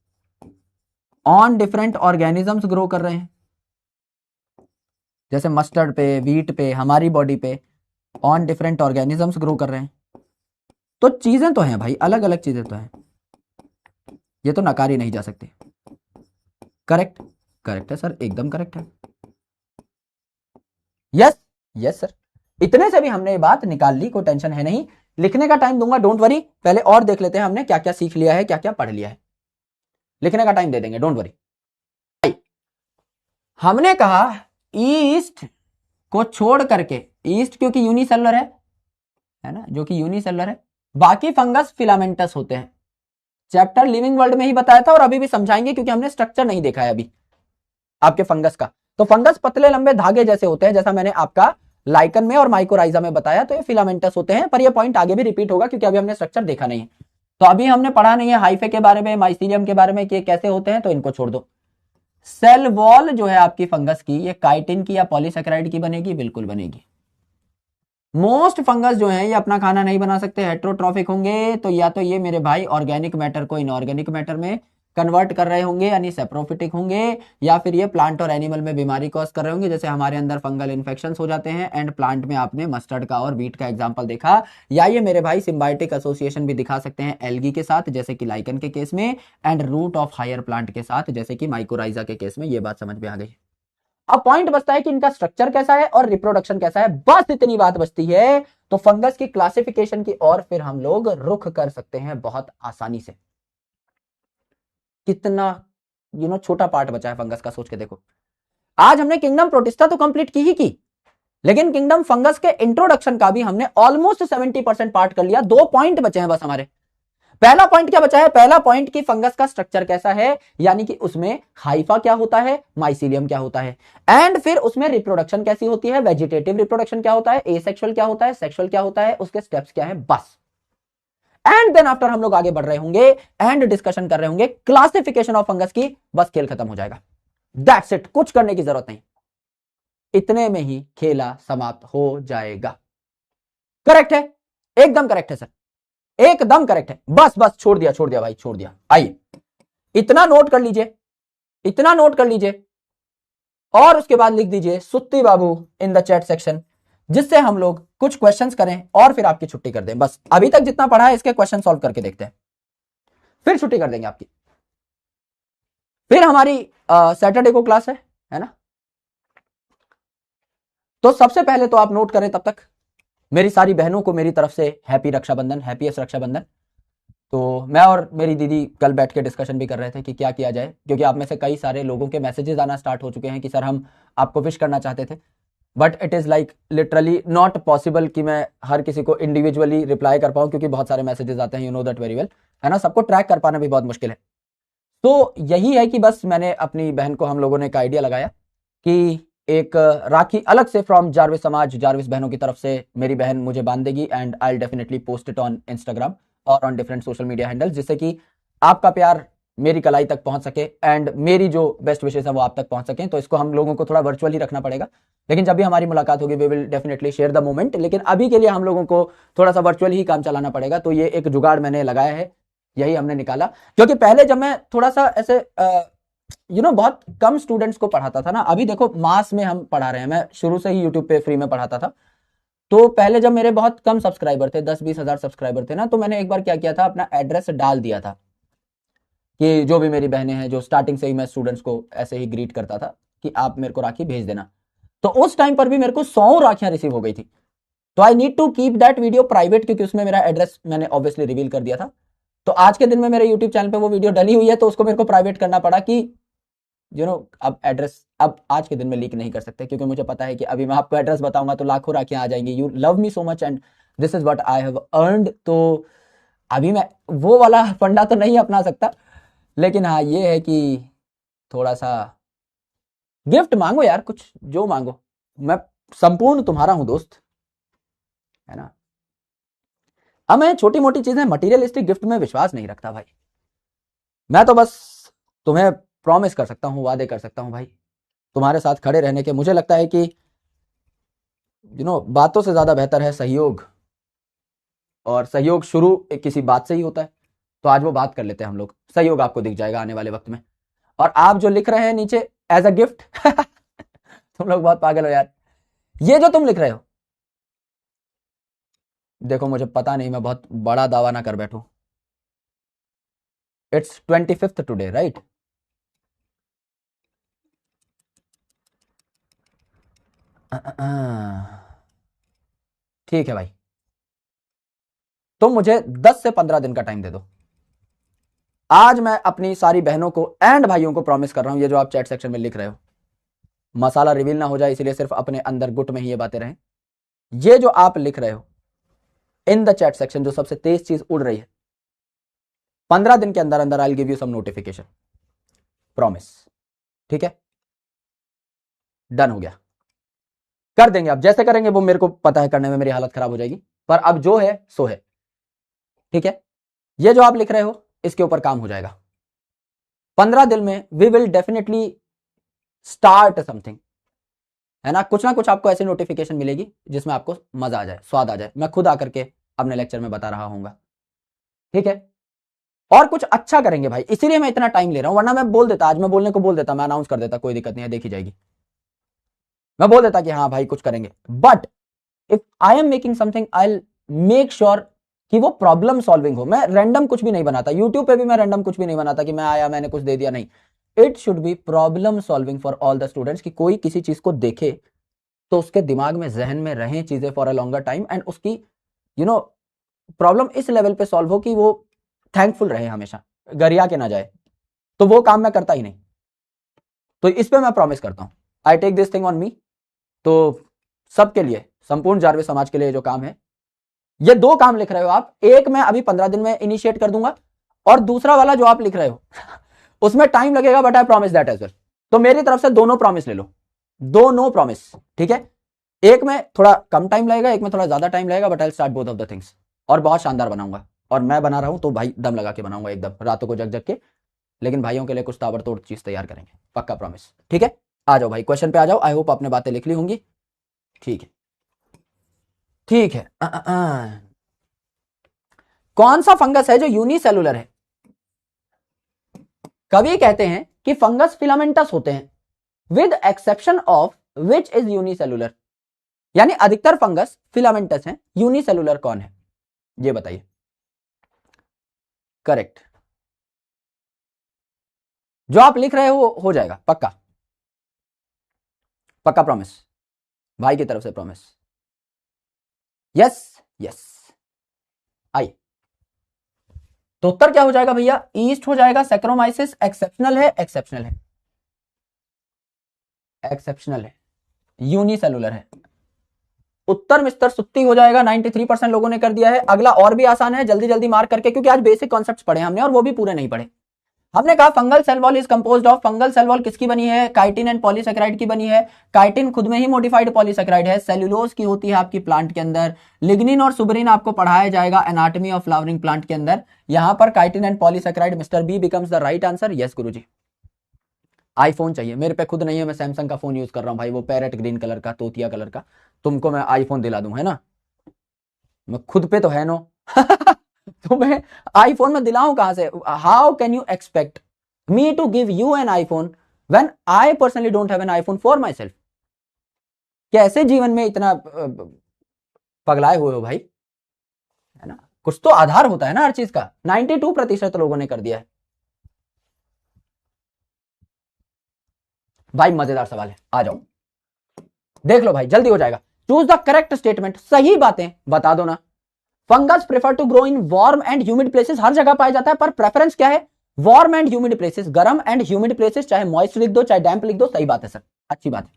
ऑन डिफरेंट ऑर्गेनिजम्स ग्रो कर रहे हैं, जैसे मस्टर्ड पे, व्हीट पे, हमारी बॉडी पे ऑन डिफरेंट ऑर्गेनिजम्स ग्रो कर रहे हैं। तो चीजें तो हैं भाई, अलग अलग चीजें तो हैं, ये तो नकारी नहीं जा सकती। करेक्ट, करेक्ट है सर, एकदम करेक्ट है। यस, यस सर, इतने से भी हमने ये बात निकाल ली, कोई टेंशन है नहीं। लिखने का टाइम दूंगा, डोंट वरी। पहले और देख लेते हैं हमने क्या क्या सीख लिया है, क्या क्या पढ़ लिया है। लिखने का टाइम दे देंगे, डोंट वरी। हमने कहा ईस्ट को छोड़ करके, ईस्ट क्योंकि यूनिसेलुलर है ना, जो कि यूनिसेलुलर है, बाकी फंगस फिलामेंटस होते हैं। चैप्टर लिविंग वर्ल्ड में ही बताया था और अभी भी समझाएंगे, क्योंकि हमने स्ट्रक्चर नहीं देखा है अभी आपके फंगस का। तो फंगस पतले लंबे धागे जैसे होते हैं, जैसा मैंने आपका लाइकन में और माइकोराइजा में बताया, तो ये फिलामेंटस होते हैं। पर ये पॉइंट आगे भी रिपीट होगा, क्योंकि अभी हमने स्ट्रक्चर देखा नहीं है, तो अभी हमने पढ़ा नहीं है हाइफे के बारे में, माइसीलियम के बारे में कि कैसे होते हैं, तो इनको छोड़ दो। सेल वॉल जो है आपकी फंगस की, ये काइटिन की या पॉलीसेकेराइड की बनेगी? बिल्कुल बनेगी। मोस्ट फंगस जो है ये अपना खाना नहीं बना सकते, हेट्रोट्रॉफिक होंगे, तो या तो ये मेरे भाई ऑर्गेनिक मैटर को इनऑर्गेनिक मैटर में कन्वर्ट कर रहे होंगे यानी सेप्रोफिटिक होंगे, या फिर ये प्लांट और एनिमल में बीमारी कॉज कर रहे होंगे, जैसे हमारे अंदर फंगल इन्फेक्शंस हो जाते हैं, एंड प्लांट में आपने मस्टर्ड का और बीट का एग्जांपल देखा। या ये मेरे भाई सिम्बायोटिक एसोसिएशन भी दिखा सकते हैं एल्गी के साथ जैसे कि लाइकन के केस में, and root of higher plant के साथ जैसे कि माइकोराइजा के केस में। ये बात समझ में आ गई। अब पॉइंट बचता है कि इनका स्ट्रक्चर कैसा है और रिप्रोडक्शन कैसा है, बस इतनी बात बचती है। तो फंगस की क्लासिफिकेशन की और फिर हम लोग रुख कर सकते हैं बहुत आसानी से। कितना छोटा पार्ट बचा है फंगस का, सोच के देखो। आज हमने किंगडम प्रोटिस्टा तो कंप्लीट की, लेकिन किंगडम फंगस के इंट्रोडक्शन का भी हमने ऑलमोस्ट 70% पार्ट कर लिया। 2 पॉइंट बचे हैं बस हमारे। पहला पॉइंट क्या बचा है? पहला पॉइंट कि फंगस का स्ट्रक्चर कैसा है, यानी कि उसमें हाइफा क्या होता है, माइसीलियम क्या होता है, एंड फिर उसमें रिप्रोडक्शन कैसी होती है, वेजिटेटिव रिप्रोडक्शन क्या होता है, एसेक्सुअल क्या होता है, सेक्सुअल क्या होता है, उसके स्टेप्स क्या है, बस। एंड देन आफ्टर हम लोग आगे बढ़ रहे होंगे एंड डिस्कशन कर रहे होंगे क्लासिफिकेशन ऑफ फंगस की, बस खेल खत्म हो जाएगा। दैट्स इट, कुछ करने की जरूरत नहीं, इतने में ही खेला समाप्त हो जाएगा। करेक्ट है, एकदम करेक्ट है सर, एकदम करेक्ट है। बस बस छोड़ दिया भाई, छोड़ दिया। आइए इतना नोट कर लीजिए, इतना नोट कर लीजिए, और उसके बाद लिख दीजिए सुत्ती बाबू इन द चैट सेक्शन, जिससे हम लोग कुछ क्वेश्चंस करें और फिर आपकी छुट्टी कर दें। बस अभी तक जितना पढ़ा है इसके क्वेश्चन सॉल्व करके देखते हैं, फिर छुट्टी कर देंगे आपकी। फिर हमारी सैटरडे को क्लास है ना। तो सबसे पहले तो आप नोट करें, तब तक मेरी सारी बहनों को मेरी तरफ से हैप्पी रक्षाबंधन, हैप्पीएस्ट रक्षाबंधन। तो मैं और मेरी दीदी कल बैठ के डिस्कशन भी कर रहे थे कि क्या किया जाए, क्योंकि आप में से कई सारे लोगों के मैसेजेस आना स्टार्ट हो चुके हैं कि सर हम आपको विश करना चाहते थे, but it is like literally not possible कि मैं हर किसी को इंडिविजुअली रिप्लाई कर पाऊँ, क्योंकि बहुत सारे मैसेजेस आते हैं, you know that very well, है ना। सबको ट्रैक कर पाना भी बहुत मुश्किल है। तो यही है कि बस मैंने अपनी बहन को, हम लोगों ने एक आइडिया लगाया कि एक राखी अलग से फ्रॉम जारविस समाज, जारविस बहनों की तरफ से मेरी बहन मुझे बांध देगी, and I definitely post it on Instagram और on different social media handles, जिससे कि आपका प्यार मेरी कलाई तक पहुंच सके एंड मेरी जो बेस्ट विशेष है वो आप तक पहुंच सके। तो इसको हम लोगों को थोड़ा वर्चुअली रखना पड़ेगा, लेकिन जब भी हमारी मुलाकात होगी we will definitely share the moment, लेकिन अभी के लिए हम लोगों को थोड़ा सा वर्चुअली ही काम चलाना पड़ेगा। तो ये एक जुगाड़ मैंने लगाया है, यही हमने निकाला। क्योंकि पहले जब मैं थोड़ा सा ऐसे बहुत कम स्टूडेंट्स को पढ़ाता था ना, अभी देखो मास में हम पढ़ा रहे हैं, मैं शुरू से ही यूट्यूब पे फ्री में पढ़ाता था। तो पहले जब मेरे बहुत कम सब्सक्राइबर थे, 10-20 हजार सब्सक्राइबर थे ना, तो मैंने एक बार क्या किया था, अपना एड्रेस डाल दिया था कि जो भी मेरी बहनें हैं, जो स्टार्टिंग से ही मैं स्टूडेंट्स को ऐसे ही ग्रीट करता था कि आप मेरे को राखी भेज देना। तो उस टाइम पर भी मेरे को 100 राखियां रिसीव हो गई थी। तो I need to keep that video private, क्योंकि उसमें मेरा एड्रेस मैंने ऑब्वियसली रिवील कर दिया था। तो आज के दिन में मेरे यूट्यूब चैनल पे वो वीडियो डली हुई है, तो उसको मेरे को प्राइवेट करना पड़ा कि अब एड्रेस अब आज के दिन में लीक नहीं कर सकते, क्योंकि मुझे पता है कि अभी मैं आपको एड्रेस बताऊंगा तो लाखों राखियां आ जाएंगी। You love me so much and this is what I have earned. तो अभी मैं वो वाला फंडा तो नहीं अपना सकता, लेकिन हाँ ये है कि थोड़ा सा गिफ्ट मांगो यार, कुछ जो मांगो, मैं संपूर्ण तुम्हारा हूं दोस्त, है ना। अब मैं छोटी मोटी चीजें, मटीरियलिस्टिक गिफ्ट में विश्वास नहीं रखता भाई। मैं तो बस तुम्हें प्रॉमिस कर सकता हूं, वादे कर सकता हूं भाई, तुम्हारे साथ खड़े रहने के। मुझे लगता है कि बातों से ज्यादा बेहतर है सहयोग, और सहयोग शुरू एक किसी बात से ही होता है। तो आज वो बात कर लेते हैं हम लोग, सहयोग आपको दिख जाएगा आने वाले वक्त में। और आप जो लिख रहे हैं नीचे एज अ गिफ्ट तुम लोग बहुत पागल हो यार, ये जो तुम लिख रहे हो, देखो मुझे पता नहीं, मैं बहुत बड़ा दावा ना कर बैठूं। It's 25th today right. ठीक है भाई, तुम मुझे 10 से 15 दिन का टाइम दे दो। आज मैं अपनी सारी बहनों को एंड भाइयों को प्रॉमिस कर रहा हूं, ये जो आप चैट सेक्शन में लिख रहे हो, मसाला रिवील ना हो जाए, इसलिए सिर्फ अपने अंदर गुट में ही ये बातें रहें। ये जो आप लिख रहे हो इन द चैट सेक्शन, जो सबसे तेज चीज उड़ रही है, 15 दिन के अंदर अंदर I will give you some notification, promise. ठीक है, डन हो गया, कर देंगे। आप जैसे करेंगे वो मेरे को पता है, करने में मेरी हालत खराब हो जाएगी, पर अब जो है सो है। ठीक है, ये जो आप लिख रहे हो इसके ऊपर काम हो जाएगा। 15 दिन में we will definitely start something, है ना कुछ आपको ऐसी नोटिफिकेशन मिलेगी जिसमें आपको मजा आ जाए, स्वाद आ जाए। मैं खुद आकर के अपने लेक्चर में बता रहा हूँ, ठीक है। और कुछ अच्छा करेंगे भाई, इसीलिए मैं इतना टाइम ले रहा हूं, वरना मैं बोल देता, आज मैं बोलने को बोल देता, मैं अनाउंस कर देता, कोई दिक्कत नहीं है, देखी जाएगी। मैं बोल देता कि हाँ भाई कुछ करेंगे, but if I am making something I make sure कि वो प्रॉब्लम सॉल्विंग हो। मैं रैंडम कुछ भी नहीं बनाता, यूट्यूब पे भी मैं रैंडम कुछ भी नहीं बनाता कि मैं आया मैंने कुछ दे दिया, नहीं। It should be problem solving for all the students, कि कोई किसी चीज को देखे तो उसके दिमाग में, जहन में रहें चीजें for a longer time, and उसकी प्रॉब्लम इस लेवल पे सॉल्व हो कि वो थैंकफुल रहे, हमेशा गरिया के ना जाए। तो वो काम मैं करता ही नहीं, तो इस पे मैं प्रॉमिस करता हूं, I take this thing on me. तो सबके लिए, संपूर्ण जारवे समाज के लिए जो काम है, ये 2 काम लिख रहे हो आप, एक मैं अभी 15 दिन में इनिशिएट कर दूंगा, और दूसरा वाला जो आप लिख रहे हो उसमें टाइम लगेगा, but I promise that as well. तो मेरी तरफ से दोनों प्रॉमिस ले लो, दोनों प्रॉमिस, ठीक है। एक में थोड़ा कम टाइम लगेगा, एक में थोड़ा ज्यादा टाइम लगेगा, but I start both of the things, और बहुत शानदार बनाऊंगा। और मैं बना रहा हूं तो भाई दम लगा के बनाऊंगा, एकदम रातों को जग जग के, लेकिन भाइयों के लिए कुछ ताबड़तोड़ चीज तैयार करेंगे, पक्का प्रॉमिस, ठीक है। आ जाओ भाई, क्वेश्चन पे आ जाओ, आई होप आपने बातें लिख ली होंगी, ठीक है ठीक है। कौन सा फंगस है जो यूनिसेलुलर है? कवि कहते हैं कि फंगस फिलामेंटस होते हैं, with exception of which is unicellular, यानी अधिकतर फंगस फिलामेंटस हैं, यूनिसेलुलर कौन है ये बताइए। करेक्ट, जो आप लिख रहे हो जाएगा, पक्का पक्का प्रॉमिस, भाई की तरफ से प्रॉमिस। यस यस, आई। तो उत्तर क्या हो जाएगा भैया? ईस्ट हो जाएगा। सैक्रोमाइसिस एक्सेप्शनल है, एक्सेप्शनल है, एक्सेप्शनल है, यूनिसेलुलर है। उत्तर मिस्टर सुत्ती हो जाएगा, 93% लोगों ने कर दिया है। अगला और भी आसान है, जल्दी जल्दी मार्क करके, क्योंकि आज बेसिक कॉन्सेप्ट्स पढ़े हमने और वो भी पूरे नहीं पढ़े। हमने कहा fungal cell wall is composed of, fungal cell wall किसकी बनी है? काइटिन एंड पॉलीसेकेराइड की बनी है। काइटिन खुद में ही मॉडिफाइड पॉलीसेकेराइड है, सेल्यूलोज की होती है आपकी प्लांट के अंदर। लिग्निन और सुबरिन आपको पढ़ाया जाएगा एनाटॉमी ऑफ फ्लावरिंग प्लांट के अंदर। यहां पर chitin and polysaccharide, mister B becomes the right answer. Yes गुरुजी। आईफोन चाहिए मेरे पे, खुद नहीं है, मैं सैमसंग का फोन यूज कर रहा हूं भाई, वो पैरेट ग्रीन कलर का, तोतिया कलर का। तुमको मैं आईफोन दिला दूं, है ना? मैं खुद पे तो है नो तो मैं आईफोन में दिलाऊं कहां से? How can you expect me to give you an iPhone when I personally don't have an iPhone for myself? कैसे जीवन में इतना पगलाए हुए हो भाई, है ना? कुछ तो आधार होता है ना हर चीज का। 92% लोगों ने कर दिया है भाई। मजेदार सवाल है, आ जाओ देख लो भाई, जल्दी हो जाएगा। चूज द करेक्ट स्टेटमेंट, सही बातें बता दो ना। Fungus prefer to grow in warm and humid places, हर जगह पाया जाता है, पर प्रेफरेंस क्या है? वार्म एंड ह्यूमिड प्लेसेस, गर्म एंड ह्यूमिड प्लेसेस, चाहे मॉइस्ट लिख दो चाहे डैम्प लिख दो, सही बात है सर, अच्छी बात है।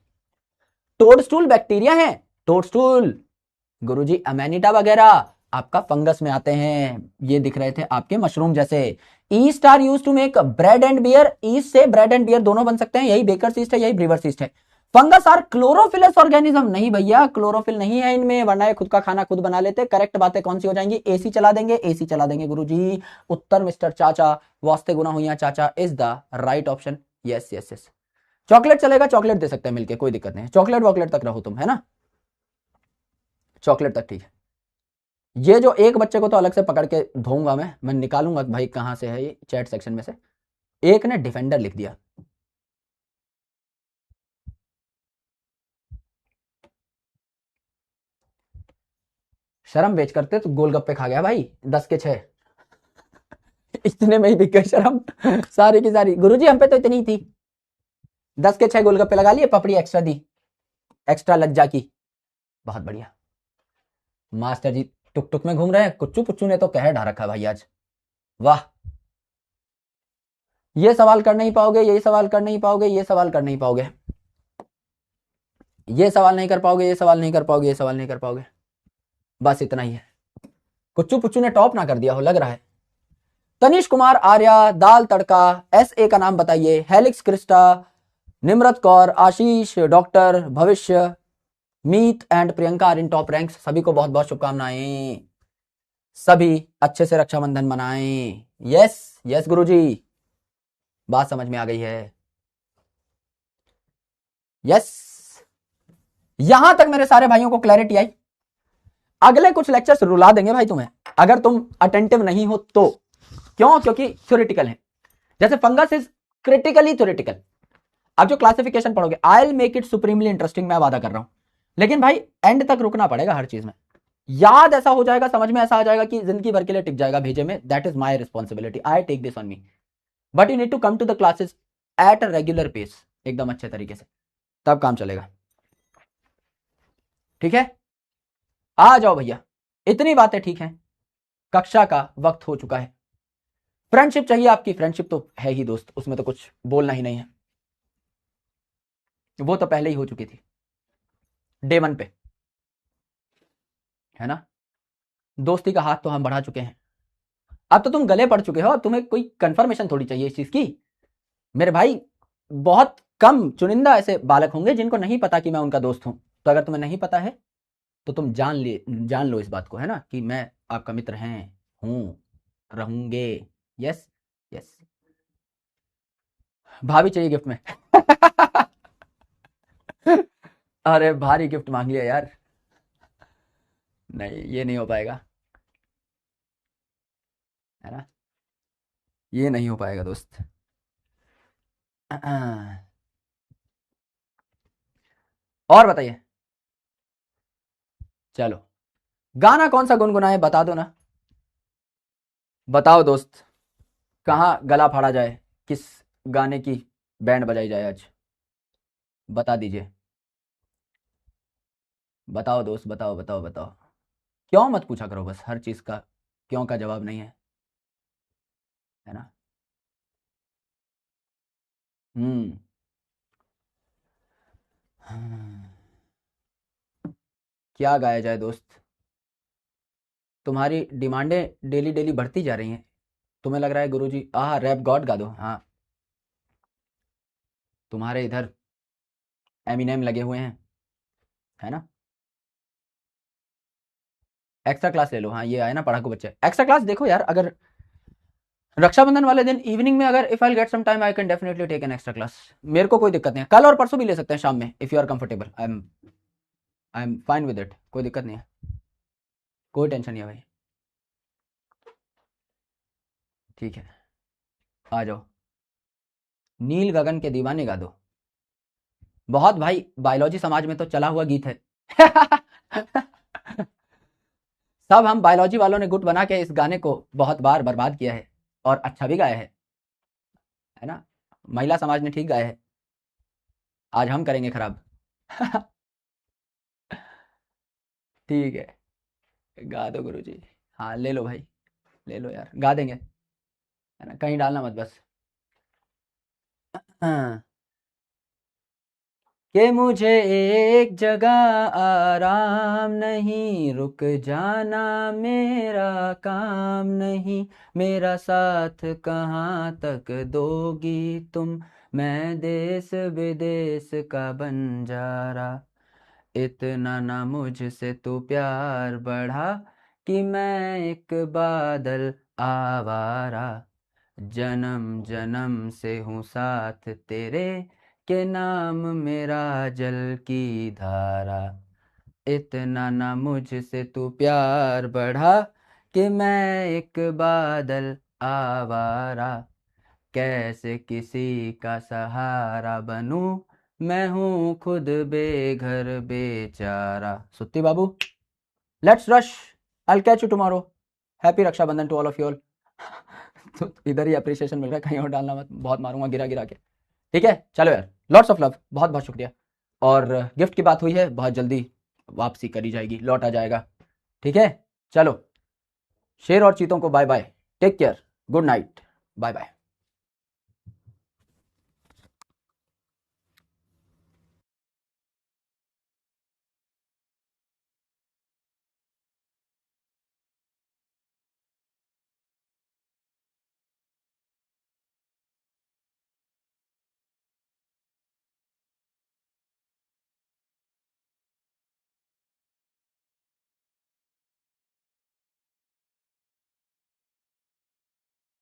टोडस्टूल बैक्टीरिया है, टोडस्टूल गुरुजी अमेनिटा वगैरह आपका फंगस में आते हैं, ये दिख रहे थे आपके मशरूम जैसे। Yeast are use to make bread and beer, yeast से ब्रेड एंड बियर दोनों बन सकते हैं, यही बेकर ईस्ट है, यही ब्रीवर ईस्ट है। फंगस आर क्लोरोफिलस ऑर्गेनिज्म, नहीं भैया क्लोरोफिल नहीं है इनमें, वरना ये खुद का खाना खुद बना लेते। करेक्ट बातें कौन सी हो जाएंगी? एसी चला देंगे, एसी चला देंगे गुरुजी। उत्तर मिस्टर चाचा, वास्ते गुना हुई चाचा is the right option. Yes yes yes. Chocolate चलेगा, चॉकलेट दे सकते हैं मिलके, कोई दिक्कत नहीं है, चॉकलेट वॉकलेट तक रहो तुम, है ना? चॉकलेट तक ठीक है। ये जो एक बच्चे को तो अलग से पकड़ के धोऊंगा मैं निकालूंगा भाई कहां से है ये चैट सेक्शन में से। एक ने डिफेंडर लिख दिया, शर्म बेच करते तो गोलगप्पे खा गया भाई 10 के 6 इतने में ही बिक गई शर्म सारी की सारी। गुरुजी हम पे तो इतनी ही थी, 10 के 6 गोलगप्पे लगा लिए, पपड़ी एक्स्ट्रा दी, एक्स्ट्रा लज्जा की। बहुत बढ़िया मास्टर जी, टुक टुक में घूम रहे हैं, कुच्चू पुच्चू ने तो कहर ढा रखा भाई आज, वाह। ये सवाल कर नहीं पाओगे, ये सवाल कर नहीं पाओगे, ये सवाल कर नहीं पाओगे, ये सवाल नहीं कर पाओगे, ये सवाल नहीं कर पाओगे, ये सवाल नहीं कर पाओगे, बस इतना ही है। कुच्चू पुच्चू ने टॉप ना कर दिया हो लग रहा है। तनिष कुमार आर्या, दाल तड़का, SA का नाम बताइए, Helix Christa, Nimrat Kaur, Ashish, doctor, Bhavishya, Meet and Priyanka are in top ranks. सभी को बहुत बहुत शुभकामनाएं, सभी अच्छे से रक्षाबंधन मनाएं। यस यस गुरुजी, बात समझ में आ गई है। यस यहां तक मेरे सारे भाइयों को क्लैरिटी आई? अगले कुछ लेक्चर्स रुला देंगे भाई तुम्हें अगर तुम अटेंटिव नहीं हो तो। क्यों? क्योंकि थ्योरेटिकल है। जैसे फंगस इज क्रिटिकली थ्योरेटिकल। अब जो क्लासिफिकेशन पढ़ोगे I will make it supremely interesting, मैं वादा कर रहा हूं। लेकिन भाई एंड तक रुकना पड़ेगा हर चीज में। याद ऐसा हो जाएगा, समझ में ऐसा आ जाएगा कि जिंदगी भर के लिए टिक जाएगा भेजे में। That is my responsibility, I take this on me. But you need to come to the classes at a regular pace, एकदम अच्छे तरीके से, तब काम चलेगा। ठीक है, आ जाओ भैया, इतनी बातें ठीक हैं। कक्षा का वक्त हो चुका है। फ्रेंडशिप चाहिए आपकी, फ्रेंडशिप तो है ही दोस्त, उसमें तो कुछ बोलना ही नहीं है, वो तो पहले ही हो चुकी थी डे 1 पे, है ना। दोस्ती का हाथ तो हम बढ़ा चुके हैं। अब तो तुम गले पड़ चुके हो, अब तुम्हें कोई कंफर्मेशन थोड़ी चाहिए इस चीज की। मेरे भाई बहुत कम चुनिंदा ऐसे बालक होंगे जिनको नहीं पता कि मैं उनका दोस्त हूं। तो अगर तुम्हें नहीं पता है तो तुम जान लो इस बात को, है ना, कि मैं आपका मित्र हैं, हूं, रहूंगे। Yes yes. भाभी चाहिए गिफ्ट में। अरे भारी गिफ्ट मांग लिया यार, नहीं ये नहीं हो पाएगा, है ना, ये नहीं हो पाएगा दोस्त। और बताइए, चलो गाना कौन सा गुनगुनाए बता दो ना। बताओ दोस्त, कहाँ गला फाड़ा जाए, किस गाने की बैंड बजाई जाए आज, बता दीजिए। बताओ दोस्त, बताओ बताओ बताओ। क्यों मत पूछा करो बस, हर चीज का क्यों का जवाब नहीं है ना। हम्म। क्या गाया जाए दोस्त, तुम्हारी डिमांडें डेली डेली बढ़ती जा रही हैं। तुम्हें लग रहा है गुरुजी रैप गॉड गा दो, हाँ तुम्हारे इधर एमिनेम लगे हुए हैं, है ना। एक्स्ट्रा क्लास ले लो, हाँ ये आए ना पढ़ाकू बच्चे, एक्स्ट्रा क्लास देखो यार। अगर रक्षाबंधन वाले दिन इवनिंग में अगर if I get some time I can definitely take an extra class. मेरे को कोई दिक्कत नहीं है, कल और परसों भी ले सकते हैं शाम में, if you are comfortable. I am fine with it, कोई दिक्कत नहीं है, कोई टेंशन नहीं है भाई। ठीक है, आ जाओ। नील गगन के दीवाने गा दो। बहुत भाई, बायोलॉजी समाज में तो चला हुआ गीत है। सब हम बायोलॉजी वालों ने गुट बना के इस गाने को बहुत बार बर्बाद किया है, और अच्छा भी गाया है ना। महिला समाज ने ठीक गाया है, आज हम करेंगे खराब। ठीक है, गा दो गुरुजी। हाँ ले लो भाई, ले लो यार, गा देंगे, है ना, कहीं डालना मत बस। हाँ। कि मुझे एक जगह आराम नहीं, रुक जाना मेरा काम नहीं, मेरा साथ कहाँ तक दोगी तुम, मैं देश विदेश का बंजारा, इतना ना मुझसे तू प्यार बढ़ा, कि मैं एक बादल आवारा, जन्म जन्म से हूँ साथ तेरे, के नाम मेरा जल की धारा, इतना ना मुझसे तू प्यार बढ़ा, कि मैं एक बादल आवारा, कैसे किसी का सहारा बनूं, मैं हूँ खुद बेघर बेचारा। सुत्ती बाबू, let's rush, I catch you tomorrow. Happy Rakshabandhan to all of you all. तो इधर ही अप्रिसिएशन मिल रहा है, कहीं और डालना मत, बहुत मारूंगा गिरा गिरा के। ठीक है चलो यार, लॉट्स ऑफ लव, बहुत बहुत शुक्रिया। और गिफ्ट की बात हुई है, बहुत जल्दी वापसी करी जाएगी, लौट आ जाएगा। ठीक है चलो, शेर और चीतों को bye bye, take care, good night, bye bye.